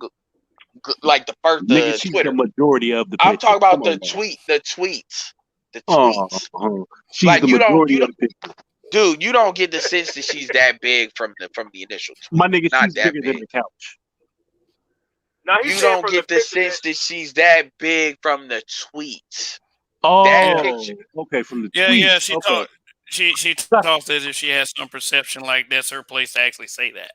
S5: like the first
S2: Nigga, she's
S5: Twitter.
S2: the majority of the
S5: I'm
S2: picture.
S5: talking about
S2: Come
S5: the
S2: on now.
S5: tweets. The
S2: Oh,
S5: tweets.
S2: she's
S5: Like
S2: the
S5: you
S2: majority
S5: don't,
S2: of the picture.
S5: dude. You don't get the sense that she's that big from the initial tweet.
S2: My nigga,
S5: Not
S2: she's
S5: that
S2: bigger
S5: big.
S2: than the couch.
S7: Now he's
S5: You
S7: saying
S5: don't
S7: from
S5: get
S7: the
S5: the
S7: picture
S5: sense that she's that big from the tweets.
S2: Oh,
S5: picture.
S2: okay, from the
S6: Yeah,
S2: tweet.
S6: yeah. She
S2: Okay.
S6: she talks as if she has some perception like that's her place to actually say that.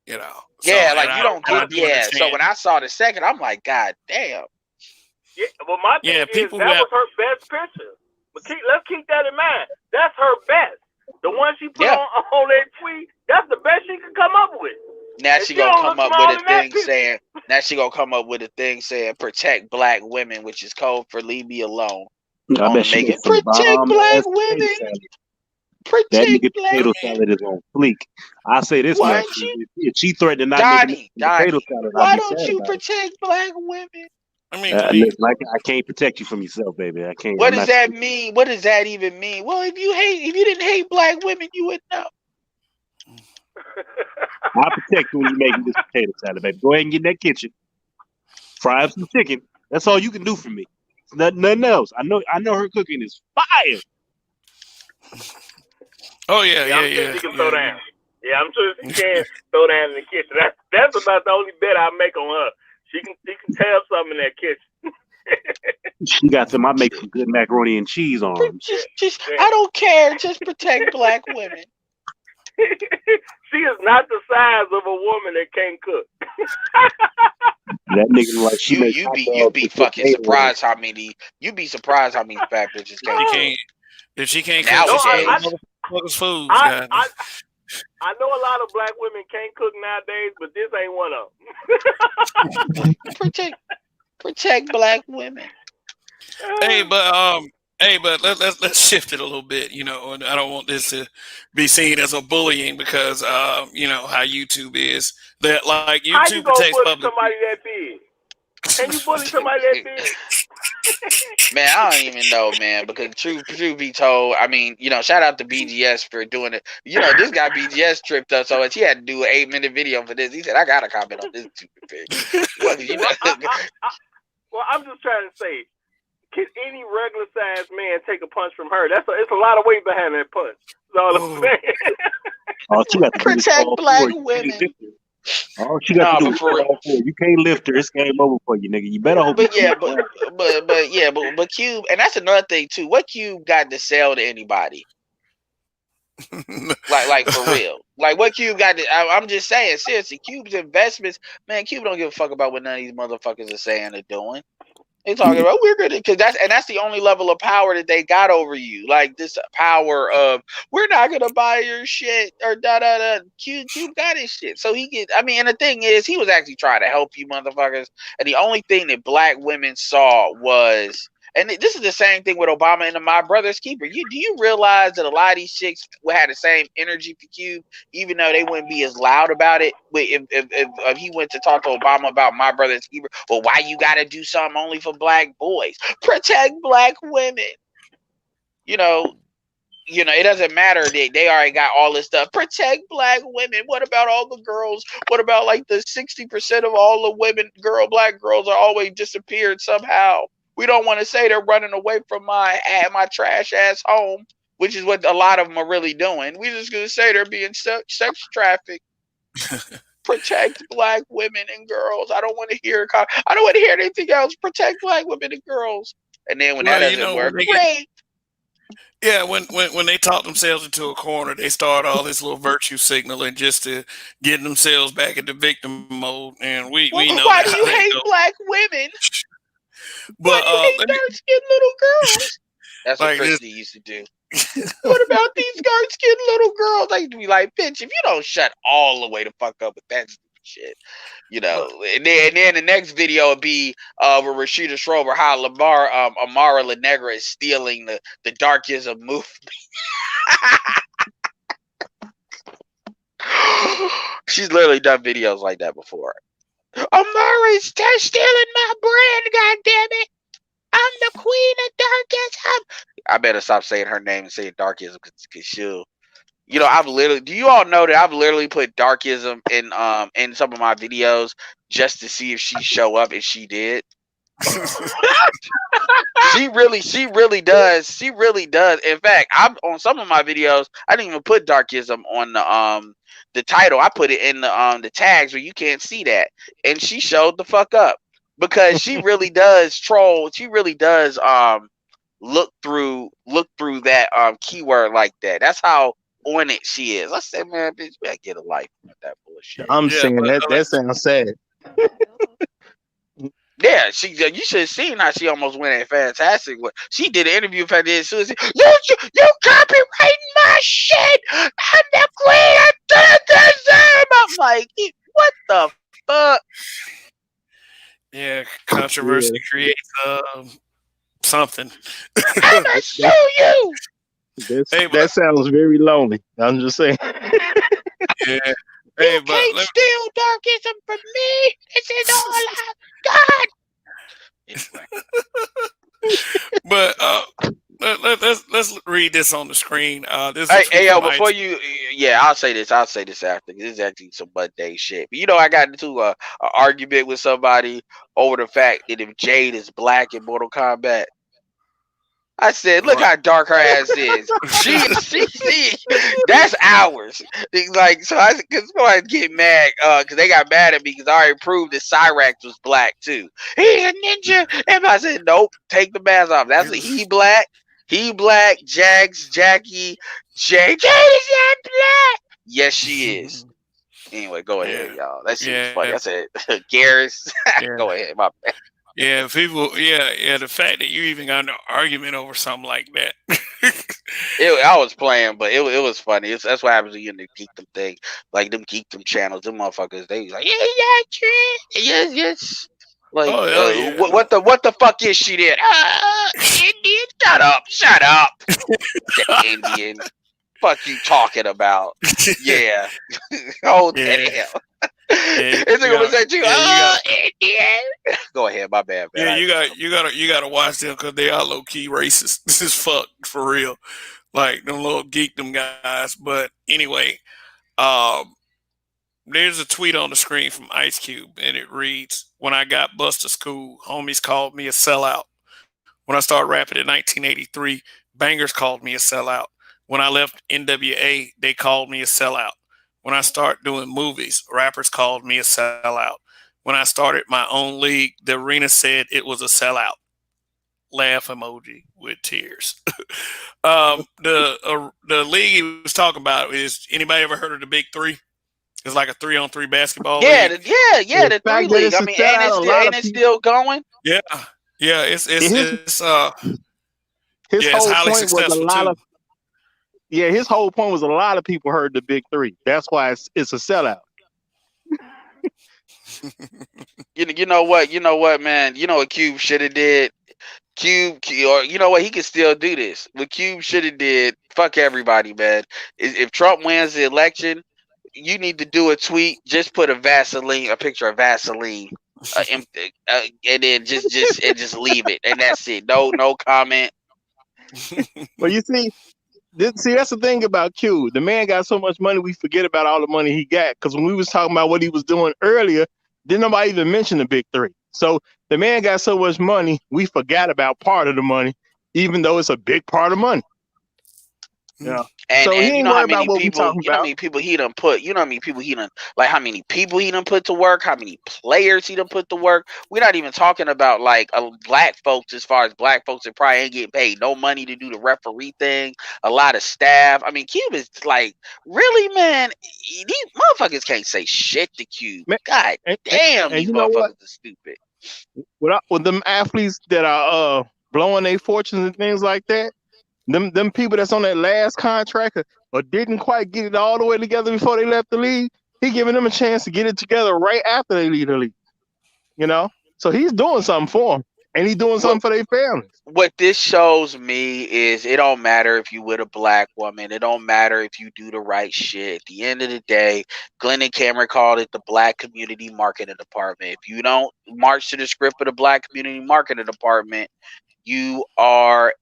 S6: You know.
S5: Yeah,
S6: So,
S5: like you don't get.
S6: do
S5: Yeah. So
S6: understand.
S5: when I saw the second, I'm like, God damn.
S7: Yeah, well, my thing
S6: Yeah,
S7: is
S6: people
S7: that
S6: who
S7: was her best picture. But let's keep that in mind. That's her best. The one she put
S5: Yeah.
S7: on that tweet, that's the best she could come up with.
S5: Now
S7: And
S5: she
S7: she
S5: gonna
S7: don't
S5: come
S7: look
S5: up with
S7: small
S5: a
S7: in that
S5: thing
S7: picture.
S5: saying. Now she gonna come up with a thing saying protect black women, which is code for leave me alone.
S2: I bet she makes some
S5: Protect
S2: bomb
S5: black
S2: ass potato
S5: women.
S2: salad. That
S5: Protect
S2: nigga
S5: black
S2: potato
S5: women.
S2: salad is on fleek. I say this
S5: Why
S2: much:
S5: don't you,
S2: if she threatened to not make
S5: Donnie?
S2: a potato salad, I'd
S5: Why
S2: be
S5: don't
S2: sad
S5: you
S2: about it.
S5: protect black women?
S6: I mean,
S2: Listen, I can't protect you from yourself, baby. I can't.
S5: What
S2: I'm
S5: does
S2: not
S5: that mean? What does that even mean? Well, if you didn't hate black women, you would know.
S2: I'll protect you when you're making this potato salad, baby. Go ahead and get in that kitchen. Fry up some chicken. That's all you can do for me. Nothing else. I know her cooking is fire.
S6: oh yeah,
S7: I'm sure she can throw down. Yeah, I'm sure she can throw down in the kitchen. That's about the only bet I make on her. She can tear something in that kitchen.
S2: She got some. I make some good macaroni and cheese arms.
S5: Just I don't care. Just protect black women.
S7: She is not the size of a woman that can't cook.
S2: That nigga like she makes hot
S5: you
S2: dogs
S5: be
S2: with
S5: fucking
S2: potato
S5: surprised how many fat bitches can't.
S6: If she can't
S5: Now
S6: cook,
S5: it's
S6: motherfuckers foods.
S7: I know a lot of black women can't cook nowadays, but this ain't one of them.
S5: protect black women.
S6: Hey, but let's shift it a little bit. You know, and I don't want this to be seen as a bullying because you know how YouTube is. That like YouTube
S7: how you gonna
S6: protects
S7: bully
S6: public.
S7: Somebody that big? Can you bully somebody that big?
S5: Man, I don't even know, man. Because truth be told, I mean, you know, shout out to BGS for doing it. You know, this guy BGS tripped up so much he had to do an 8-minute video for this. He said, "I gotta comment on this stupid thing." Well, you know,
S7: well, I'm just trying to say, can any regular sized man take a punch from her? It's a lot of weight behind that punch. That's all I'm saying.
S2: Oh, she got to
S5: protect black women.
S2: Oh, she got to do it. You can't lift her. It's game over for you, nigga. You better hope.
S5: But Cube, and that's another thing too. What Cube got to sell to anybody? like for real. Like what Cube got to? I'm just saying, seriously, Cube's investments, man. Cube don't give a fuck about what none of these motherfuckers are saying or doing. They talking about we're gonna because that's the only level of power that they got over you. Like this power of we're not gonna buy your shit or da da da. Cube got his shit, so he get. I mean, and the thing is, he was actually trying to help you motherfuckers, and the only thing that black women saw was. And this is the same thing with Obama and My Brother's Keeper. Do you realize that a lot of these chicks had the same energy for Cube, even though they wouldn't be as loud about it? If he went to talk to Obama about My Brother's Keeper, well, why you got to do something only for black boys? Protect black women. You know, it doesn't matter that they already got all this stuff. Protect black women. What about all the girls? What about like the 60% of all the black girls are always disappeared somehow? We don't want to say they're running away from my trash ass home, which is what a lot of them are really doing. We're just gonna say they're being sex trafficked. Protect black women and girls. I don't want to hear. I don't want to hear anything else. Protect black women and girls. And then when that doesn't work, great.
S6: Yeah, when they talk themselves into a corner, they start all this little virtue signaling just to get themselves back into victim mode. And we know
S5: why do you hate black women? But why do you hate dark-skinned little girls? That's what Christy used to do. What about these dark-skinned little girls? I used to be like, bitch, if you don't shut all the way the fuck up with that stupid shit, you know. And then the next video would be with Rashida Schroeder, how Amara La Negra is stealing the darkism movement. She's literally done videos like that before. Amari's stealing my brand, goddammit. I'm the queen of darkism. I better stop saying her name and saying darkism because she'll. You know, do you all know that I've literally put darkism in some of my videos just to see if she show up, and she did. She really does. She really does. In fact, I'm on some of my videos, I didn't even put darkism on the title. I put it in the tags where you can't see that. And she showed the fuck up because she really does troll. She really does look through that keyword like that. That's how on it she is. I said, man, bitch, you better get a life with that bullshit.
S2: I'm saying that sounds sad.
S5: Yeah, you should have seen how she almost went at Fantastic. She did an interview with Fantastic. She said, you copywriting my shit. I'm the queen of darkism. I'm like, what the fuck?
S6: Yeah, controversy creates something.
S5: I'm gonna sue you.
S2: That sounds very lonely. I'm just saying.
S6: Yeah.
S5: You can't steal darkism from me. This is all I've got.
S6: But let's read this on the screen. This
S5: before you, I'll say this after. This is actually some mundane shit. But I got into a argument with somebody over the fact that if Jade is black in Mortal Kombat. I said, look how dark her ass is. She that's ours. Like, so because somebody get mad, because they got mad at me because I already proved that Cyrax was black too. He's a ninja. And I said, nope, take the mask off. That's he black. He black. Jackie, Jade is not black. Yes, she is. Anyway, go ahead, y'all. That shit was funny. I said, Garrus, go ahead, my bad.
S6: Yeah, people. Yeah. The fact that you even got an argument over something like that.
S5: I was playing, but it was funny. That's what happens when you in the geekdom thing, like them geekdom channels. Them motherfuckers, they like, yes. Like, what the fuck is she there? Indian, shut up. The Indian. Fuck you talking about? Yeah. Oh damn. Is it gonna say to you? Go ahead, my bad, man.
S6: Yeah, you gotta watch them because they are low key racist. This is fuck for real, like them little geekdom guys. But anyway, there's a tweet on the screen from Ice Cube, and it reads: "When I got bused to school, homies called me a sellout. When I started rapping in 1983, bangers called me a sellout. When I left NWA, they called me a sellout. When I started doing movies, rappers called me a sellout. When I started my own league, the arena said it was a sellout." Laugh emoji with tears. The league he was talking about is, anybody ever heard of the Big Three? It's like a 3-on-3 basketball league.
S5: The 3 league. I mean, ain't it still going?
S6: Yeah. It's
S2: his
S6: it's
S2: whole
S6: highly
S2: point was
S6: successful
S2: a lot
S6: too.
S2: of. Yeah, his whole point was a lot of people heard the Big Three. That's why it's a sellout.
S5: You know what, man? You know what Cube should have did? Cube, or you know what? He could still do this. What Cube should have did? Fuck everybody, man. If Trump wins the election, you need to do a tweet. Just put a picture of Vaseline, and then just leave it, and that's it. No comment.
S2: Well, you see. That's the thing about Q. The man got so much money, we forget about all the money he got. Because when we was talking about what he was doing earlier, didn't nobody even mention the Big Three. So the man got so much money, we forgot about part of the money, even though it's a big part of money. Yeah.
S5: And,
S2: so
S5: and
S2: he ain't worried about what we talking about.
S5: How many people he done put? You know how many people he done, like how many people he done put to work? How many players he done put to work? We're not even talking about like black folks. As far as black folks that probably ain't getting paid no money to do the referee thing. A lot of staff. I mean, Cube is like, really, man. These motherfuckers can't say shit to Cube.
S2: Man,
S5: God damn, these motherfuckers are stupid.
S2: With them athletes that are blowing their fortunes and things like that. Them people that's on that last contract or didn't quite get it all the way together before they left the league, he giving them a chance to get it together right after they leave the league. You know? So he's doing something for them.
S3: and he doing something for their families.
S5: What this shows me is it don't matter if you with a black woman. It don't matter if you do the right shit. At the end of the day, Glenn and Cameron called it the Black Community Marketing Department. If you don't march to the script of the Black Community Marketing Department, you are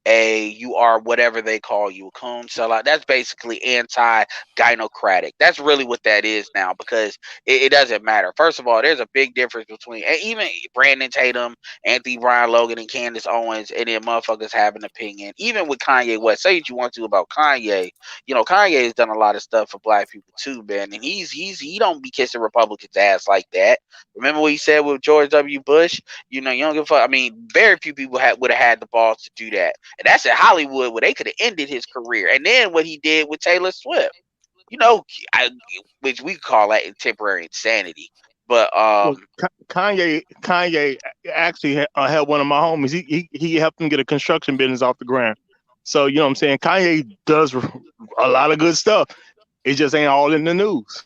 S5: whatever they call you, a coon, sellout. That's basically anti-gynocratic. That's really what that is now, because it doesn't matter. First of all, there's a big difference between even Brandon Tatum, Anthony Brian Logan, and Candace Owens, and then motherfuckers have an opinion. Even with Kanye West, say what you want to about Kanye. Kanye has done a lot of stuff for black people too, man, and he don't be kissing Republicans' ass like that. Remember what he said with George W. Bush? You don't give a fuck. I mean, very few people would have had the balls to do that, and that's in Hollywood, where they could have ended his career. And then what he did with Taylor Swift, which we call that temporary insanity. But
S3: Kanye actually helped one of my homies. He helped him get a construction business off the ground. So you know what I'm saying. Kanye does a lot of good stuff. It just ain't all in the news.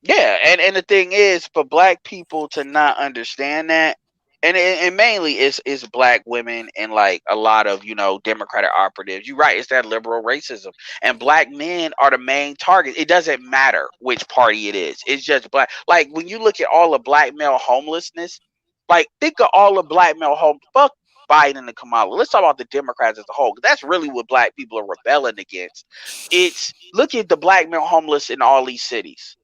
S5: Yeah, and the thing is, for black people to not understand that, and mainly it's black women and like a lot of Democratic operatives. You're right, it's that liberal racism, and black men are the main target. It doesn't matter which party it is. It's just black. Like when you look at all the black male homelessness, like think of all the black male fuck Biden and Kamala. Let's talk about the Democrats as a whole, 'cause that's really what black people are rebelling against. It's look at the black male homeless in all these cities.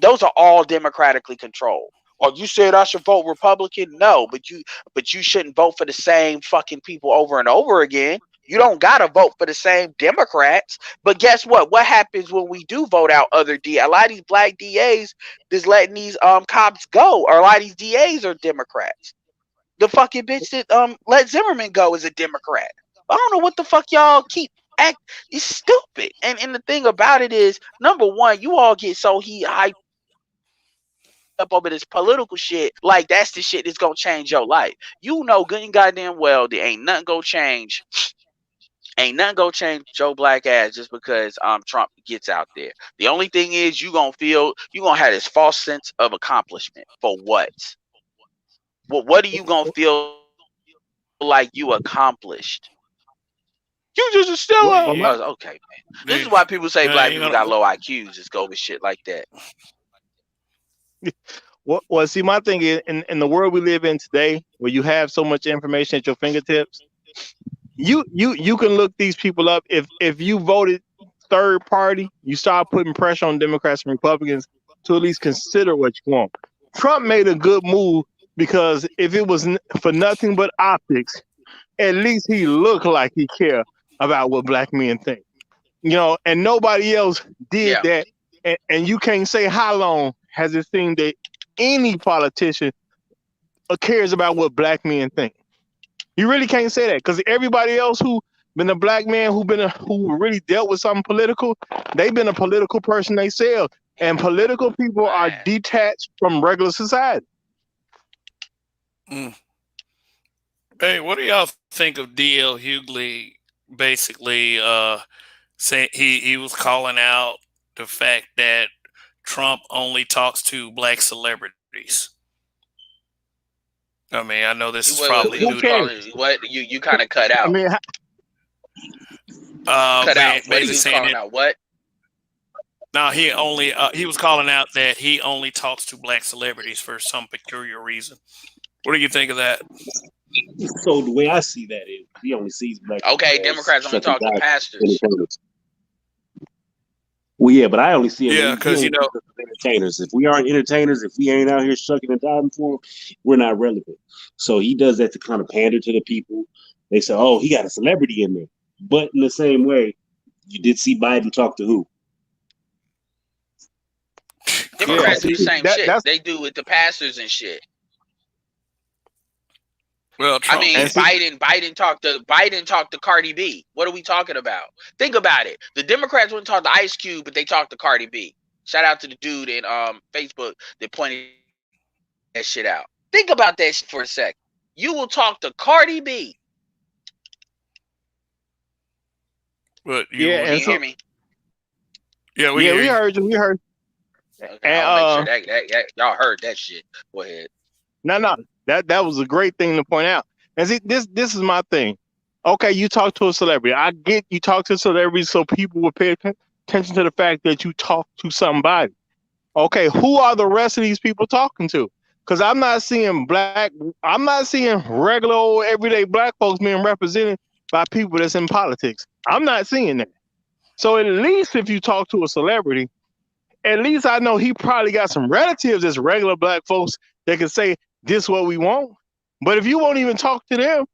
S5: Those are all democratically controlled. Or you said I should vote Republican? No, but you shouldn't vote for the same fucking people over and over again. You don't gotta vote for the same Democrats. But guess what? What happens when we do vote out other DAs? A lot of these black DAs just letting these cops go, or a lot of these DAs are Democrats. The fucking bitch that let Zimmerman go is a Democrat. I don't know what the fuck y'all keep act. It's stupid. And the thing about it is, number one, you all get so hyped up over this political shit, like that's the shit that's gonna change your life. Good and goddamn well there ain't nothing gonna change. Ain't nothing gonna change Joe Black ass just because Trump gets out there. The only thing is you gonna have this false sense of accomplishment. For what? What are you gonna feel like you accomplished? You just a sellout.
S6: Yeah.
S5: Okay, man. This is why people say black people got low IQs. Just go with shit like that.
S3: Well, see, my thing is, in the world we live in today, where you have so much information at your fingertips, you can look these people up. If you voted third party, you start putting pressure on Democrats and Republicans to at least consider what you want. Trump made a good move, because if it was for nothing but optics, at least he looked like he cared about what black men think. And nobody else did that. And you can't say how long has it seemed that any politician cares about what black men think. You really can't say that, because everybody else who been a black man who really dealt with something political, they've been a political person themselves. And political people are detached from regular society.
S6: Hey, what do y'all think of D.L. Hughley basically saying he was calling out the fact that Trump only talks to black celebrities? I mean, I know this is probably
S5: you kind of cut out.
S3: I mean,
S5: cut out. What are you calling out? What?
S6: No, he was calling out that he only talks to black celebrities for some peculiar reason. What do you think of that?
S2: So the way I see that is he only sees black.
S5: Okay, Democrats only talk to pastors.
S2: Well, yeah, but I only see it.
S6: Yeah, because
S2: entertainers. If we aren't entertainers, if we ain't out here shucking and diving for them, we're not relevant. So he does that to kind of pander to the people. They say, "Oh, he got a celebrity in there." But in the same way, you did see Biden talk to who?
S5: Democrats do the same shit. They do with the pastors and shit.
S6: Well, Trump,
S5: Biden talked to Cardi B. What are we talking about? Think about it. The Democrats wouldn't talk to Ice Cube, but they talked to Cardi B. Shout out to the dude in Facebook that pointed that shit out. Think about that shit for a sec. You will talk to Cardi B.
S6: But
S5: you hear me?
S6: Yeah, we
S3: heard you. We heard.
S5: Okay, I'll make sure that y'all heard that shit. Go ahead.
S3: No. That was a great thing to point out. And see, this is my thing. Okay, you talk to a celebrity. I get you talk to celebrities so people will pay attention to the fact that you talk to somebody. Okay, who are the rest of these people talking to? Because I'm not seeing regular old everyday black folks being represented by people that's in politics. I'm not seeing that. So at least if you talk to a celebrity, at least I know he probably got some relatives as regular black folks that can say this what we want. But if you won't even talk to them,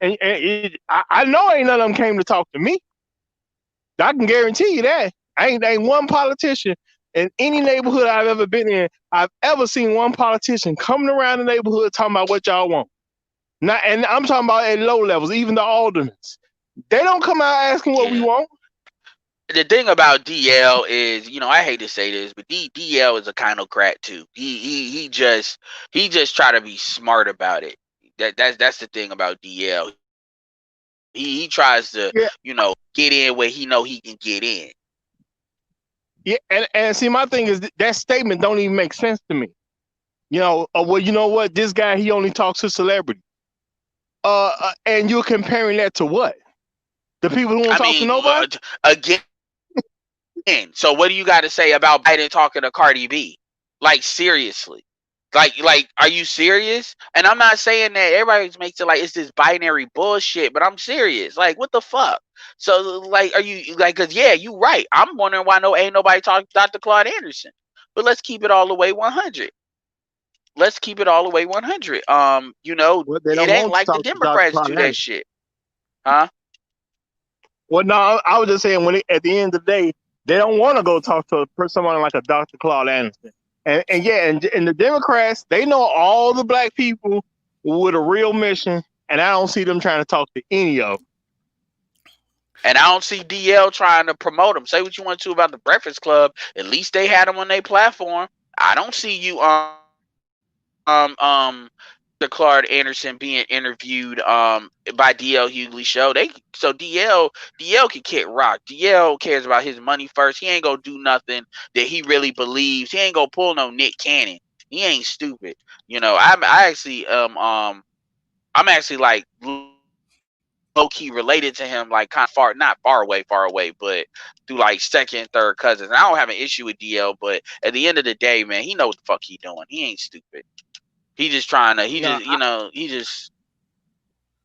S3: I know ain't none of them came to talk to me. I can guarantee you that. Ain't one politician in any neighborhood I've ever been in, I've ever seen one politician coming around the neighborhood talking about what y'all want. Not, and I'm talking about at low levels, even the aldermen. They don't come out asking what we
S5: Yeah.
S3: want.
S5: The thing about DL is, I hate to say this, but DL is a kindocrat too. He just try to be smart about it. That's the thing about DL. He tries to,
S3: Yeah,
S5: get in where he know he can get in.
S3: yeah, and see, my thing is that statement don't even make sense to me. Well, you know what? This guy, he only talks to celebrities. And you're comparing that to what? The people who won't
S5: I
S3: talk to
S5: mean,
S3: nobody?
S5: again, so what do you got to say about Biden talking to Cardi B? Like, seriously. Like, are you serious? And I'm not saying that everybody makes it like it's this binary bullshit, but I'm serious. Like, what the fuck? So, like, are you like? Cause yeah, you right. I'm wondering why ain't nobody talking to Dr. Claude Anderson. But let's keep it all the way 100. Let's keep it all the way 100.
S3: Well, they
S5: It
S3: don't
S5: ain't
S3: want to
S5: like the
S3: talk to Dr.
S5: Democrats
S3: Claude
S5: do that
S3: Anderson.
S5: shit, huh?
S3: Well, no, I was just saying at the end of the day, they don't want to go talk to someone like a Dr. Claude Anderson. And the Democrats, they know all the black people with a real mission, and I don't see them trying to talk to any of them.
S5: And I don't see DL trying to promote them. Say what you want to about the Breakfast Club. At least they had them on their platform. I don't see you the Claude Anderson being interviewed by DL Hughley show. DL can kick rock. DL cares about his money first. He ain't gonna do nothing that he really believes. He ain't gonna pull no Nick Cannon. He ain't stupid. I'm actually like low key related to him, like kind of not far away, but through like second, third cousins. And I don't have an issue with DL, but at the end of the day, man, he knows what the fuck he doing. He ain't stupid. He just trying to.
S3: No,
S5: He just.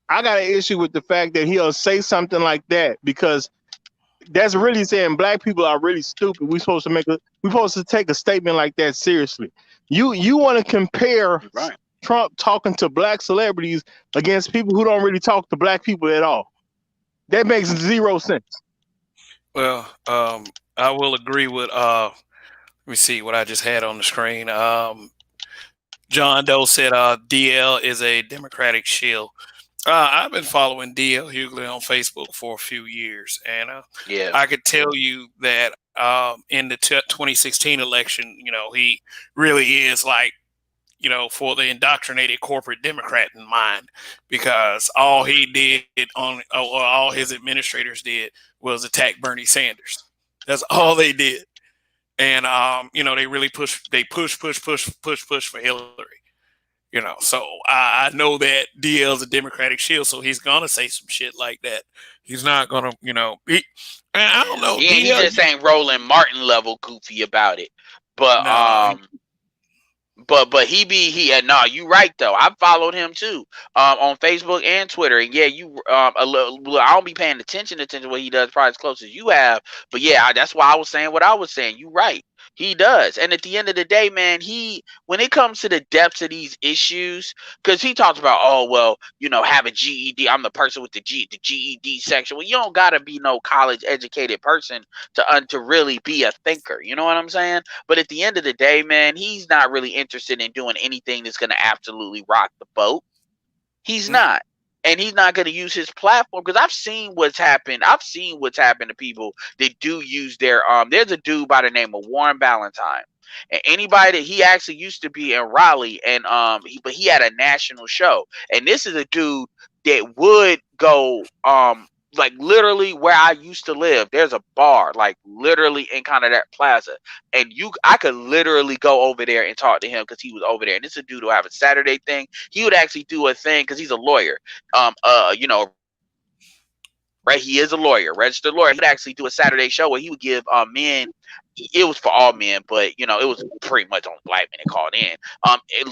S3: I got an issue with the fact that he'll say something like that because that's really saying black people are really stupid. We're supposed to take a statement like that seriously. You want to compare
S5: Right.
S3: Trump talking to black celebrities against people who don't really talk to black people at all. That makes zero sense.
S6: Well, I will agree with. Let me see what I just had on the screen. John Doe said DL is a Democratic shill. I've been following DL Hughley on Facebook for a few years, and
S5: Yeah.
S6: I could tell you that in the 2016 election, he really is like, for the indoctrinated corporate Democrat in mind, because all he did or all his administrators did was attack Bernie Sanders. That's all they did. And, they really push for Hillary. So I know that DL is a Democratic shield, so he's gonna say some shit like that. He's not gonna, I don't know.
S5: He
S6: DL,
S5: just ain't Roland Martin level goofy about it. But
S6: no,
S5: But no, you right though. I followed him too, on Facebook and Twitter. And yeah, a little. I don't be paying attention to what he does probably as close as you have. But yeah, that's why I was saying what I was saying. You right, he does. And at the end of the day, man, when it comes to the depths of these issues, because he talks about, oh well, have a GED. I'm the person with the GED section. Well, you don't gotta be no college educated person to really be a thinker. You know what I'm saying? But at the end of the day, man, he's not really interested in doing anything that's going to absolutely rock the boat. He's not. And he's not going to use his platform, because I've seen what's happened. I've seen what's happened to people that do use their there's a dude by the name of Warren Ballantyne. And anybody that he actually used to be in Raleigh, and but he had a national show. And this is a dude that would go like literally where I used to live, there's a bar, like literally in kind of that plaza. And I could literally go over there and talk to him because he was over there. And this is a dude who have a Saturday thing. He would actually do a thing because he's a lawyer. You know, right? He is a lawyer, registered lawyer. He would actually do a Saturday show where he would give men. It was for all men, but you know, it was pretty much on black men that called in.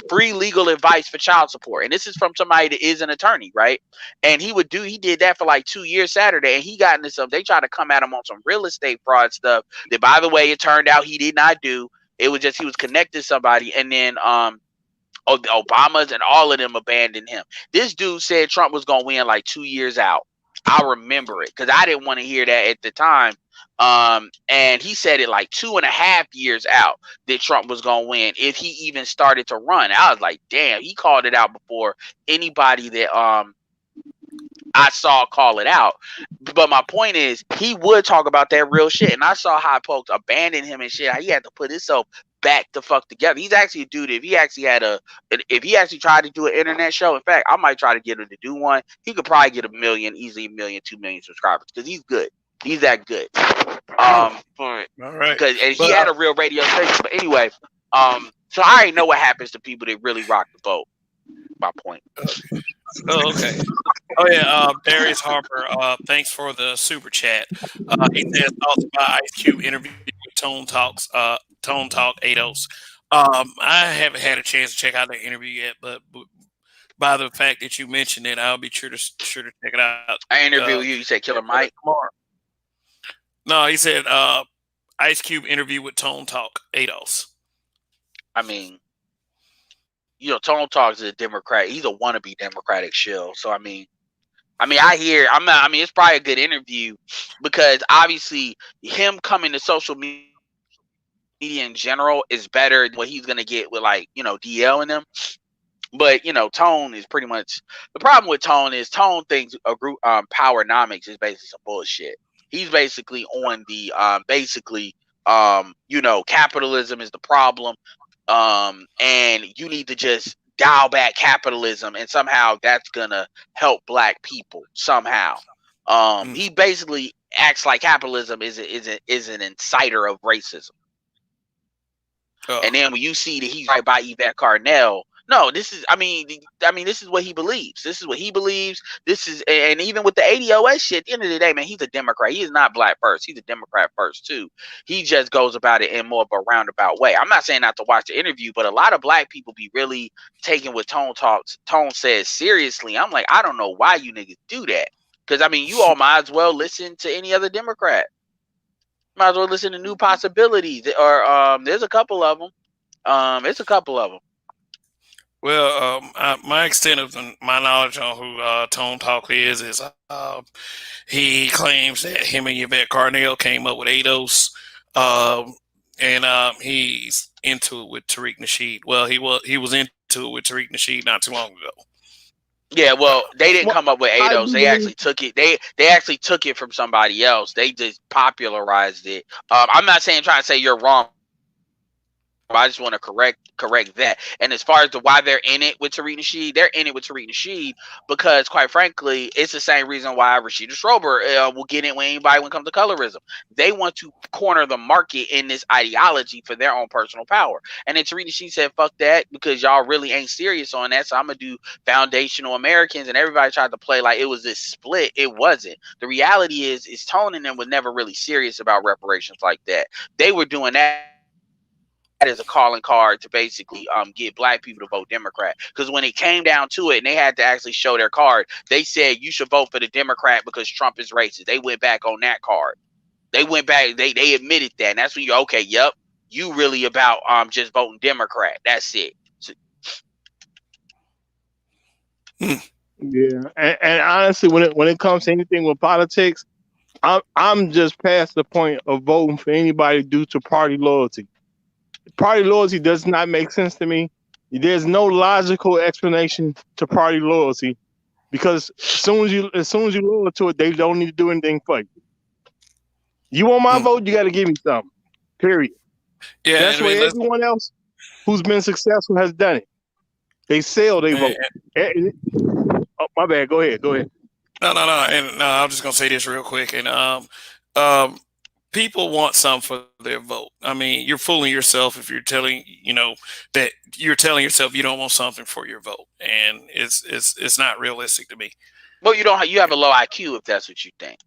S5: Free legal advice for child support, and this is from somebody that is an attorney, right? And he did that for like 2 years Saturday, and he got into some. They tried to come at him on some real estate fraud stuff. That, by the way, it turned out he did not do. It was just he was connected to somebody, and then the Obamas and all of them abandoned him. This dude said Trump was gonna win like 2 years out. I remember it because I didn't want to hear that at the time. And he said it like 2.5 years out that Trump was gonna win if he even started to run. I was like, damn, he called it out before anybody that I saw call it out. But my point is, he would talk about that real shit, and I saw how folks abandoned him and shit. How he had to put himself back the fuck together. He's actually a dude. If he actually tried to do an internet show, in fact, I might try to get him to do one. He could probably get 1 million, easily 1 million, 2 million subscribers because he's good. He's that good.
S6: All right.
S5: Because he had a real radio station. But anyway, so I already know what happens to people that really rock the boat. My point.
S6: Oh, okay. Oh yeah, Darius Harper. Thanks for the super chat. He says thoughts about Ice Cube interview with Tone Talk 80s. I haven't had a chance to check out that interview yet, but by the fact that you mentioned it, I'll be sure to check it out.
S5: I interviewed you. You said Killer Mike.
S6: Tomorrow. No, he said Ice Cube interview with Tone Talk 80s.
S5: I mean, you know, Tone Talks is a Democrat. He's a wannabe Democratic shill. So I mean, it's probably a good interview because obviously him coming to social media in general is better than what he's gonna get with, like, you know, DL and them. But you know, Tone is pretty much the problem with Tone is Tone thinks a group Powernomics is basically some bullshit. He's basically on the you know, capitalism is the problem. And you need to just dial back capitalism, and somehow that's gonna help black people somehow. He basically acts like capitalism is an inciter of racism. And then when you see that he's right by Yvette Carnell, no, this is this is what he believes. This is what he believes. And even with the ADOS shit, at the end of the day, man, he's a Democrat. He is not black first. He's a Democrat first too. He just goes about it in more of a roundabout way. I'm not saying not to watch the interview, but a lot of black people be really taking what Tone says seriously. I'm like, I don't know why you niggas do that. Because I mean, you all might as well listen to any other Democrat. Might as well listen to New Possibilities, or there's a couple of them.
S6: Well, my extent of my knowledge on who Tone Talk is he claims that him and Yvette Carnell came up with ADOS, and he's into it with Tariq Nasheed. Well, he was into it with Tariq Nasheed not too long ago.
S5: Yeah, well, they didn't come up with ADOS. They actually took it. They actually took it from somebody else. They just popularized it. I'm not trying to say you're wrong. I just want to correct that. And as far as why they're in it with Tariq Nasheed, they're in it with Tariq Nasheed because, quite frankly, it's the same reason why Rashida Schroeder will get in with anybody when it comes to colorism. They want to corner the market in this ideology for their own personal power. And then Tariq Nasheed said, fuck that, because y'all really ain't serious on that, so I'm going to do foundational Americans. And everybody tried to play like it was this split. It wasn't. The reality is Tone and them was never really serious about reparations like that. They were doing that as a calling card to basically get black people to vote Democrat. Because when it came down to it and they had to actually show their card, they said you should vote for the Democrat because Trump is racist. They went back on that card. They went back, they admitted that. And that's when you're okay, yep, you really about just voting Democrat. That's it. So,
S8: yeah. And honestly, when it comes to anything with politics, I'm just past the point of voting for anybody due to party loyalty. Party loyalty does not make sense to me. There's no logical explanation to party loyalty because as soon as you loyal to it, they don't need to do anything for you. You want my vote, you got to give me something. Period.
S6: Yeah,
S8: that's why everyone else who's been successful has done it. They sell their vote. Oh, my bad. Go ahead.
S6: And I was just gonna say this real quick. And um, people want something for their vote. I mean, you're fooling yourself if you're telling that you're telling yourself you don't want something for your vote, and it's not realistic to me.
S5: Well, you have a low IQ if that's what you think.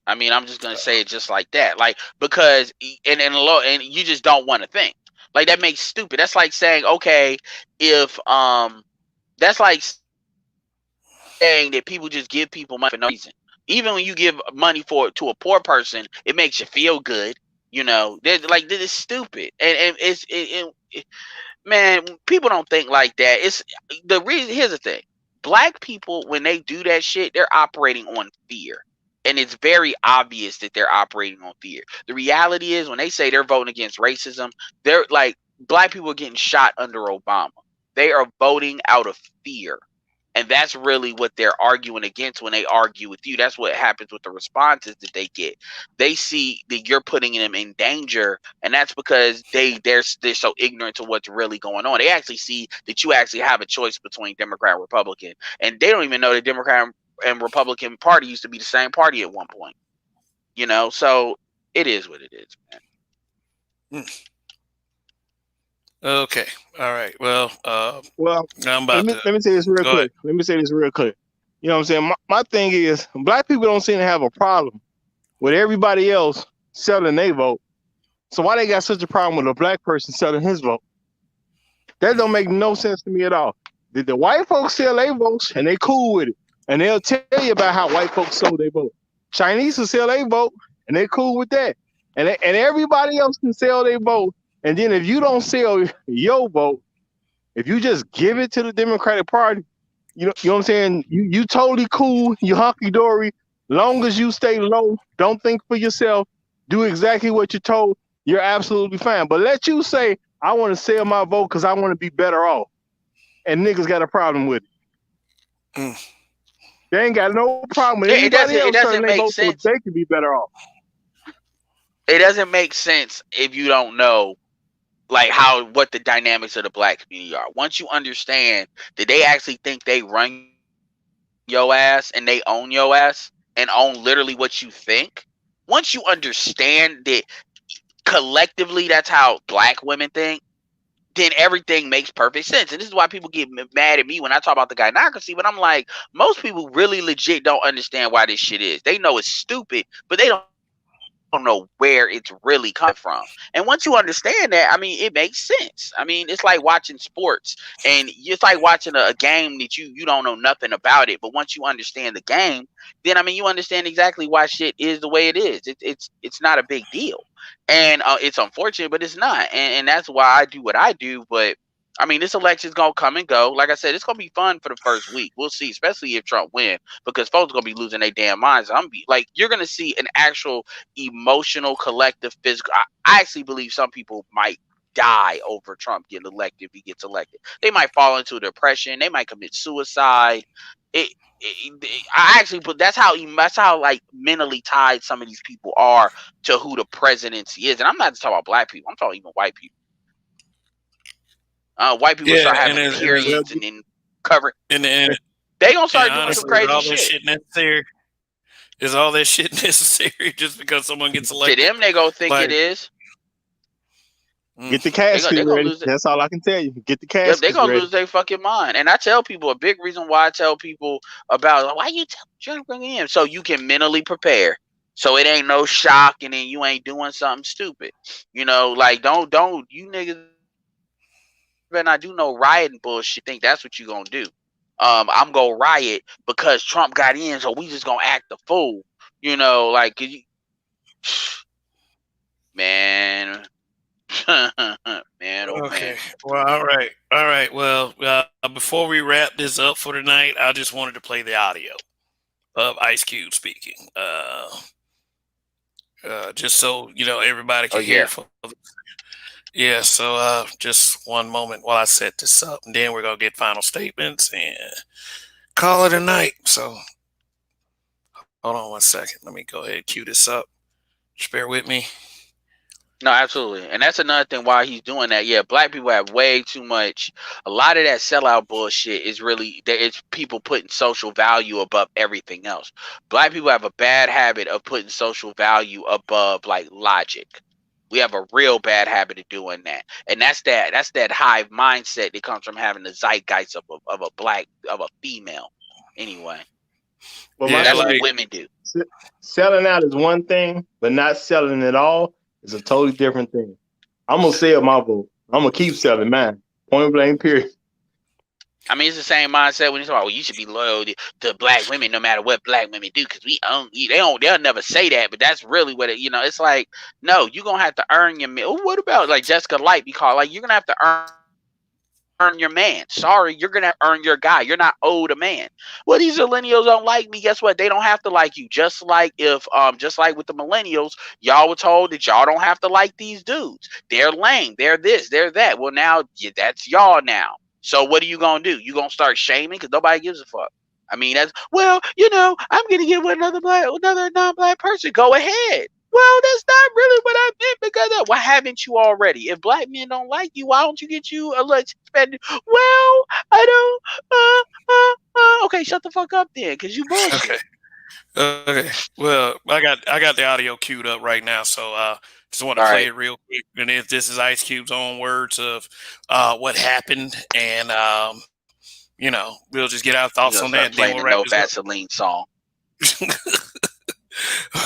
S5: I mean, I'm just gonna say it just like that, like because and you just don't want to think like that makes stupid. That's like saying okay, if that's like saying that people just give people money for no reason. Even when you give money to a poor person, it makes you feel good. Like this is stupid, and man, people don't think like that. It's the reason. Here's the thing: black people, when they do that shit, they're operating on fear, and it's very obvious that they're operating on fear. The reality is, when they say they're voting against racism, they're like black people are getting shot under Obama. They are voting out of fear. And that's really what they're arguing against when they argue with you. That's what happens with the responses that they get. They see that you're putting them in danger, and that's because they're so ignorant to what's really going on. They actually see that you actually have a choice between Democrat and Republican, and they don't even know the Democrat and Republican Party used to be the same party at one point. So it is what it is, man.
S6: Okay, all right. Well,
S8: Well,
S6: I'm about to
S8: let me say this real
S6: go
S8: quick.
S6: ahead.
S8: Let me say this real quick. You know what I'm saying? My thing is, black people don't seem to have a problem with everybody else selling their vote. So why they got such a problem with a black person selling his vote? That don't make no sense to me at all. Did the white folks sell their votes and they cool with it? And they'll tell you about how white folks sold their vote. Chinese will sell their vote and they cool with that. And everybody else can sell their vote. And then if you don't sell your vote, if you just give it to the Democratic Party, you know what I'm saying? You totally cool, you hunky dory. Long as you stay low, don't think for yourself, do exactly what you're told, you're absolutely fine. But let you say, I want to sell my vote because I want to be better off. And niggas got a problem with it.
S6: Mm.
S8: They ain't got no problem with
S5: It
S8: anybody
S5: doesn't. It
S8: else selling
S5: doesn't
S8: their
S5: make
S8: vote so
S5: sense.
S8: they can be better off.
S5: It doesn't make sense if you don't know like what the dynamics of the black community are. Once you understand that they actually think they run your ass and they own your ass and own literally what you think. Once you understand that collectively that's how black women think, then everything makes perfect sense. And this is why people get mad at me when I talk about the gynocracy. But I'm like, most people really legit don't understand why this shit is. They know it's stupid, but they don't know where it's really coming from. And once you understand that, I mean, it makes sense. I mean, it's like watching sports, and it's like watching a game that you don't know nothing about it. But once you understand the game, then I mean, you understand exactly why shit is the way it is. It's not a big deal, and it's unfortunate, but it's not. And that's why I do what I do. But I mean, this election's gonna come and go. Like I said, it's gonna be fun for the first week. We'll see, especially if Trump wins, because folks are gonna be losing their damn minds. You're gonna see an actual emotional, collective, physical. I actually believe some people might die over Trump getting elected if he gets elected. They might fall into depression. They might commit suicide. I actually, but that's how like mentally tied some of these people are to who the presidency is. And I'm not just talking about black people. I'm talking even white people. White people
S6: Yeah,
S5: start having periods and then covering.
S6: and
S5: They gonna start doing some
S6: honestly,
S5: crazy
S6: all that
S5: shit.
S6: shit necessary? Is all that shit necessary just because someone gets
S5: To
S6: elected?
S5: them, they gonna think
S6: Like,
S5: it is.
S8: Get the casket ready. That's all I can tell you. Get the casket
S5: Yep, they're gonna
S8: ready.
S5: lose their fucking mind. And I tell people, a big reason why I tell people about why you tell Joe bring him so you can mentally prepare. So it ain't no shock and then you ain't doing something stupid. Like don't you niggas better not do no rioting bullshit. Think that's what you gonna do. I'm gonna riot because Trump got in, so we just gonna act the fool. Like man. Man, oh
S6: okay.
S5: man.
S6: Well, all right. Well, before we wrap this up for tonight, I just wanted to play the audio of Ice Cube speaking, just so everybody can hear. Yeah. So, just one moment while I set this up, and then we're gonna get final statements and call it a night. So, hold on one second. Let me go ahead and cue this up. Just bear with me.
S5: No, absolutely. And that's another thing why he's doing that. Yeah, black people have way too much. A lot of that sellout bullshit is really that it's people putting social value above everything else. Black people have a bad habit of putting social value above like logic. We have a real bad habit of doing that. And that's that hive mindset that comes from having the zeitgeist of a black of a female. Anyway,
S8: Well, my
S6: Yeah,
S5: that's
S8: thing
S5: what
S6: like
S5: women do.
S8: is selling out is one thing, but not selling at all is a totally different thing. I'm gonna sell my vote. I'm gonna keep selling mine. Point blank. Period.
S5: I mean, it's the same mindset when you talk about, well, you should be loyal to black women no matter what black women do because we own you. They'll never say that, but that's really what it's like, no, you're going to have to earn your man. What about like Jessica Light be called? Like, you're going to have to earn your man. Sorry, you're going to earn your guy. You're not owed a man. Well, these millennials don't like me. Guess what? They don't have to like you. Just like just like with the millennials, y'all were told that y'all don't have to like these dudes. They're lame. They're this, they're that. Well, now that's y'all now. So what are you gonna do? You gonna start shaming because nobody gives a fuck? I mean, I'm gonna get with another non-black person. Go ahead. Well, that's not really what I meant because why haven't you already? If black men don't like you, why don't you get you a lunch spend? Well, I don't. Okay, shut the fuck up then, cause you
S6: okay.
S5: bullshit.
S6: Okay. Well, I got the audio queued up right now, so just want to
S5: All
S6: play
S5: right,
S6: it real quick. And if this is Ice Cube's own words of what happened, and we'll just get our
S5: you
S6: thoughts
S5: gonna
S6: on that,
S5: start
S6: and then
S5: playing
S6: we'll
S5: the
S6: wrap
S5: No
S6: this up.
S5: Vaseline song.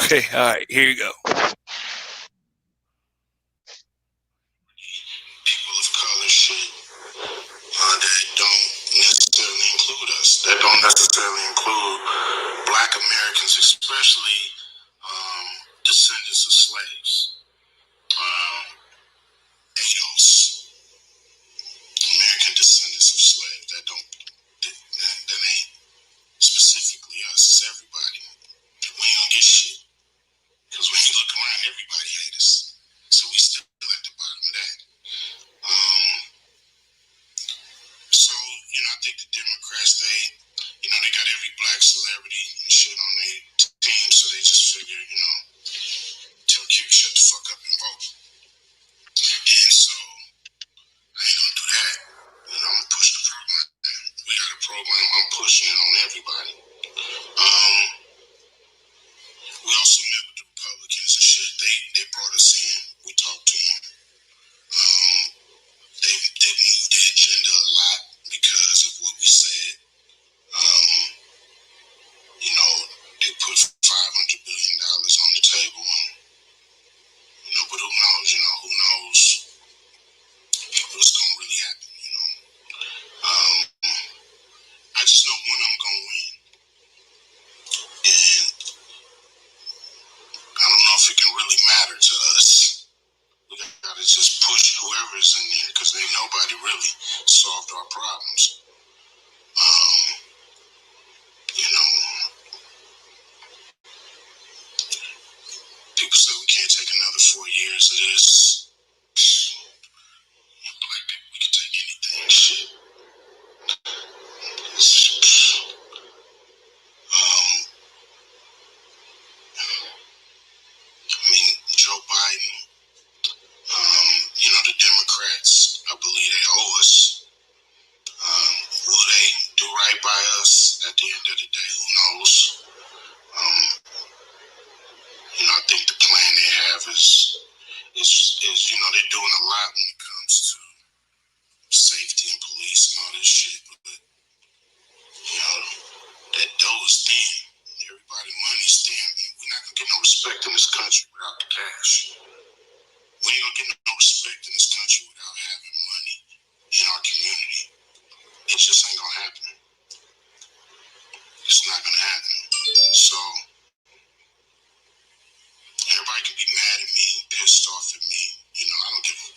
S6: Okay. All right. Here you go.
S9: People of color shit that don't necessarily include us, that don't necessarily include black Americans, especially descendants of slaves. ADOS, American descendants of slaves, that ain't specifically us, it's everybody. We ain't gonna get shit. Because when you look around, everybody hates us. So we still at the bottom of that. So, I think the Democrats, they got every black celebrity and shit on their team, so they just figure, tell Q shut the fuck up and vote. And so, I ain't gonna do that. I'm gonna push the program. We got a program, I'm pushing it on everybody. We also met with the Republicans and shit. They brought us in. We talked to them. They moved the agenda a lot because of what we said. They put $500 billion on the table, and but who knows? Who knows what's gonna really happen? I just know one of them gonna win, and I don't know if it can really matter to us. We gotta just push whoever's in there because ain't nobody really solved our problems. You know, people say we can't take another 4 years of this. Black people, we can take anything. Shit. Joe Biden, the Democrats, I believe they owe us. Will they do right by us at the end of the day? Who knows? I think the plan they have is they're doing a lot when it comes to safety and police and all this shit, but that dough is thin. Everybody money's thin. We're not gonna get no respect in this country without the cash. We ain't gonna get no respect in this country without having money in our community. It just ain't gonna happen. It's not gonna happen. So everybody can be mad at me, pissed off at me. I don't give a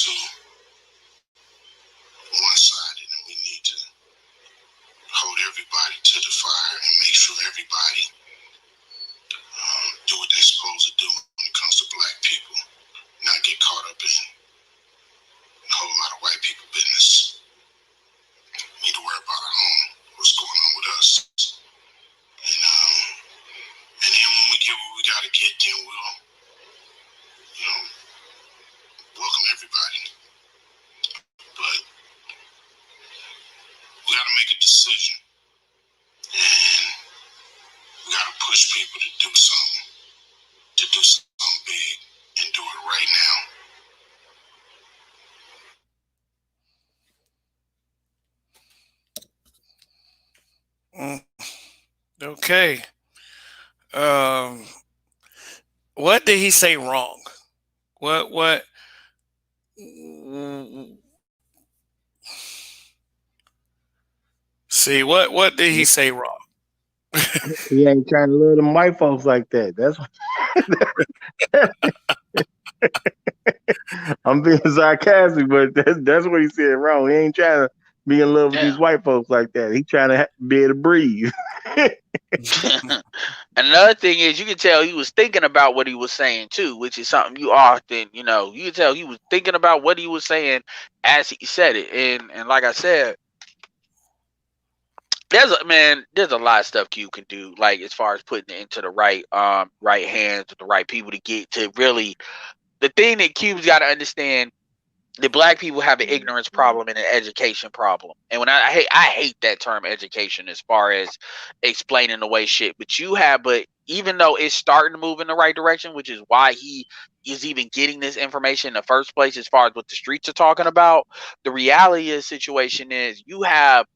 S9: too one-sided, and we need to hold everybody to the fire and make sure everybody do what they're supposed to do when it comes to black people, not get caught up in a whole lot of white people business. We need to worry about our home, what's going on with us. And then when we get what we got to get, then we'll, welcome everybody. But we got to make a decision. And we got to push people to do something big, and do it right
S6: now. Okay. What did he say wrong? What? See, what did he say wrong?
S8: He ain't trying to love them white folks like that. That's I'm being sarcastic, but that's what he said wrong. He ain't trying to be in love with these white folks like that. He trying to be able to breathe.
S5: Another thing is, you can tell he was thinking about what he was saying too, which is something you often, you can tell he was thinking about what he was saying as he said it. And like I said, there's a lot of stuff Q can do, like as far as putting it into the right hands with the right people to get to really. The thing that Q's got to understand, the black people have an ignorance problem and an education problem. And when I hate that term education as far as explaining the way shit, but even though it's starting to move in the right direction, which is why he is even getting this information in the first place, as far as what the streets are talking about, the reality of the situation is you have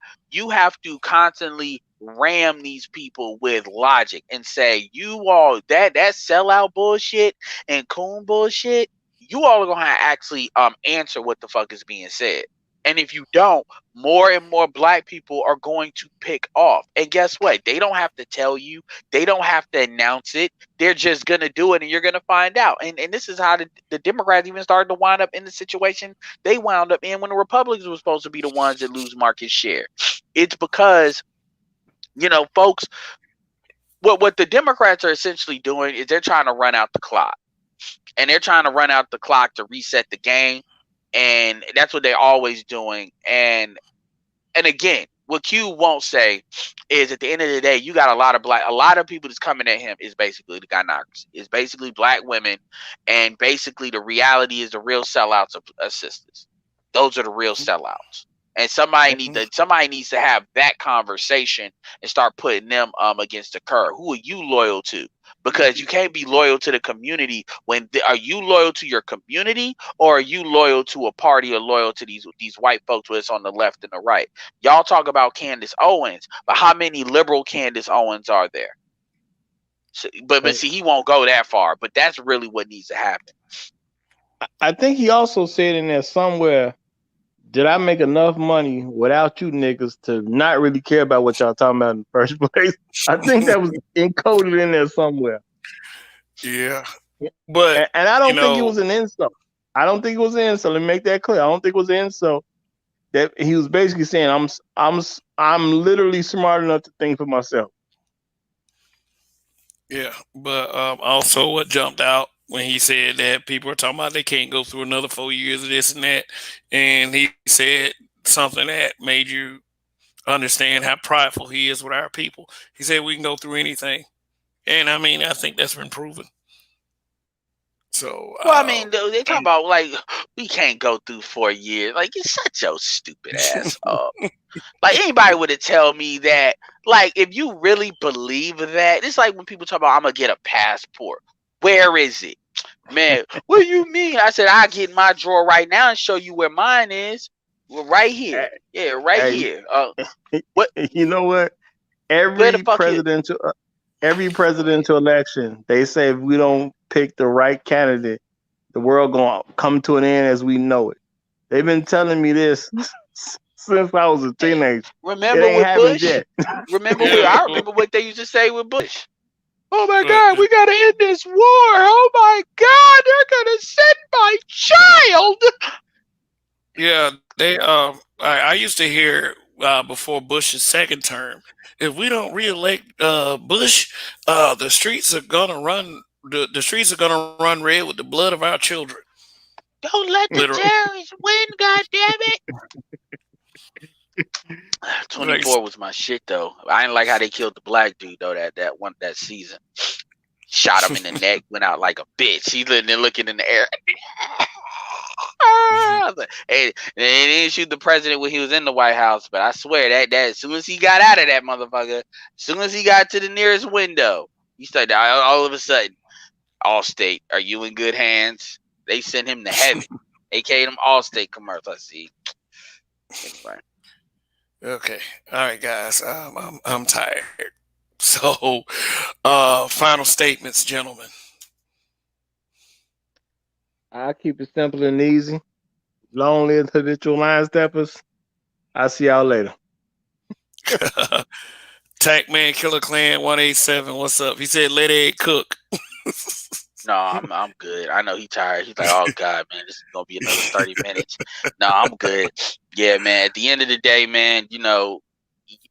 S5: to constantly ram these people with logic and say, you all that sellout bullshit and coon bullshit, you all are gonna actually answer what the fuck is being said. And if you don't, more and more black people are going to pick off. And guess what? They don't have to tell you. They don't have to announce it. They're just going to do it, and you're going to find out. And this is how the Democrats even started to wind up in the situation they wound up in when the Republicans were supposed to be the ones that lose market share. It's because, folks, what the Democrats are essentially doing is they're trying to run out the clock. And they're trying to run out the clock to reset the game. And that's what they're always doing. And again, what Q won't say is at the end of the day, you got a lot of people that's coming at him is basically the gynocracy. It's basically black women. And basically the reality is the real sellouts of sisters. Those are the real sellouts. And somebody needs to have that conversation and start putting them against the curb. Who are you loyal to? Because you can't be loyal to the community are you loyal to your community, or are you loyal to a party, or loyal to these white folks where it's on the left and the right? Y'all talk about Candace Owens, but how many liberal Candace Owens are there? So, but see, he won't go that far, but that's really what needs to happen.
S8: I think he also said in there somewhere, did I make enough money without you niggas to not really care about what y'all talking about in the first place? I think that was encoded in there somewhere.
S6: Yeah. But
S8: and I don't think it was an insult. I don't think it was an insult. Let me make that clear. I don't think it was an insult. That he was basically saying, I'm literally smart enough to think for myself.
S6: Yeah, but also what jumped out when he said that people are talking about they can't go through another 4 years of this and that, and he said something that made you understand how prideful he is with our people. He said we can go through anything, and I think that's been proven. So,
S5: they talk about like we can't go through 4 years. Like, you shut your stupid ass up. Like, anybody would have tell me that. Like, if you really believe that, it's like when people talk about I'm gonna get a passport. Where is it, man? What do you mean? I said I get in my drawer right now and show you where mine is. Well, right here. Yeah, right here. What?
S8: You know what? Every presidential election, they say if we don't pick the right candidate, the world gonna come to an end as we know it. They've been telling me this since I was a teenager.
S5: Remember with Bush? I remember what they used to say with Bush. Oh my God, we gotta end this war. Oh my God, they're gonna send my child.
S6: I used to hear before Bush's second term, if we don't reelect Bush, the streets are gonna run. The streets are gonna run red with the blood of our children.
S5: Don't let the
S6: Literally.
S5: terrorists win, goddammit.
S6: Like,
S5: 24 was my shit though. I didn't like how they killed the black dude though. That season, shot him in the neck, went out like a bitch. He living there looking in the air. Hey, they didn't shoot the president when he was in the White House, but I swear that as soon as he got out of that motherfucker, as soon as he got to the nearest window, he started all of a sudden, Allstate, are you in good hands? They sent him to heaven. AKA them Allstate commercials. I see. Anyway.
S6: okay, all right, guys. I'm tired. So, final statements, gentlemen.
S8: I keep it simple and easy. Long live habitual line steppers. I'll see y'all later.
S6: Tackman Killer Clan 187. What's up? He said, "Let Ed cook."
S5: No, I'm good. I know he's tired. He's like, oh God, man, this is gonna be another 30 minutes. No, I'm good. Yeah, man. At the end of the day, man, you know,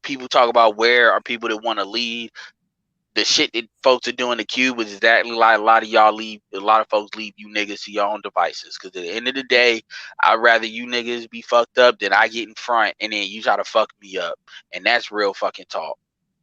S5: people talk about where are people that want to lead. The shit that folks are doing in the cube is exactly like a lot of folks leave you niggas to your own devices. Because at the end of the day, I'd rather you niggas be fucked up than I get in front and then you try to fuck me up. And that's real fucking talk.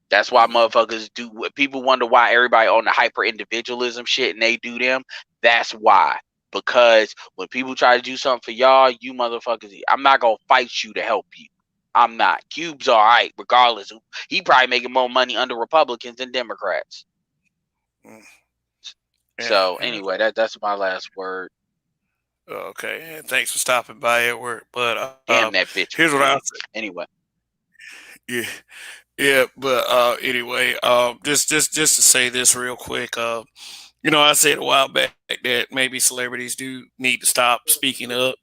S5: That's why motherfuckers do. People wonder why everybody on the hyper individualism shit and they do them. That's why. Because when people try to do something for y'all, you motherfuckers, I'm not gonna fight you to help you. I'm not. Cube's all right, regardless. He probably making more money under Republicans than Democrats. So anyway, that's my last word.
S6: Okay, and thanks for stopping by, Edward. But
S5: damn that bitch.
S6: Here's what I'll say.
S5: Anyway.
S6: Yeah, but anyway, just to say this real quick, you know, I said a while back that maybe celebrities do need to stop speaking up,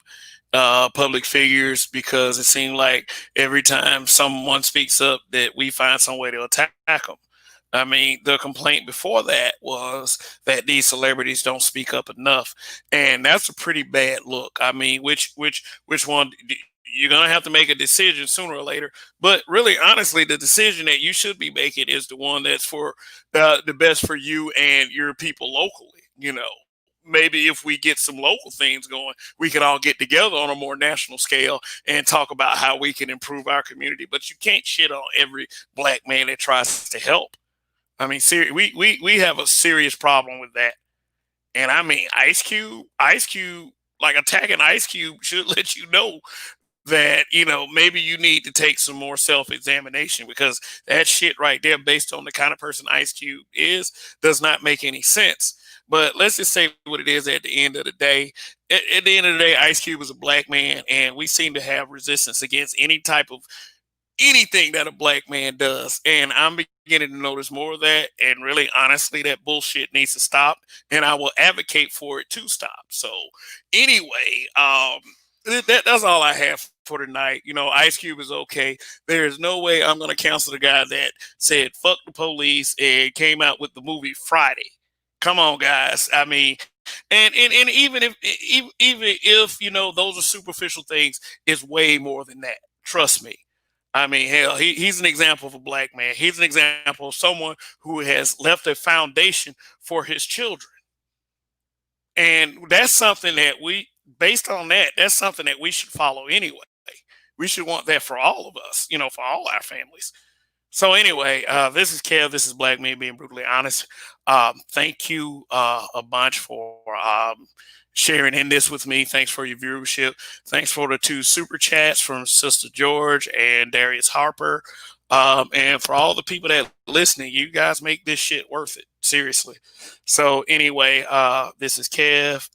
S6: public figures, because it seemed like every time someone speaks up that we find some way to attack them. I mean, the complaint before that was that these celebrities don't speak up enough, and that's a pretty bad look. I mean, which one? You're gonna have to make a decision sooner or later. But really, honestly, the decision that you should be making is the one that's for the best for you and your people locally. You know, maybe if we get some local things going, we could all get together on a more national scale and talk about how we can improve our community. But you can't shit on every black man that tries to help. I mean, we have a serious problem with that. And I mean, Ice Cube, like attacking Ice Cube should let you know that, you know, maybe you need to take some more self-examination, because that shit right there, based on the kind of person Ice Cube is, does not make any sense. But let's just say what it is at the end of the day. At the end of the day, Ice Cube is a black man, and we seem to have resistance against any type of anything that a black man does. And I'm beginning to notice more of that. And really, honestly, that bullshit needs to stop. And I will advocate for it to stop. So anyway, that's all I have for tonight. You know, Ice Cube is okay. There is no way I'm going to cancel the guy that said fuck the police and came out with the movie Friday. Come on, guys. I mean, and even if you know those are superficial things, it's way more than that. Trust me. I mean, hell, he's an example of a black man. He's an example of someone who has left a foundation for his children. And that's something that based on that, that's something that we should follow anyway. We should want that for all of us, you know, for all our families. So anyway, this is Kev. This is Black Man Being Brutally Honest. Thank you a bunch for sharing in this with me. Thanks for your viewership. Thanks for the 2 super chats from Sister George and Darius Harper. And for all the people that are listening, you guys make this shit worth it. Seriously. So anyway, this is Kev.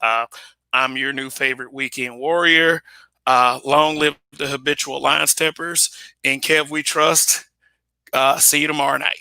S6: I'm your new favorite weekend warrior. Long live the habitual line steppers. And Kev, we trust. See you tomorrow night.